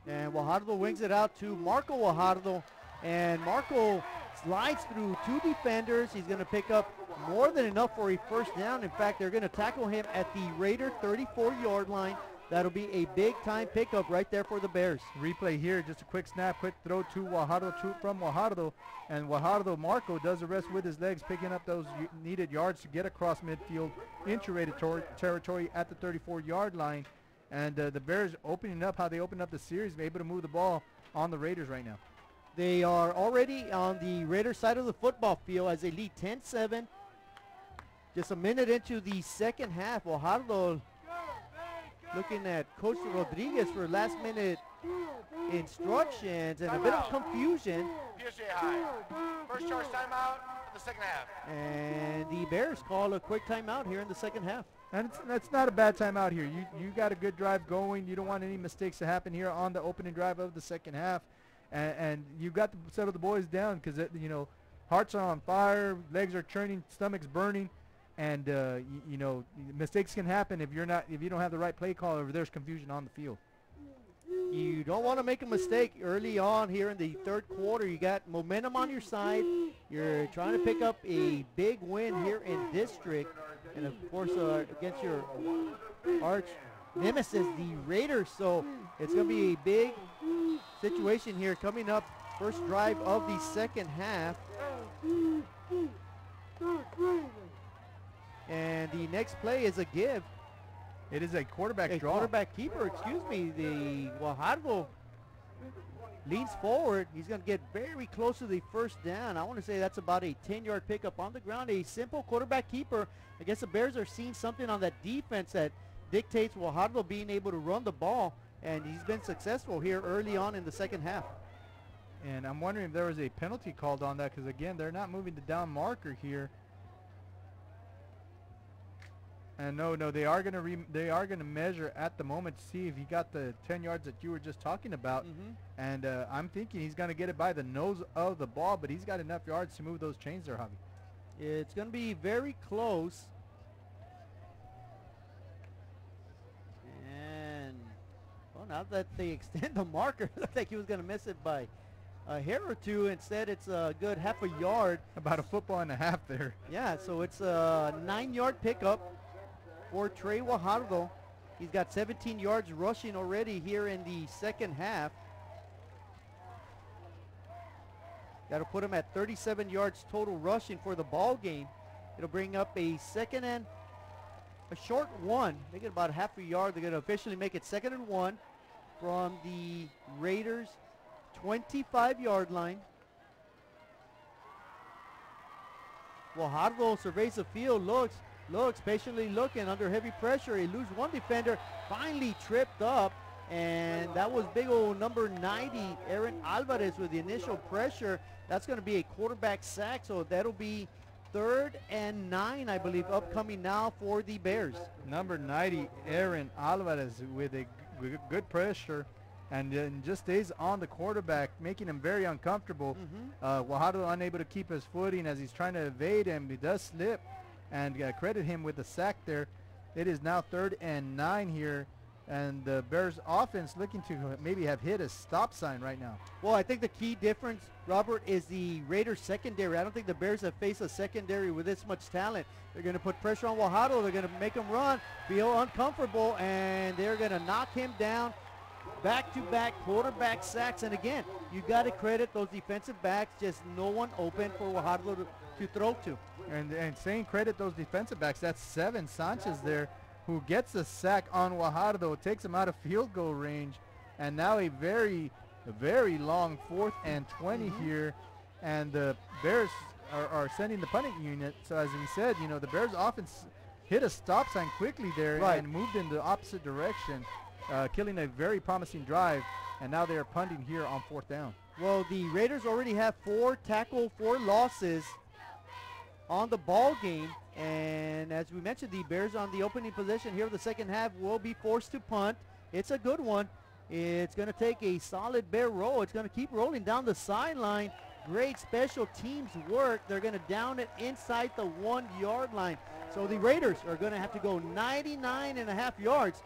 And Guajardo wings it out to Marco Guajardo. And Marco slides through 2 defenders. He's going to pick up more than enough for a first down. In fact, they're going to tackle him at the Raider 34-yard line. That'll be a big-time pickup right there for the Bears. Replay here, just a quick snap, quick throw to Guajardo, from Guajardo. And Guajardo, Marco, does the rest with his legs, picking up those needed yards to get across midfield into Raider territory at the 34-yard line. And the Bears opening up how they opened up the series, able to move the ball on the Raiders right now. They are already on the Raiders side of the football field as they lead 10-7. Just a minute into the second half, Guajardo looking at Coach Rodriguez for last-minute instructions and a bit of confusion. PSJA high. First charge timeout in the second half. And the Bears call a quick timeout here in the second half. And that's not a bad timeout here. You got a good drive going. You don't want any mistakes to happen here on the opening drive of the second half. And you got to settle the boys down because, you know, hearts are on fire, legs are churning, stomach's burning. And, you know, mistakes can happen if you don't have the right play call or there's confusion on the field. You don't want to make a mistake early on here in the third quarter. You got momentum on your side. You're trying to pick up a big win here in district. And, of course, against your arch nemesis, the Raiders. So it's going to be a big situation here coming up. First drive of the second half. And the next play is a give. It is a quarterback draw. Quarterback keeper, excuse me. The Guajardo leans forward. He's going to get very close to the first down. I want to say that's about a 10-yard pickup on the ground. A simple quarterback keeper. I guess the Bears are seeing something on that defense that dictates Guajardo being able to run the ball, and he's been successful here early on in the second half. And I'm wondering if there was a penalty called on that because, again, they're not moving the down marker here. And no, they are gonna measure at the moment to see if he got the 10 yards that you were just talking about. And I'm thinking he's gonna get it by the nose of the ball, but he's got enough yards to move those chains there, Javi. It's gonna be very close. And well, now that they extend the marker, it looked like he was gonna miss it by a hair or two. Instead, it's a good half a yard. About a football and a half there. Yeah, so it's a 9-yard pickup for Trey Guajardo. He's got 17 yards rushing already here in the second half. That'll put him at 37 yards total rushing for the ball game. It'll bring up a second and a short one. They get about half a yard. They're going to officially make it 2nd and 1 from the Raiders' 25-yard line. Guajardo surveys the field, looks patiently looking under heavy pressure. He loses one defender, finally tripped up, and that was big old number 90, Aaron Alvarez, with the initial pressure. That's going to be a quarterback sack, so that'll be 3rd and 9, I believe, upcoming now for the Bears. Number 90, Aaron Alvarez, with a good pressure, and just stays on the quarterback, making him very uncomfortable. Guajardo unable to keep his footing as he's trying to evade him. He does slip, and credit him with the sack there. It is now 3rd and 9 here, and the Bears offense looking to maybe have hit a stop sign right now. Well, I think the key difference, Robert, is the Raiders secondary. I don't think the Bears have faced a secondary with this much talent. They're going to put pressure on Guajardo. They're going to make him run, feel uncomfortable, and they're going to knock him down. Back-to-back quarterback sacks, and again, you got to credit those defensive backs. Just no one open for Guajardo to throw to. And saying credit those defensive backs, that's Seven Sanchez there, who gets a sack on Guajardo, takes him out of field goal range, and now a very long 4th and 20 here, and the Bears are sending the punting unit. So as we said, you know, the Bears offense hit a stop sign quickly there and moved in the opposite direction, killing a very promising drive, and now they are punting here on 4th down. Well, the Raiders already have 4 tackle, 4 losses on the ball game, and as we mentioned, the Bears on the opening possession here of the second half will be forced to punt. It's a good one. It's going to take a solid Bear roll. It's going to keep rolling down the sideline. Great special teams work. They're going to down it inside the 1-yard line. So the Raiders are going to have to go 99.5 yards.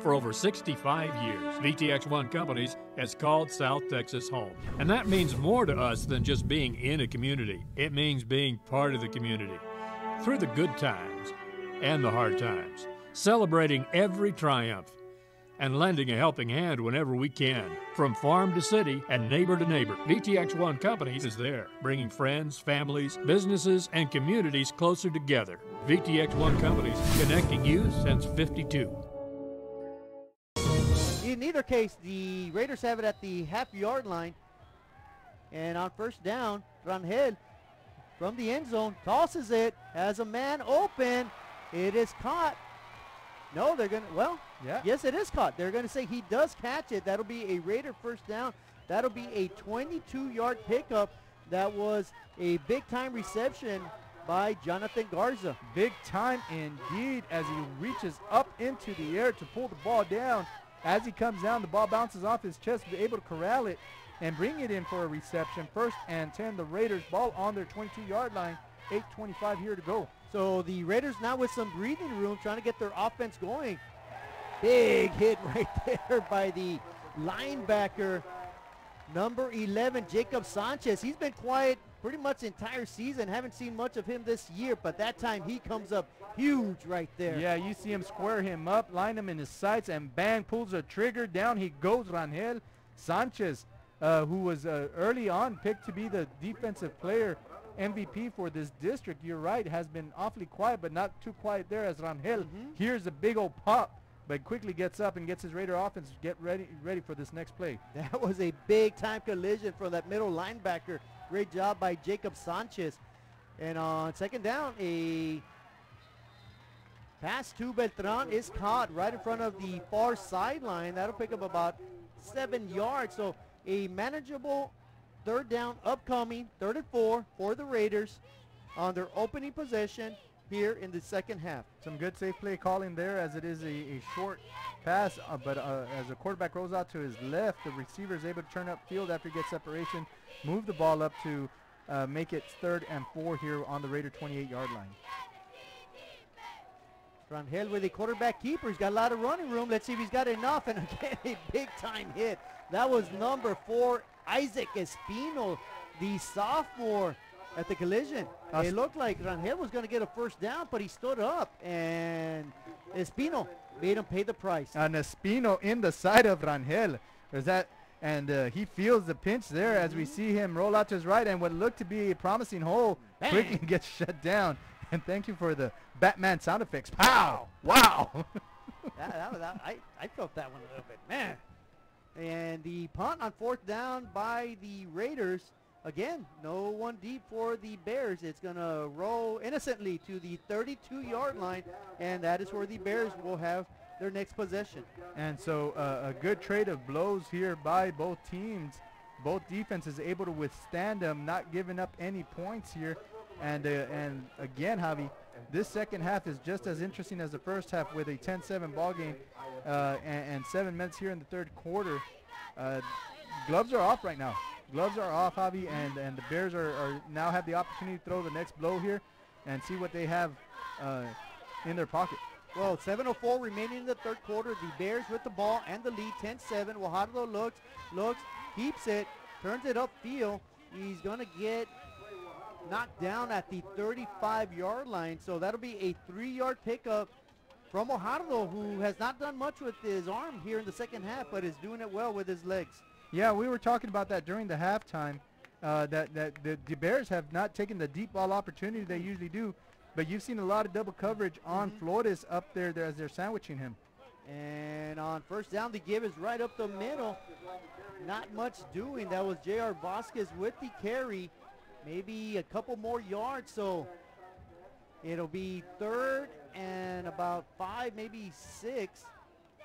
For over 65 years, VTX1 Companies has called South Texas home. And that means more to us than just being in a community. It means being part of the community. Through the good times and the hard times, celebrating every triumph, and lending a helping hand whenever we can. From farm to city and neighbor to neighbor, VTX1 Companies is there, bringing friends, families, businesses, and communities closer together. VTX1 Companies, connecting you since '52. In either case, the Raiders have it at the half-yard line. And on first down, Rangel from the end zone tosses it, has a man open. It is caught No, they're going to, well, Yeah. yes, it is caught. They're going to say he does catch it. That'll be a Raider first down. That'll be a 22-yard pickup. That was a big-time reception by Jonathan Garza. Big time indeed as he reaches up into the air to pull the ball down. As he comes down, the ball bounces off his chest, be able to corral it and bring it in for a reception. 1st and 10, the Raiders ball on their 22-yard line. 8:25 here to go. So the Raiders now with some breathing room, trying to get their offense going. Big hit right there by the linebacker, number 11, Jacob Sanchez. He's been quiet pretty much the entire season. Haven't seen much of him this year, but that time he comes up huge right there. Yeah, you see him square him up, line him in his sights, and bang, pulls the trigger. Down he goes, Rangel Sanchez, who was early on picked to be the defensive player MVP for this district. You're right, has been awfully quiet, but not too quiet there as Rangel hears a big old pop, but quickly gets up and gets his Raider offense ready for this next play. That was a big-time collision for that middle linebacker. Great job by Jacob Sanchez. And on 2nd down, a pass to Beltran is caught right in front of the far sideline. That'll pick up about 7 yards. So a manageable 3rd down upcoming, 3rd and 4 for the Raiders on their opening possession here in the second half. Some good safe play calling there as it is a short pass, but as the quarterback rolls out to his left, the receiver is able to turn up field after he gets separation, move the ball up to make it 3rd and 4 here on the Raider 28-yard line. Rangel with a quarterback keeper. He's got a lot of running room. Let's see if he's got enough. And again, a big-time hit. That was number 4, Isaac Espino, the sophomore at the collision. It looked like Rangel was going to get a first down, but he stood up, and Espino made him pay the price. And Espino in the side of Rangel. He feels the pinch there as we see him roll out to his right, and what looked to be a promising hole quickly gets shut down. And thank you for the Batman sound effects. Pow! Wow! I felt that one a little bit. Man. And the punt on 4th down by the Raiders. Again, no one deep for the Bears. It's going to roll innocently to the 32-yard line, and that is where the Bears will have their next possession. And so a good trade of blows here by both teams. Both defenses able to withstand them, not giving up any points here. And again, Javi, this second half is just as interesting as the first half with a 10-7 ball game and 7 minutes here in the 3rd quarter. Gloves are off right now. Gloves are off, Javi, and the Bears are now have the opportunity to throw the next blow here and see what they have in their pocket. Well, 7:04 remaining in the 3rd quarter. The Bears with the ball and the lead, 10-7. Guajardo looks, keeps it, turns it upfield. He's going to get knocked down at the 35-yard line. So that'll be a 3-yard pickup from Guajardo, who has not done much with his arm here in the second half, but is doing it well with his legs. Yeah, we were talking about that during the halftime, that the Bears have not taken the deep ball opportunity they usually do, but you've seen a lot of double coverage on Flores up there as they're sandwiching him. And on 1st down, the give is right up the middle. Not much doing. That was J.R. Vasquez with the carry. Maybe a couple more yards, so it'll be 3rd and about 5, maybe 6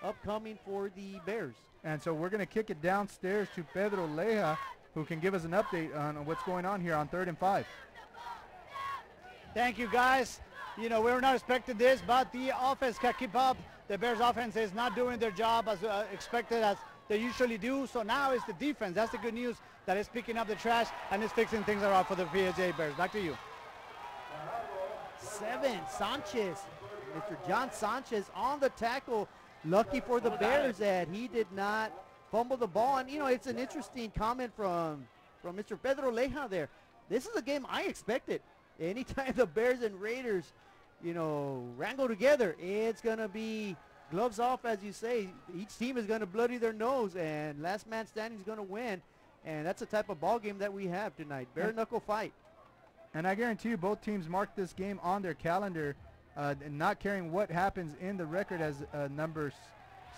upcoming for the Bears. And so we're going to kick it downstairs to Pedro Leja, who can give us an update on what's going on here on 3rd and 5. Thank you, guys. You know, we were not expecting this, but the offense can keep up. The Bears offense is not doing their job as expected, as they usually do. So now it's the defense. That's the good news, that is picking up the trash and is fixing things around for the PSJA Bears. Back to you. 7, Sanchez. Mr. John Sanchez on the tackle. Lucky for the Bears that he did not fumble the ball. And, you know, it's an interesting comment from Mr. Pedro Leja there. This is a game I expected. Anytime the Bears and Raiders, you know, wrangle together, it's going to be gloves off, as you say. Each team is going to bloody their nose, and last man standing is going to win. And that's the type of ball game that we have tonight. Bare knuckle fight. And I guarantee you both teams marked this game on their calendar, and not caring what happens in the record, as number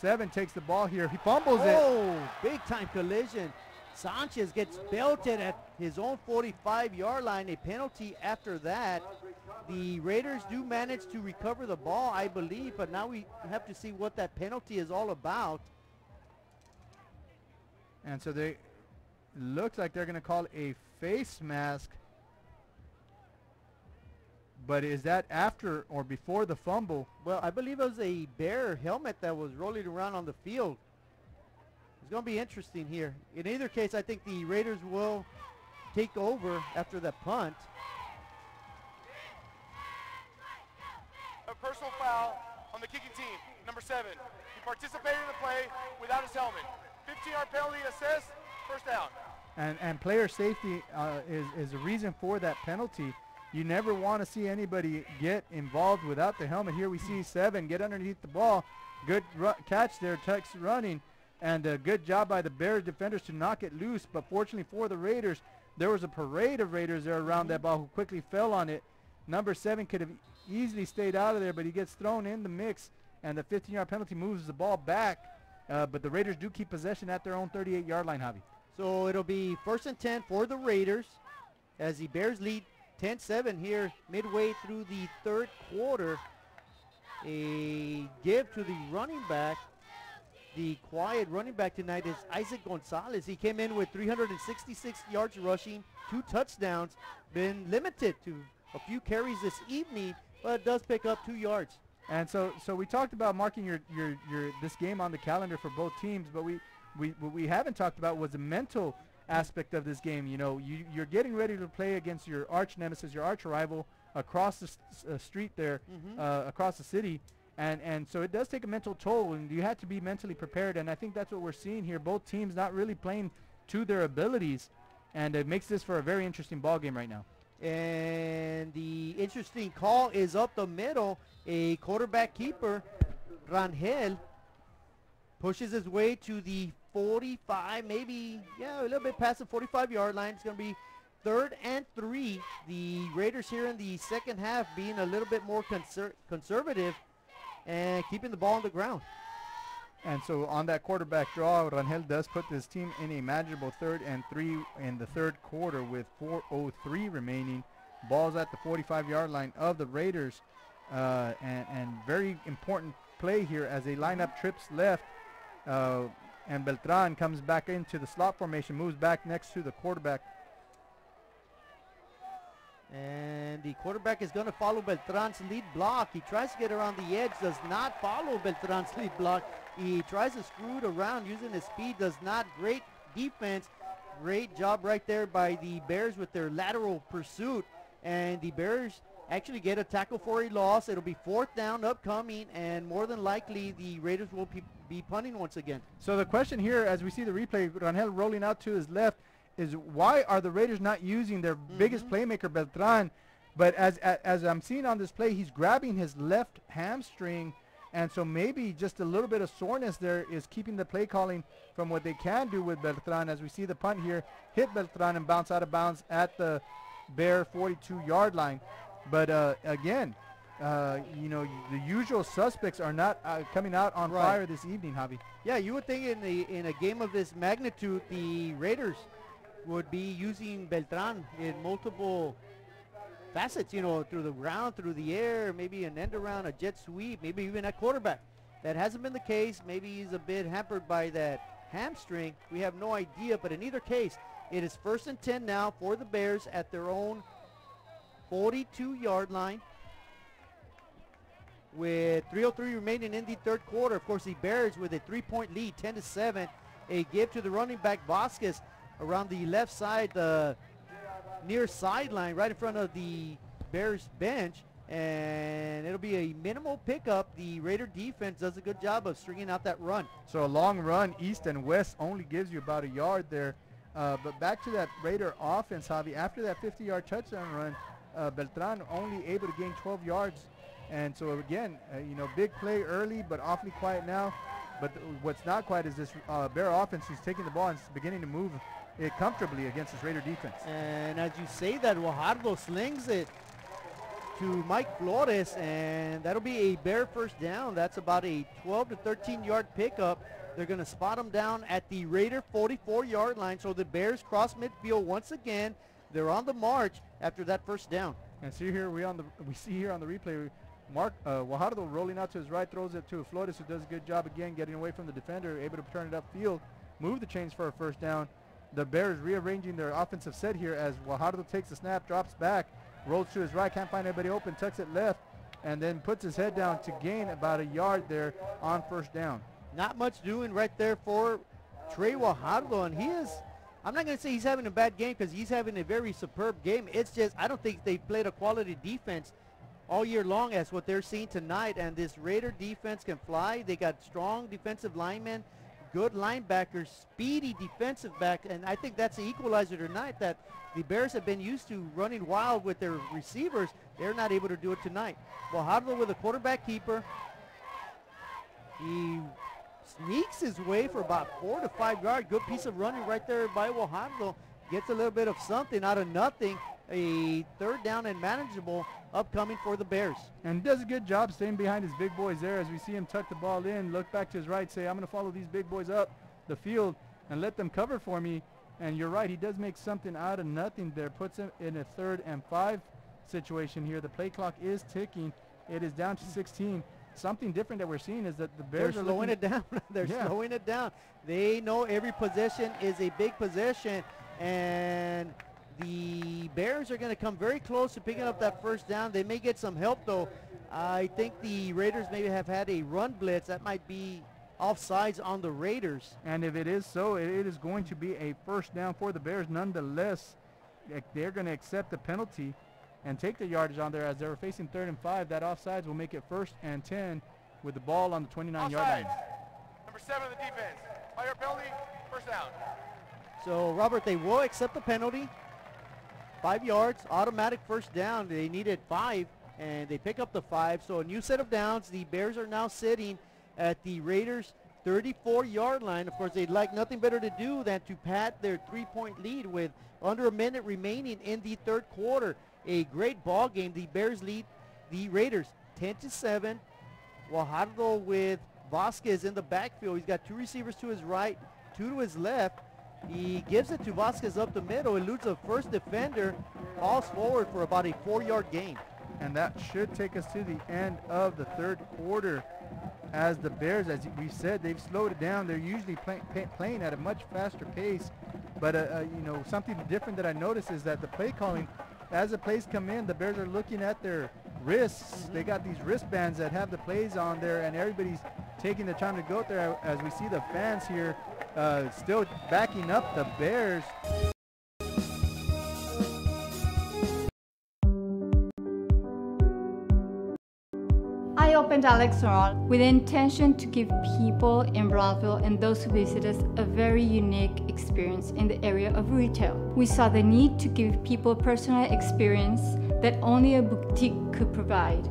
7 takes the ball here. He fumbles it. Oh, big time collision. Sanchez gets belted at his own 45-yard line, a penalty after that. The Raiders do manage to recover the ball, I believe, but now we have to see what that penalty is all about. And so they looks like they're going to call a face mask. But is that after or before the fumble? Well, I believe it was a Bear helmet that was rolling around on the field. It's going to be interesting here. In either case, I think the Raiders will take over after the punt. A personal foul on the kicking team, number 7. He participated in the play without his helmet. 15-yard penalty assessed, first down. And player safety is a reason for that penalty. You never want to see anybody get involved without the helmet. Here we see 7 get underneath the ball. Good catch there, Tex running. And a good job by the Bears defenders to knock it loose. But fortunately for the Raiders, there was a parade of Raiders there around that ball who quickly fell on it. Number 7 could have easily stayed out of there, but he gets thrown in the mix. And the 15-yard penalty moves the ball back. But the Raiders do keep possession at their own 38-yard line, Javi. So it'll be 1st and 10 for the Raiders as the Bears lead 10-7 here midway through the third quarter. A give to the running back. The quiet running back tonight is Isaac Gonzalez. He came in with 366 yards rushing, 2 touchdowns, been limited to a few carries this evening, but does pick up 2 yards. And so we talked about marking your this game on the calendar for both teams, but what we haven't talked about was the mental aspect of this game. You know, you're getting ready to play against your arch nemesis, your arch rival across the street there, across the city. And so it does take a mental toll, and you have to be mentally prepared. And I think that's what we're seeing here. Both teams not really playing to their abilities, and it makes this for a very interesting ball game right now. And the interesting call is up the middle. A quarterback keeper, Rangel, pushes his way to the 45, maybe, a little bit past the 45-yard line. It's going to be 3rd and 3. The Raiders here in the second half being a little bit more conservative and keeping the ball on the ground. And so on that quarterback draw, Rangel does put this team in a manageable 3rd and 3 in the third quarter with 4:03 remaining. Ball's at the 45-yard line of the Raiders. And very important play here as they line up trips left. And Beltran comes back into the slot formation, moves back next to the quarterback. And the quarterback is going to follow Beltran's lead block. He tries to get around the edge, does not follow Beltran's lead block. He tries to screw it around using his speed, does not. Great defense. Great job right there by the Bears with their lateral pursuit. And the Bears actually get a tackle for a loss. It'll be 4th down upcoming, and more than likely the Raiders will be punting once again. So the question here, as we see the replay, Rangel rolling out to his left, is why are the Raiders not using their biggest playmaker, Beltran? But as I'm seeing on this play, he's grabbing his left hamstring, and so maybe just a little bit of soreness there is keeping the play calling from what they can do with Beltran. As we see the punt here, hit Beltran and bounce out of bounds at the Bear 42-yard line. But again, you know, the usual suspects are not coming out on fire this evening, Javi. Yeah, you would think in a game of this magnitude, the Raiders would be using Beltran in multiple facets, you know, through the ground, through the air, maybe an end around, a jet sweep, maybe even at quarterback. That hasn't been the case. Maybe he's a bit hampered by that hamstring. We have no idea, but in either case, it is 1st and 10 now for the Bears at their own 42-yard line with 3:03 remaining in the third quarter. Of course, the Bears with a 3-point lead, 10-7. A give to the running back Vasquez around the left side, the near sideline, right in front of the Bears bench, and it'll be a minimal pickup. The Raider defense does a good job of stringing out that run. So a long run east and west only gives you about a yard there. But back to that Raider offense, Javi, after that 50-yard touchdown run, Beltran only able to gain 12 yards. And so again, you know, big play early, but awfully quiet now. But what's not quiet is this Bear offense who's taking the ball and beginning to move it comfortably against this Raider defense. And as you say that, Guajardo slings it to Mike Flores, and that'll be a Bear first down. That's about a 12 to 13 yard pickup. They're going to spot him down at the Raider 44-yard line. So the Bears cross midfield once again. They're on the march after that first down. And see here, we see here on the replay, Guajardo rolling out to his right, throws it to Flores, who does a good job again getting away from the defender, able to turn it upfield, move the chains for a first down. The Bears rearranging their offensive set here as Guajardo takes the snap, drops back, rolls to his right, can't find anybody open, tucks it left, and then puts his head down to gain about a yard there on first down. Not much doing right there for Trey Guajardo, and he is, I'm not going to say he's having a bad game because he's having a very superb game. It's just I don't think they've played a quality defense all year long as what they're seeing tonight, and this Raider defense can fly. They got strong defensive linemen, good linebackers, speedy defensive back, and I think that's the equalizer tonight, that the Bears have been used to running wild with their receivers. They're not able to do it tonight. Guajardo with a quarterback keeper. He sneaks his way for about 4 to 5 yards. Good piece of running right there by Guajardo. Gets a little bit of something out of nothing. A third down and manageable upcoming for the Bears. And does a good job staying behind his big boys there as we see him tuck the ball in, look back to his right, say, I'm going to follow these big boys up the field and let them cover for me. And you're right, he does make something out of nothing there, puts him in a 3rd and 5 situation here. The play clock is ticking. It is down to 16. Something different that we're seeing is that the Bears are are slowing it down. They're slowing it down. They know every possession is a big possession, and the Bears are going to come very close to picking up that first down. They may get some help, though. I think the Raiders maybe have had a run blitz. That might be offsides on the Raiders. And if it is so, it is going to be a first down for the Bears. Nonetheless, they're going to accept the penalty and take the yardage on there as they were facing 3rd and 5. That offsides will make it 1st and 10 with the ball on the 29-yard line. Number 7 of the defense. Fire penalty, first down. So, Robert, they will accept the penalty. 5 yards, automatic first down. They needed 5, and they pick up the 5. So a new set of downs. The Bears are now sitting at the Raiders' 34-yard line. Of course, they'd like nothing better to do than to pad their 3-point lead with under a minute remaining in the 3rd quarter. A great ball game. The Bears lead the Raiders 10-7. Guajardo with Vasquez in the backfield. He's got 2 receivers to his right, 2 to his left. He gives it to Vasquez up the middle, eludes the first defender, falls forward for about a 4-yard gain. And that should take us to the end of the 3rd quarter as the Bears, as we said, they've slowed it down. They're usually playing at a much faster pace. But, you know, something different that I noticed is that the play calling, as the plays come in, the Bears are looking at their wrists. They got these wristbands that have the plays on there, and everybody's taking the time to go there as we see the fans here still backing up the Bears. I opened Alex Ron with the intention to give people in Brownsville and those who visit us a very unique experience in the area of retail. We saw the need to give people a personal experience that only a boutique could provide.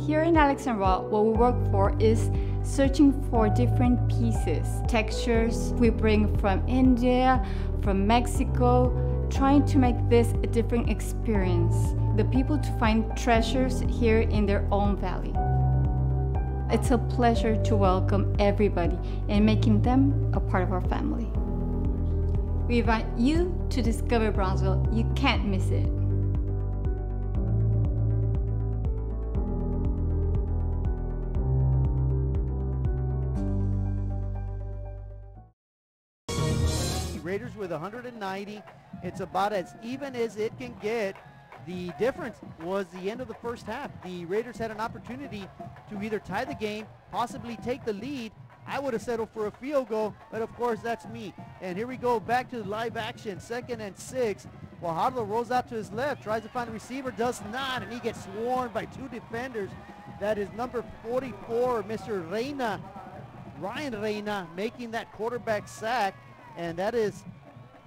Here in Alex & Raw, what we work for is searching for different pieces, textures we bring from India, from Mexico, trying to make this a different experience. The people to find treasures here in their own valley. It's a pleasure to welcome everybody and making them a part of our family. We invite you to discover Brownsville. You can't miss it. Raiders with 190. It's about as even as it can get. The difference was the end of the first half. The Raiders had an opportunity to either tie the game, possibly take the lead. I would have settled for a field goal, but of course that's me. And here we go back to the live action, 2nd and 6. Guajardo rolls out to his left, tries to find a receiver, does not, and he gets swarmed by 2 defenders. That is number 44, Mr. Reyna, Ryan Reyna, making that quarterback sack, and that is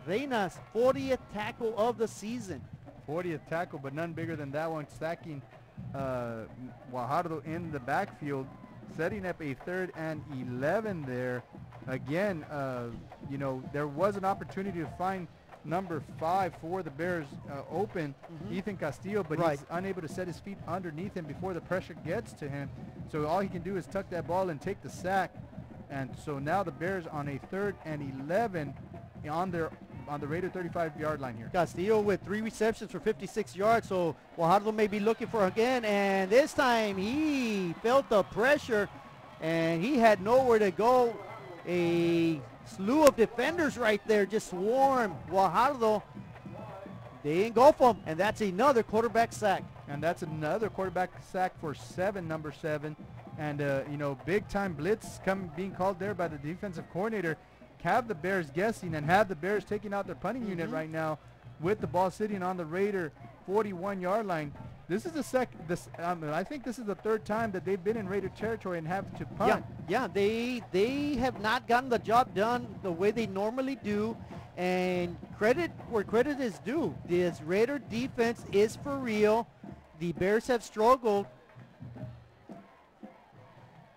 Reyna's 40th tackle of the season. 40th tackle, but none bigger than that one, sacking Guajardo in the backfield, setting up a 3rd and 11 there. Again, you know, there was an opportunity to find number 5 for the Bears open, Ethan Castillo, but he's unable to set his feet underneath him before the pressure gets to him. So all he can do is tuck that ball and take the sack. And so now the Bears on a 3rd and 11 on the Raider 35-yard line here. Castillo with 3 receptions for 56 yards, so Guajardo may be looking for again, and this time he felt the pressure and he had nowhere to go. A slew of defenders right there just swarmed Guajardo. They engulf him, and that's another quarterback sack. And that's another quarterback sack for number 7. And, you know, big-time blitz being called there by the defensive coordinator. Have the Bears guessing and have the Bears taking out their punting unit right now with the ball sitting on the Raider 41-yard line. This is the I think this is the 3rd time that they've been in Raider territory and have to punt. Yeah, they have not gotten the job done the way they normally do, and credit where credit is due. This Raider defense is for real. The Bears have struggled.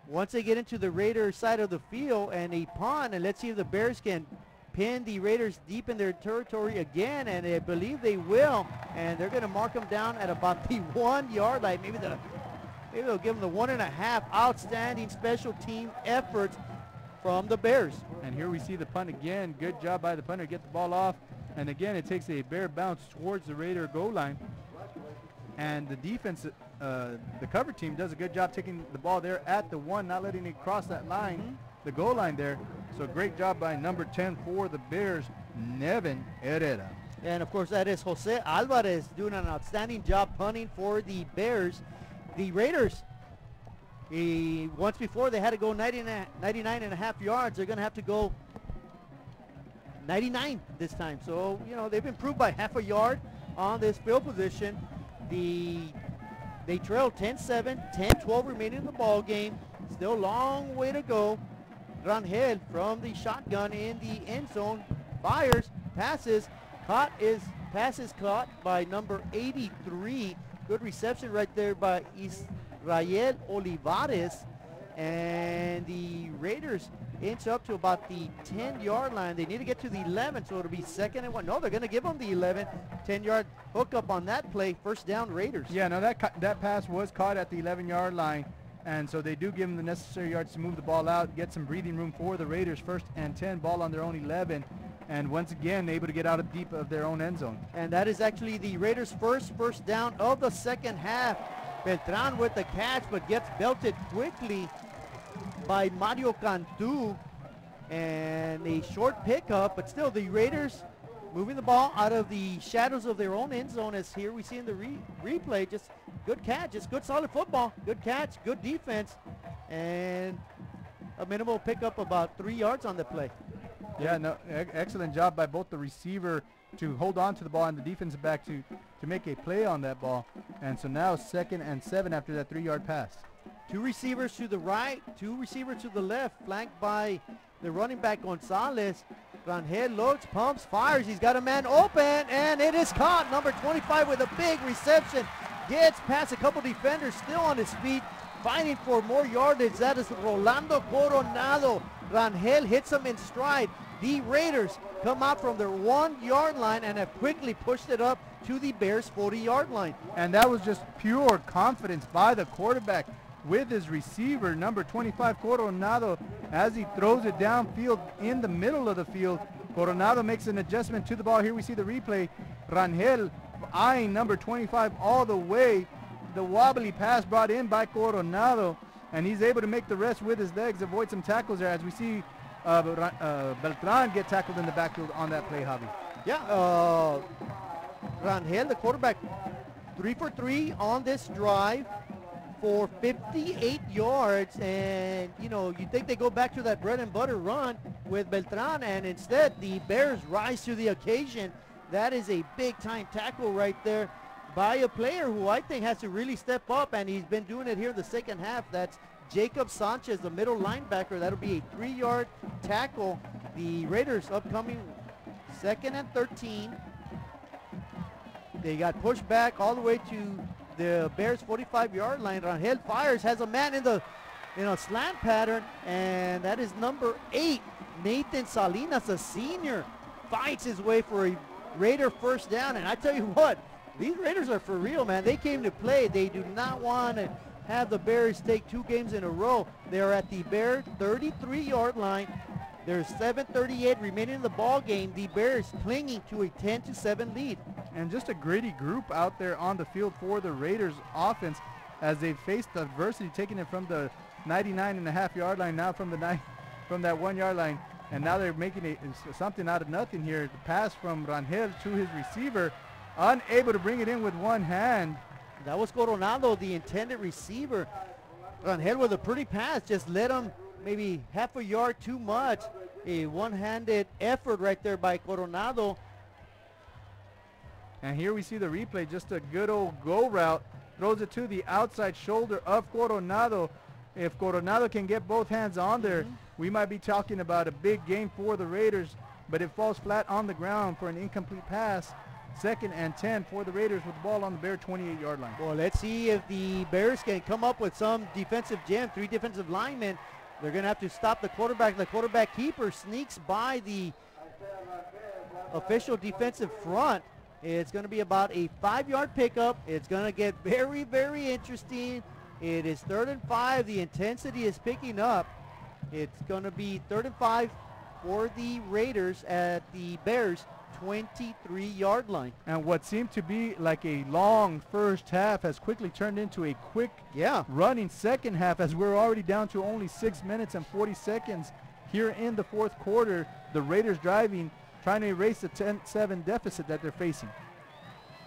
Once they get into the Raiders side of the field and a punt, and let's see if the Bears can pin the Raiders deep in their territory again, and I believe they will, and they're going to mark them down at about the 1-yard line. Maybe they'll give them the 1.5. Outstanding special team efforts from the Bears. And here we see the punt again. Good job by the punter to get the ball off, and again it takes a Bear bounce towards the Raider goal line. And the defense, the cover team does a good job taking the ball there at the 1, not letting it cross that line, the goal line there. So great job by number 10 for the Bears, Nevin Herrera. And of course that is Jose Alvarez doing an outstanding job punting for the Bears. The Raiders, once before they had to go 99.5 yards. They're going to have to go 99 this time. So, you know, they've improved by half a yard on this field position. They trailed 10-7, 10-12 remaining in the ball game. Still a long way to go. Rangel from the shotgun in the end zone. Fires, passes caught by number 83. Good reception right there by Israel Olivares. And the Raiders inch up to about the 10-yard line. They need to get to the 11, so it'll be 2nd and 1. No, they're going to give them the 11. 10-yard hookup on that play. First down, Raiders. Yeah, no, that pass was caught at the 11-yard line, and so they do give them the necessary yards to move the ball out, get some breathing room for the Raiders. 1st and 10, ball on their own 11, and once again able to get out of deep of their own end zone. And that is actually the Raiders' first down of the 2nd half. Beltran with the catch, but gets belted quickly by Mario Cantu, and a short pickup, but still the Raiders moving the ball out of the shadows of their own end zone, as here we see in the replay. Just good catch, just good solid football, good catch, good defense, and a minimal pickup about 3 yards on the play. Yeah, no, excellent job by both the receiver to hold on to the ball and the defensive back to make a play on that ball. And so now 2nd and 7 after that 3-yard pass. 2 receivers to the right, 2 receivers to the left, flanked by the running back Gonzalez. Rangel looks, pumps, fires. He's got a man open, and it is caught. Number 25 with a big reception. Gets past a couple defenders, still on his feet, fighting for more yardage. That is Rolando Coronado. Rangel hits him in stride. The Raiders come out from their 1-yard line and have quickly pushed it up to the Bears' 40-yard line. And that was just pure confidence by the quarterback with his receiver, number 25, Coronado, as he throws it downfield in the middle of the field. Coronado makes an adjustment to the ball. Here we see the replay. Rangel eyeing number 25 all the way. The wobbly pass brought in by Coronado, and he's able to make the rest with his legs, avoid some tackles there, as we see Beltran get tackled in the backfield on that play, Javi. Yeah, Rangel, the quarterback, 3 for 3 on this drive for 58 yards, and you know, you think they go back to that bread and butter run with Beltran, and instead the Bears rise to the occasion. That is a big time tackle right there by a player who I think has to really step up, and he's been doing it here in the 2nd half. That's Jacob Sanchez, the middle linebacker. That'll be a 3-yard tackle. The Raiders upcoming 2nd and 13. They got pushed back all the way to the Bears' 45-yard line. Rangel fires, has a man in a slant pattern, and that is number 8, Nathan Salinas, a senior, fights his way for a Raider first down. And I tell you what, these Raiders are for real, man. They came to play. They do not want to have the Bears take 2 games in a row. They're at the Bear 33-yard line. There's 7:38 remaining in the ball game. The Bears clinging to a 10-7 lead. And just a gritty group out there on the field for the Raiders offense as they've faced adversity, taking it from the 99.5-yard line, now from that 1-yard line. And now they're making something out of nothing here. The pass from Rangel to his receiver, unable to bring it in with one hand. That was Coronado, the intended receiver. Rangel with a pretty pass, just led him maybe half a yard too much. A one-handed effort right there by Coronado. And here we see the replay, just a good old go route. Throws it to the outside shoulder of Coronado. If Coronado can get both hands on there, we might be talking about a big game for the Raiders, but it falls flat on the ground for an incomplete pass. 2nd and 10 for the Raiders with the ball on the Bear 28-yard line. Well, let's see if the Bears can come up with some defensive gem. 3 defensive linemen. They're going to have to stop the quarterback. The quarterback keeper sneaks by the official defensive front. It's going to be about a 5-yard pickup. It's going to get very, very interesting. It is 3rd and 5. The intensity is picking up. It's going to be 3rd and 5 for the Raiders at the Bears 23-yard line. And what seemed to be like a long first half has quickly turned into a quick running second half, as we're already down to only 6 minutes and 40 seconds here in the 4th quarter. The Raiders driving, trying to erase the 10-7 deficit that they're facing.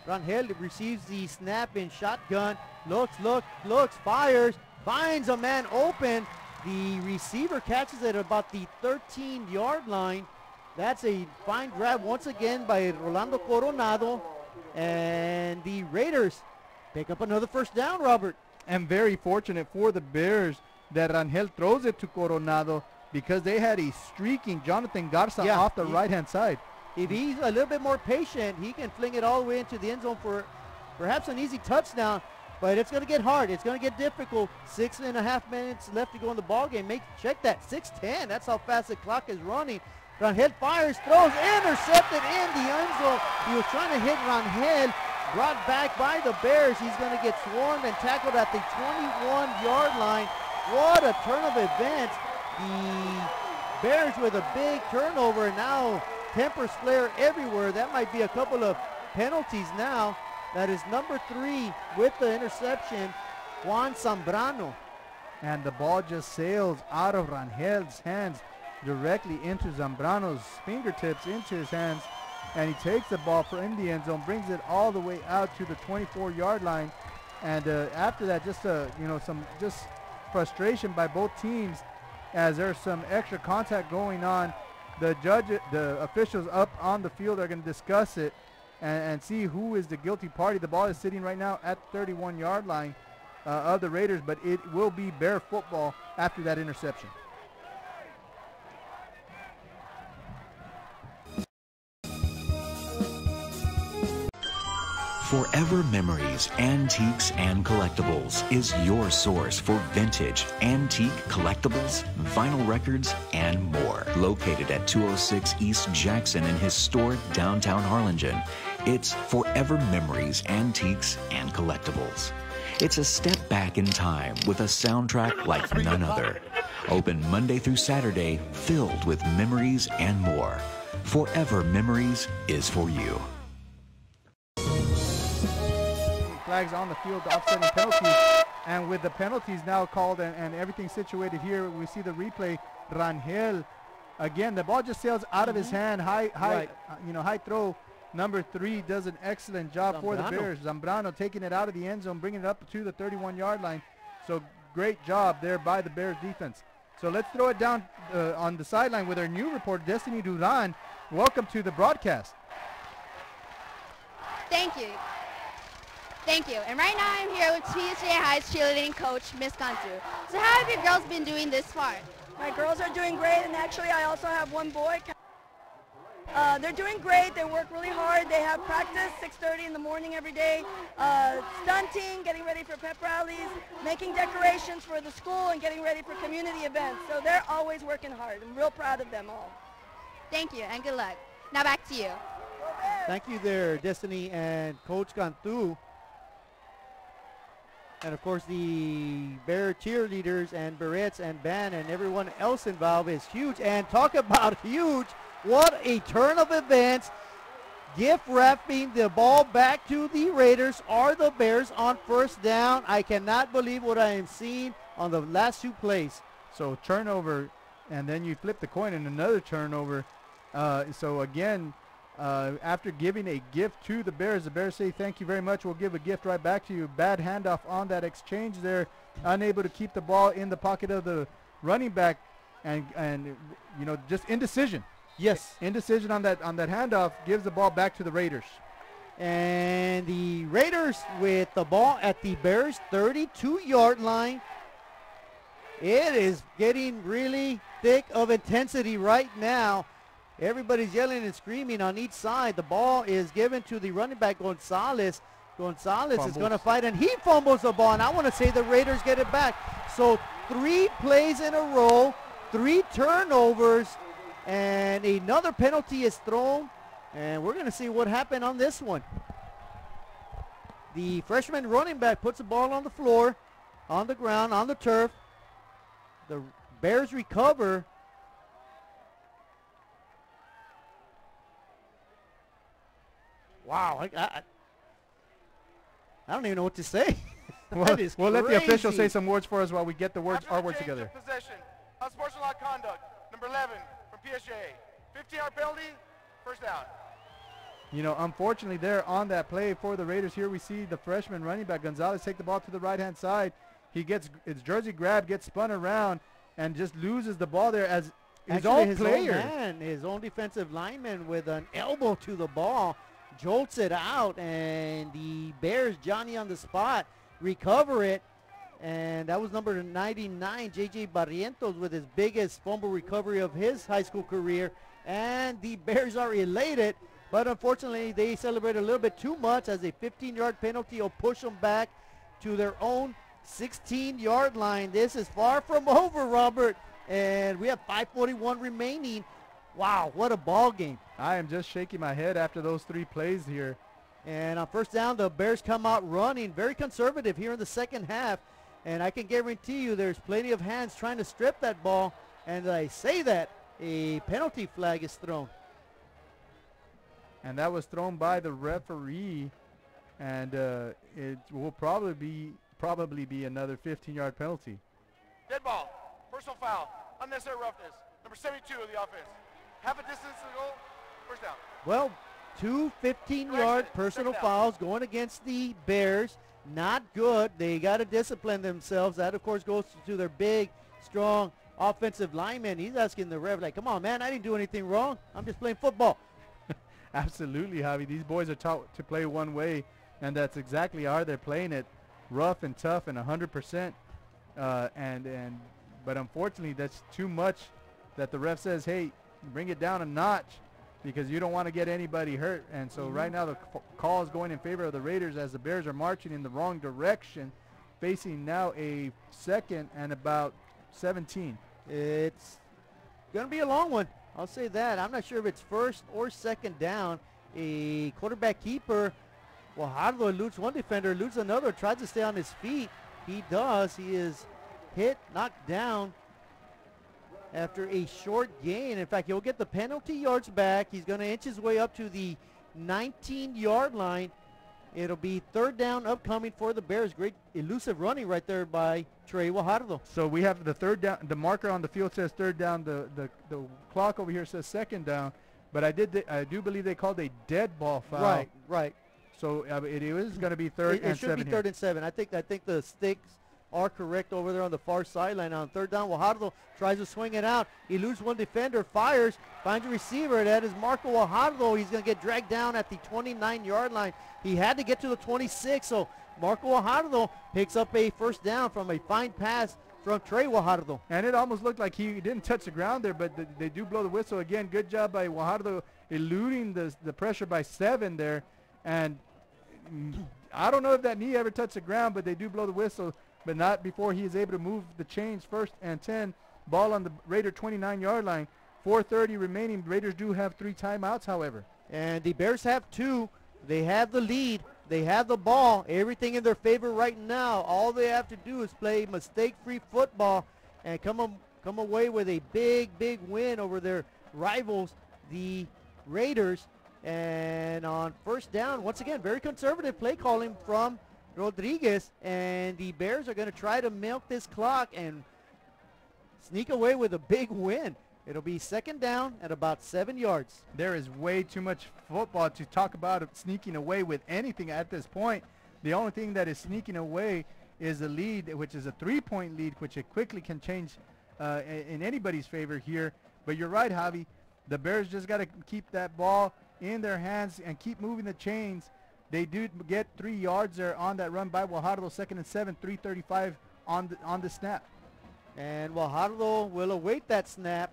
Rangel receives the snap in shotgun, looks, fires, finds a man open. The receiver catches it about the 13-yard line. That's a fine grab once again by Rolando Coronado. And the Raiders pick up another first down, Robert. And very fortunate for the Bears that Rangel throws it to Coronado, because they had a streaking Jonathan Garza off the right-hand side. If he's a little bit more patient, he can fling it all the way into the end zone for perhaps an easy touchdown. But it's going to get hard. It's going to get difficult. 6.5 minutes left to go in the ball game. Check that, 6:10. That's how fast the clock is running. Rangel fires, throws, intercepted in the end zone. He was trying to hit Rangel, brought back by the Bears. He's going to get swarmed and tackled at the 21-yard line. What a turn of events. The Bears with a big turnover, and now tempers flare everywhere. That might be a couple of penalties now. That is number 3 with the interception, Juan Zambrano. And the ball just sails out of Rangel's hands directly into Zambrano's fingertips, into his hands, and he takes the ball in the end zone, brings it all the way out to the 24-yard line. And after that, just some frustration by both teams, as there's some extra contact going on. The officials up on the field are going to discuss it and see who is the guilty party. The ball is sitting right now at the 31-yard line of the Raiders, but it will be Bear football after that interception. Forever Memories, Antiques, and Collectibles is your source for vintage, antique, collectibles, vinyl records, and more. Located at 206 East Jackson in historic downtown Harlingen, it's Forever Memories, Antiques, and Collectibles. It's a step back in time with a soundtrack like none other. Open Monday through Saturday, filled with memories and more. Forever Memories is for you. Flags on the field, offsetting penalties, and with the penalties now called and everything situated here, we see the replay. Rangel, again, the ball just sails out of his hand, high throw. Number 3 does an excellent job for the Bears. Zambrano taking it out of the end zone, bringing it up to the 31-yard line. So great job there by the Bears defense. So let's throw it down on the sideline with our new reporter, Destiny Duran. Welcome to the broadcast. Thank you. Thank you. And right now I'm here with PSJA High's cheerleading coach, Miss Kantu. So how have your girls been doing this far? My girls are doing great, and actually I also have one boy. They're doing great. They work really hard. They have practice 6:30 in the morning every day, stunting, getting ready for pep rallies, making decorations for the school, and getting ready for community events. So they're always working hard. I'm real proud of them all. Thank you, and good luck. Now back to you. Thank you there, Destiny and Coach Cantu. And of course the Bear cheerleaders and Barrettes and band and everyone else involved is huge. And talk about huge. What a turn of events. Gift wrapping the ball back to the Raiders or the Bears on first down. I cannot believe what I am seeing on the last 2 plays. So turnover, and then you flip the coin and another turnover. So again, after giving a gift to the Bears say thank you very much. We'll give a gift right back to you. Bad handoff on that exchange there. Unable to keep the ball in the pocket of the running back, and you know, just indecision. Yes. Indecision on that handoff gives the ball back to the Raiders. And the Raiders with the ball at the Bears 32-yard line. It is getting really thick of intensity right now. Everybody's yelling and screaming on each side. The ball is given to the running back, Gonzalez. Gonzalez is going to fight, and he fumbles the ball. And I want to say the Raiders get it back. So 3 plays in a row, 3 turnovers, and another penalty is thrown. And we're going to see what happened on this one. The freshman running back puts the ball on the floor, on the ground, on the turf. The Bears recover. Wow, I don't even know what to say. We'll let the official say some words for us while we get the words, our words together. Possession, unsportsmanlike conduct, number 11 from PSJA. 15-yard penalty, first down. You know, unfortunately there on that play for the Raiders, here we see the freshman running back Gonzalez take the ball to the right-hand side. He gets his jersey grabbed, gets spun around, and just loses the ball there as his own player. His own defensive lineman with an elbow to the ball jolts it out, and the Bears, Johnny on the spot, recover it. And that was number 99, J.J. Barrientos, with his biggest fumble recovery of his high school career. And the Bears are elated, but unfortunately they celebrate a little bit too much, as a 15-yard penalty will push them back to their own 16-yard line. This is far from over, Robert, and we have 5:41 remaining. Wow, what a ball game. I am just shaking my head after those 3 plays here. And on first down, the Bears come out running, very conservative here in the second half. And I can guarantee you there's plenty of hands trying to strip that ball. And I say that, a penalty flag is thrown. And that was thrown by the referee. And it will probably be another 15-yard penalty. Dead ball, personal foul, unnecessary roughness, number 72 of the offense. Half a distance to the goal, first down. Well, 2 15-yard personal fouls going against the Bears. Not good. They got to discipline themselves. That, of course, goes to their big, strong offensive lineman. He's asking the ref, like, come on, man, I didn't do anything wrong. I'm just playing football. Absolutely, Javi. These boys are taught to play one way, and that's exactly how they're playing it, rough and tough and 100%. But unfortunately, that's too much that the ref says, hey, bring it down a notch, because you don't want to get anybody hurt. And so right now the call is going in favor of the Raiders, as the Bears are marching in the wrong direction, facing now a 2nd and about 17. It's going to be a long one. I'll say that. I'm not sure if it's first or second down. A quarterback keeper, Guajardo eludes one defender, eludes another, tries to stay on his feet. He does. He is hit, knocked down after a short gain. In fact, he'll get the penalty yards back. He's going to inch his way up to the 19-yard line. It'll be third down upcoming for the Bears. Great elusive running right there by Trey Guajardo. So we have the third down. The marker on the field says third down. The clock over here says second down. But I do believe they called a dead ball foul. Right. So it is going to be third and 7. It should be third and 7. I think the sticks are correct over there on the far sideline. On third down, Guajardo tries to swing it out. He loses one defender, fires, finds a receiver. That is Marco Guajardo. He's going to get dragged down at the 29-yard line. He had to get to the 26, so Marco Guajardo picks up a first down from a fine pass from Trey Guajardo. And it almost looked like he didn't touch the ground there, but they do blow the whistle. Again, good job by Guajardo eluding the pressure by 7 there. And I don't know if that knee ever touched the ground, but they do blow the whistle, but not before he is able to move the chains. First and 10, ball on the Raider 29-yard line. 4:30 remaining. Raiders do have 3 timeouts, however. And the Bears have 2. They have the lead. They have the ball, everything in their favor right now. All they have to do is play mistake-free football and come away with a big win over their rivals, the Raiders. And on first down, once again, very conservative play calling from Rodriguez, and the Bears are going to try to milk this clock and sneak away with a big win. It'll be second down at about 7 yards. There is way too much football to talk about sneaking away with anything at this point. The only thing that is sneaking away is the lead, which is a 3-point lead, which it quickly can change in anybody's favor here. But you're right, Javi. The Bears just got to keep that ball in their hands and keep moving the chains. They do get 3 yards there on that run by Guajardo, 2nd and 7, 3:35 on the snap. And Guajardo will await that snap.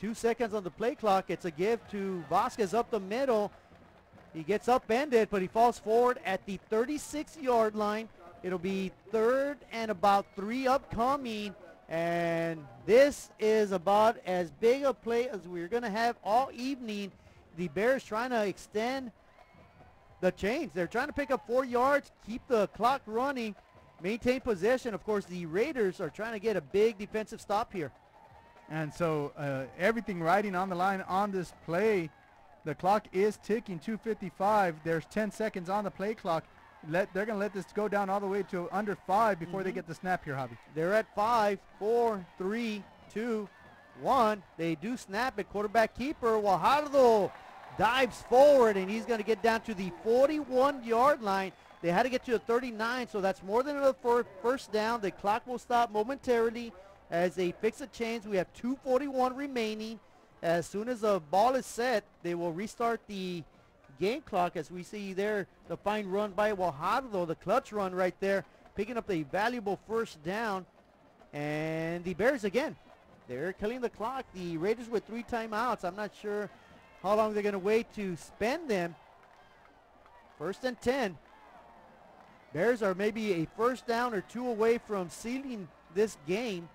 2 seconds on the play clock. It's a give to Vasquez up the middle. He gets upended, but he falls forward at the 36-yard line. It'll be 3rd and about 3 upcoming. And this is about as big a play as we're going to have all evening. The Bears trying to extend the chains. They're trying to pick up 4 yards, keep the clock running, maintain possession. Of course, the Raiders are trying to get a big defensive stop here. And so everything riding on the line on this play. The clock is ticking, 2:55. There's 10 seconds on the play clock. They're going to let this go down all the way to under 5 before they get the snap here, Javi. They're at 5, 4, 3, 2, 1. They do snap it. Quarterback keeper Guajardo dives forward, and he's going to get down to the 41-yard line. They had to get to the 39, so that's more than enough for first down. The clock will stop momentarily as they fix the chains. We have 2:41 remaining. As soon as the ball is set, they will restart the game clock. As we see there, the fine run by Guajardo, the clutch run right there, picking up a valuable first down. And the Bears again, they're killing the clock. The Raiders with 3 timeouts. I'm not sure how long they're going to wait to spend them. 1st and 10. Bears are maybe a first down or 2 away from sealing this game.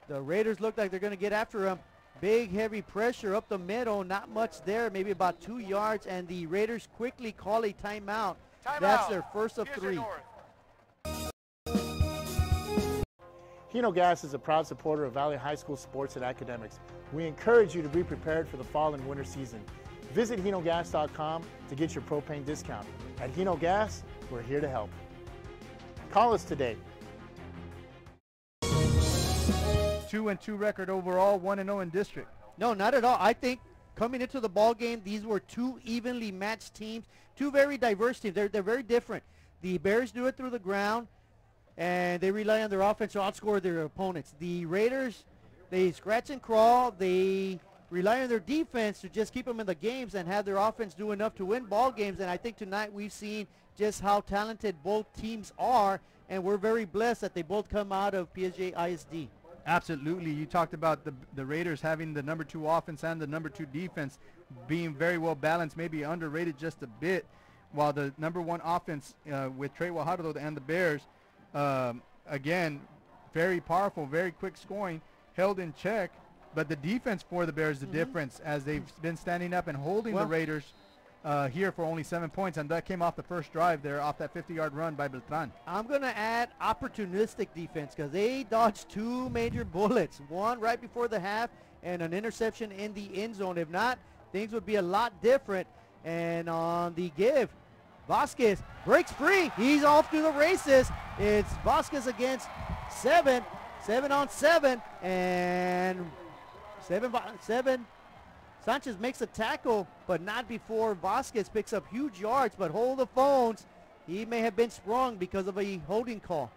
The Raiders look like they're going to get after them. Big, heavy pressure up the middle. Not much there, maybe about 2 yards. And the Raiders quickly call a timeout. That's their first of 3. Hino Gas is a proud supporter of Valley High School sports and academics. We encourage you to be prepared for the fall and winter season. Visit HinoGas.com to get your propane discount. At Hino Gas, we're here to help. Call us today. 2-2 record overall, 1-0 in district. No, not at all. I think coming into the ball game, these were 2 evenly matched teams, 2 very diverse teams. They're very different. The Bears do it through the ground, and they rely on their offense to outscore their opponents. The Raiders, they scratch and crawl. They rely on their defense to just keep them in the games and have their offense do enough to win ball games. And I think tonight we've seen just how talented both teams are, and we're very blessed that they both come out of PSJA ISD. Absolutely. You talked about the Raiders having the number 2 offense and the number 2 defense being very well balanced, maybe underrated just a bit, while the number 1 offense with Trey Guajardo and the Bears, again, very powerful, very quick scoring, held in check. But the defense for the Bears, the difference, as they've been standing up and holding the Raiders here for only 7 points, and that came off the first drive there, off that 50-yard run by Beltran. I'm going to add opportunistic defense because they dodged 2 major bullets, one right before the half and an interception in the end zone. If not, things would be a lot different. And on the give, Vasquez breaks free. He's off to the races. It's Vasquez against 7 on 7, and 7. Sanchez makes a tackle, but not before Vasquez picks up huge yards. But hold the phones. He may have been sprung because of a holding call.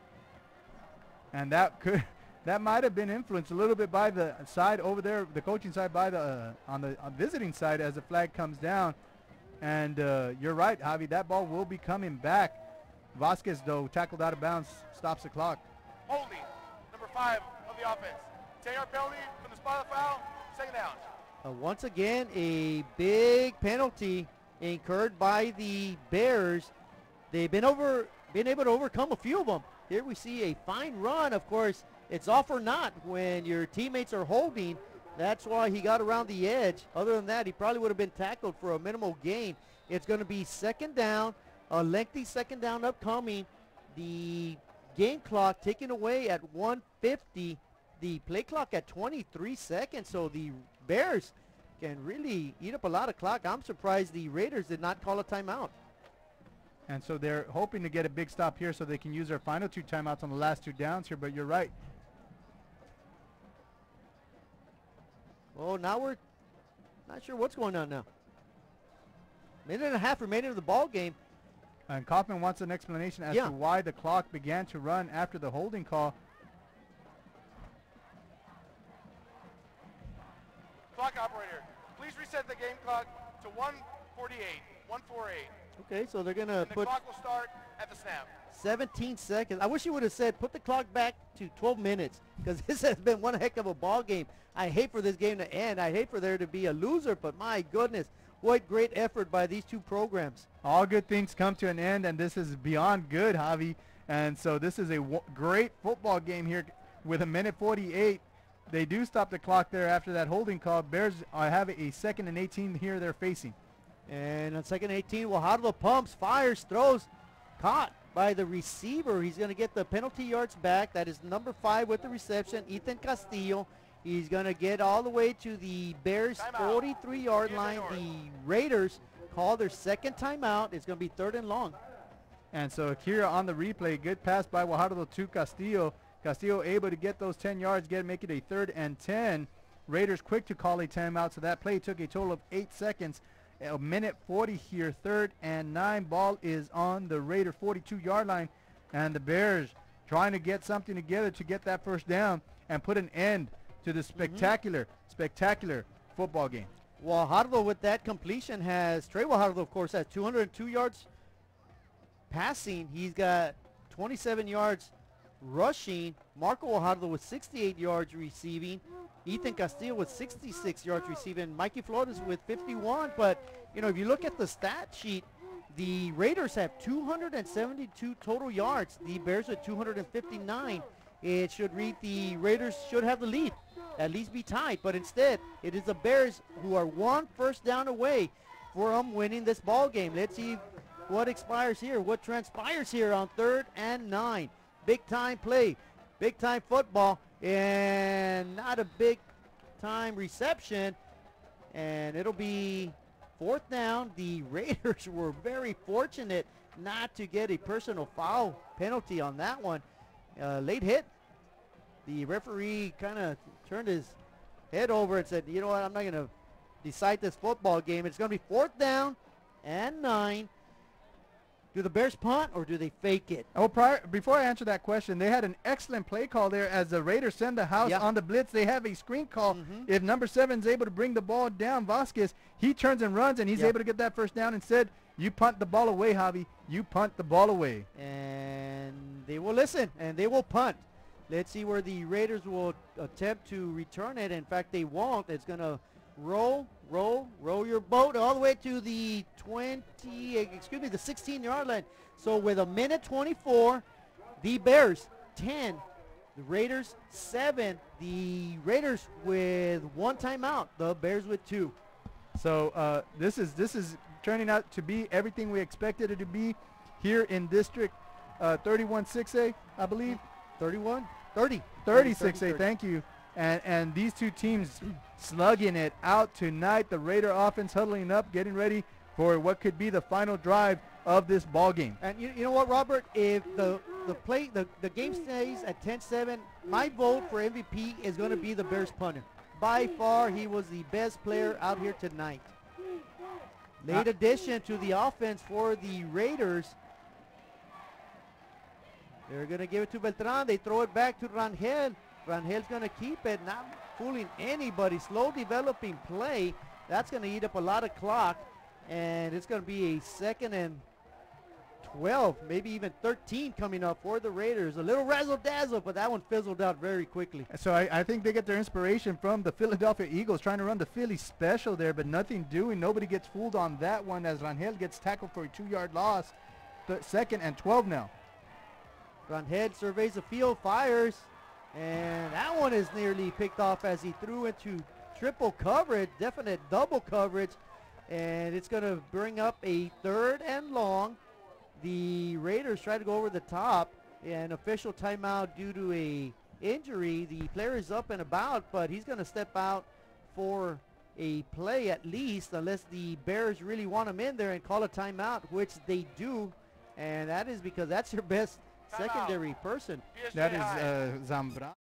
And that might have been influenced a little bit by the side over there, the coaching side, by the on the visiting side, as the flag comes down. And you're right, Javi. That ball will be coming back. Vasquez, though, tackled out of bounds, stops the clock. Holding, number 5 of the offense. 10-yard penalty from the spot of the foul. Second down. Once again, a big penalty incurred by the Bears. They've been able to overcome a few of them. Here we see a fine run. Of course, it's off or not when your teammates are holding. That's why he got around the edge. Other than that, he probably would have been tackled for a minimal gain. It's going to be second down, a lengthy second down upcoming. The game clock taken away at 1:50. The play clock at 23 seconds. So the Bears can really eat up a lot of clock. I'm surprised the Raiders did not call a timeout. And so they're hoping to get a big stop here so they can use their final 2 timeouts on the last 2 downs here, but you're right. Oh, now we're not sure what's going on now. Minute and a half remaining of the ball game. And Kaufman wants an explanation as to why the clock began to run after the holding call. Clock operator, please reset the game clock to 1:48. 1:48. Okay, so they're going to The put clock will start at the snap. 17 seconds. I wish you would have said put the clock back to 12 minutes because this has been one heck of a ball game. I hate for this game to end. I hate for there to be a loser, but my goodness, what great effort by these 2 programs. All good things come to an end, and this is beyond good, Javi. And so this is a great football game here with a minute 48. They do stop the clock there after that holding call. Bears have a 2nd and 18 here they're facing. And on 2nd and 18, Guajardo pumps, fires, throws, caught by the receiver. He's going to get the penalty yards back. That is number 5 with the reception, Ethan Castillo. He's going to get all the way to the Bears' 43-yard line. The Raiders call their 2nd timeout. It's going to be 3rd and long. And so here on the replay, good pass by Guajardo to Castillo. Castillo able to get those 10 yards, make it a 3rd and 10. Raiders quick to call a timeout, so that play took a total of 8 seconds. A minute 40 here, 3rd and 9. Ball is on the Raider 42-yard line, and the Bears trying to get something together to get that first down and put an end to the spectacular football game. Guajardo with that completion Trey Guajardo, of course, has 202 yards passing. He's got 27 yards rushing. Marco Guajardo with 68 yards receiving. Ethan Castillo with 66 yards receiving. Mikey Flores with 51. But, you know, if you look at the stat sheet, the Raiders have 272 total yards. The Bears with 259. It should read the Raiders should have the lead, at least be tied. But instead, it is the Bears who are 1 first down away from winning this ball game. Let's see what expires here, what transpires here on 3rd and 9. Big time play, big time football, and not a big time reception. And it'll be 4th down. The Raiders were very fortunate not to get a personal foul penalty on that one. Late hit. The referee kind of turned his head over and said, you know what, I'm not going to decide this football game. It's going to be 4th down and 9. Do the Bears punt or do they fake it? Oh, before I answer that question, they had an excellent play call there as the Raiders send the house on the blitz. They have a screen call. If number 7 is able to bring the ball down, Vasquez, he turns and runs, and he's able to get that first down. Instead, you punt the ball away, Javi. You punt the ball away. And they will listen, and they will punt. Let's see where the Raiders will attempt to return it. In fact, they won't. It's going to roll your boat all the way to the 16-yard line. So with a minute 24, the Bears 10, the Raiders 7. The Raiders with 1 timeout, the Bears with 2. So this is turning out to be everything we expected it to be here in District 31-6A, I believe. 30-6A, thank you. And these 2 teams slugging it out tonight. The Raider offense huddling up, getting ready for what could be the final drive of this ball game. And you know what, Robert? If the game stays at 10-7, my vote for MVP is going to be the Bears punter. By far, he was the best player out here tonight. Late addition to the offense for the Raiders. They're going to give it to Beltran. They throw it back to Rangel. Rangel's going to keep it, not fooling anybody. Slow developing play. That's going to eat up a lot of clock. And it's going to be a 2nd and 12, maybe even 13 coming up for the Raiders. A little razzle-dazzle, but that one fizzled out very quickly. So I think they get their inspiration from the Philadelphia Eagles, trying to run the Philly special there, but nothing doing. Nobody gets fooled on that one as Rangel gets tackled for a 2-yard loss. 2nd and 12 now. Rangel surveys the field, fires, and that one is nearly picked off as he threw into triple coverage, definite double coverage, and it's going to bring up a 3rd and long. The Raiders try to go over the top, an official timeout due to a injury. The player is up and about, but he's going to step out for a play at least, unless the Bears really want him in there and call a timeout, which they do, and that is because that's your best secondary person. That is Zambra.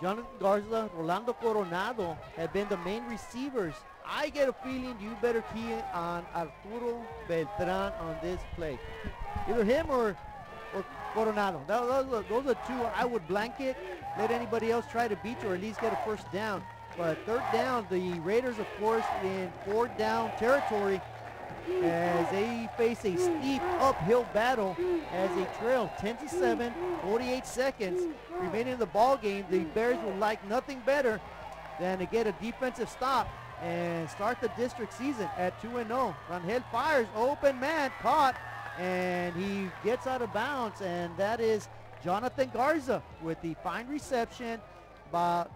Jonathan Garza, Rolando Coronado have been the main receivers. I get a feeling you better key on Arturo Beltran on this play. Either him or Coronado. Those are two I would blanket. Let anybody else try to beat you or at least get a first down. But 3rd down, the Raiders, of course, in 4th down territory as they face a steep uphill battle as they trail 10-7, 48 seconds remaining in the ball game. The Bears would like nothing better than to get a defensive stop and start the district season at 2-0. Rangel fires, open man, caught, and he gets out of bounds, and that is Jonathan Garza with the fine reception, about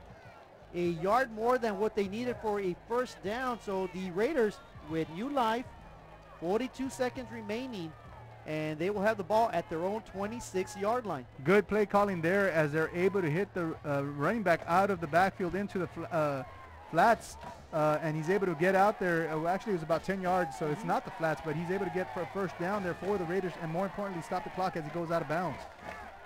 a yard more than what they needed for a first down. So the Raiders with new life, 42 seconds remaining, and they will have the ball at their own 26-yard line. Good play calling there as they're able to hit the running back out of the backfield into the flats, and he's able to get out there. Actually, it was about 10 yards, so it's not the flats, but he's able to get for a first down there for the Raiders, and more importantly, stop the clock as he goes out of bounds.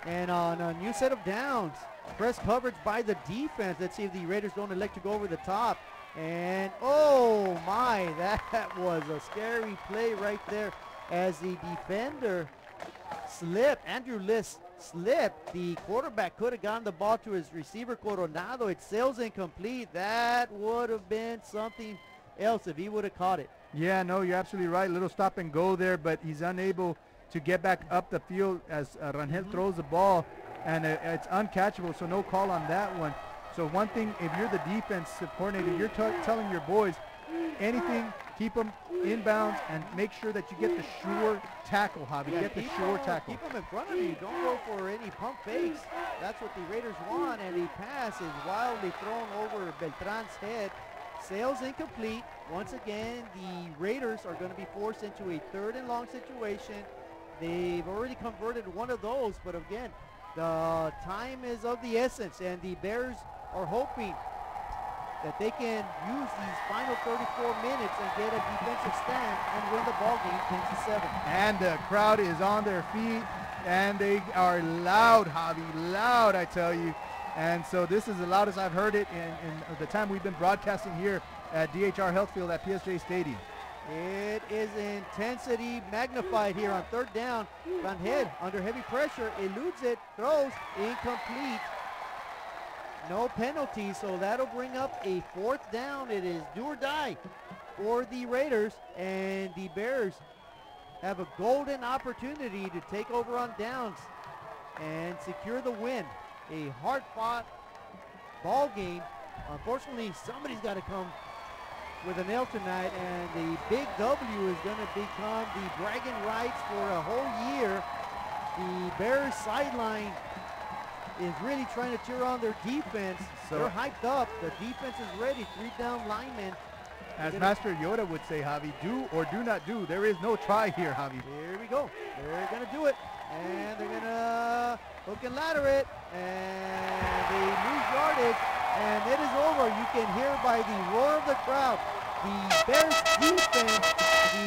And on a new set of downs, press coverage by the defense. Let's see if the Raiders don't elect to go over the top. And oh my, that was a scary play right there as the defender slipped. Andrew List slipped. The quarterback could have gotten the ball to his receiver, Coronado. It sails incomplete. That would have been something else if he would have caught it. Yeah, no, you're absolutely right. Little stop and go there, but he's unable to get back up the field as Rangel throws the ball, and it's uncatchable, so no call on that one. So one thing, if you're the defensive coordinator, you're telling your boys, anything, keep them inbounds and make sure that you get the sure tackle, Javi. Yeah, get the sure tackle. Keep them in front of you. Don't go for any pump fakes. That's what the Raiders want, and the pass is wildly thrown over Beltran's head. Sails incomplete. Once again, the Raiders are going to be forced into a 3rd and long situation. They've already converted one of those, but again, the time is of the essence, and the Bears are hoping that they can use these final 34 minutes and get a defensive stand and win the ball game 10-7. And the crowd is on their feet, and they are loud, Javi, loud, I tell you. And so this is the loudest I've heard it in the time we've been broadcasting here at DHR Healthfield at PSJA Stadium. It is intensity magnified here on 3rd down. Rangel under heavy pressure, eludes it, throws, incomplete. No penalty, so that'll bring up a 4th down. It is do or die for the Raiders, and the Bears have a golden opportunity to take over on downs and secure the win. A hard-fought ball game. Unfortunately, somebody's got to come with an L tonight, and the big W is going to become the bragging rights for a whole year. The Bears sideline is really trying to cheer on their defense. So they're hyped up. The defense is ready. 3 down linemen. As Master Yoda would say, Javi, do or do not do. There is no try here, Javi. Here we go. They're going to do it. And they're going to hook and ladder it. And they lose yardage. And it is over. You can hear by the roar of the crowd. The Bears defense,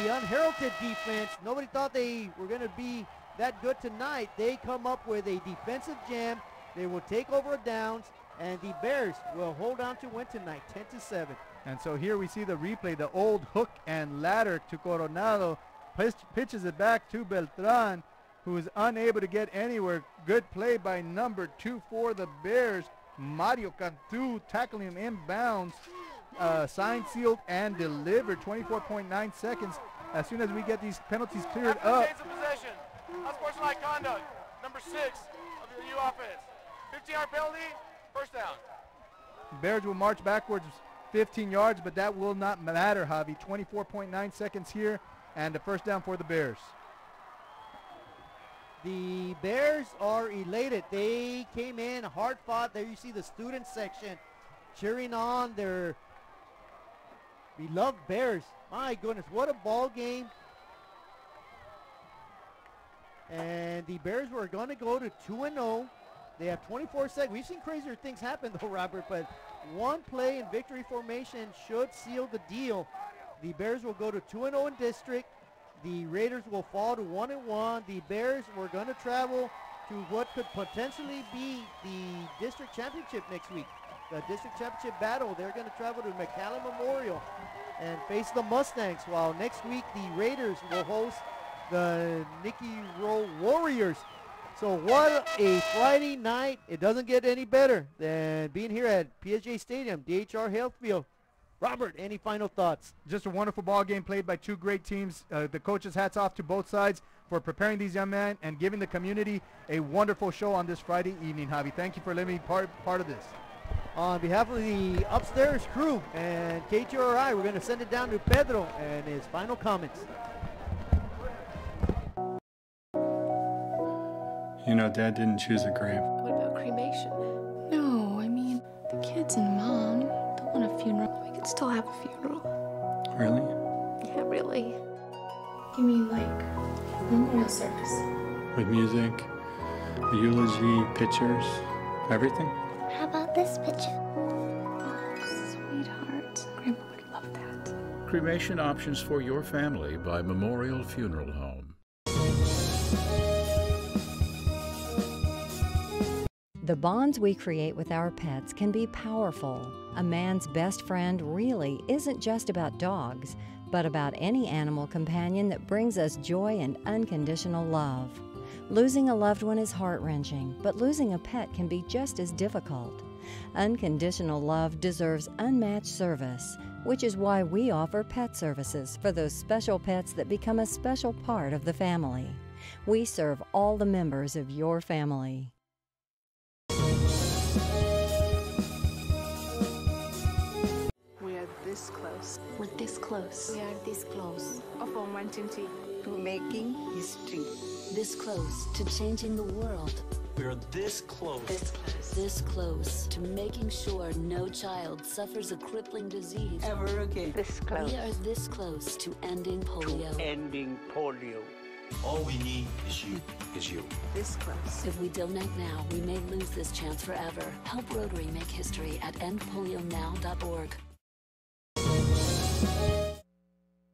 the unheralded defense, nobody thought they were going to be that good tonight. They come up with a defensive jam. They will take over downs, and the Bears will hold on to win tonight, 10-7. And so here we see the replay, the old hook and ladder to Coronado. Pitches it back to Beltran, who is unable to get anywhere. Good play by number 2 for the Bears. Mario Cantu tackling him inbounds. signed, sealed, and delivered. 24.9 seconds. As soon as we get these penalties cleared up. Possession. Unsportsmanlike conduct. Number 6 of the U offense. 15-yard penalty. First down. Bears will march backwards 15 yards, but that will not matter, Javi. 24.9 seconds here, and the first down for the Bears. The Bears are elated. They came in hard fought. There you see the student section cheering on their beloved Bears. My goodness, what a ball game. And the Bears were going to go to 2-0. They have 24 seconds. We've seen crazier things happen though, Robert, but one play in victory formation should seal the deal. The Bears will go to 2-0 in district. The Raiders will fall to 1-1. The Bears were going to travel to what could potentially be the district championship next week. The district championship battle. They're going to travel to McAllen Memorial and face the Mustangs, while next week the Raiders will host the Nicky Rowe Warriors. So what a Friday night. It doesn't get any better than being here at PSJA Stadium, DHR Health Field. Robert, any final thoughts? Just a wonderful ball game played by two great teams. The coaches, hats off to both sides for preparing these young men and giving the community a wonderful show on this Friday evening, Javi. Thank you for letting me be part of this. On behalf of the upstairs crew and KTRI, we're going to send it down to Pedro and his final comments. You know, Dad didn't choose a grave. What about cremation? No, I mean, the kids and Mom don't want a funeral. We could still have a funeral. Really? Yeah, really. You mean like memorial service? With music, a eulogy, pictures, everything? How about this picture? Oh, sweetheart. Grandma would love that. Cremation options for your family by Memorial Funeral Home. The bonds we create with our pets can be powerful. A man's best friend really isn't just about dogs, but about any animal companion that brings us joy and unconditional love. Losing a loved one is heart-wrenching, but losing a pet can be just as difficult. Unconditional love deserves unmatched service, which is why we offer pet services for those special pets that become a special part of the family. We serve all the members of your family. We are this close. We're this close. We are this close Of unwanting tea. to making history. This close to changing the world. We are this close. This close to making sure no child suffers a crippling disease Ever again. This close. We are this close to ending polio. Ending polio. All we need is you. This close. If we donate now, we may lose this chance forever. Help Rotary make history at endpolionow.org.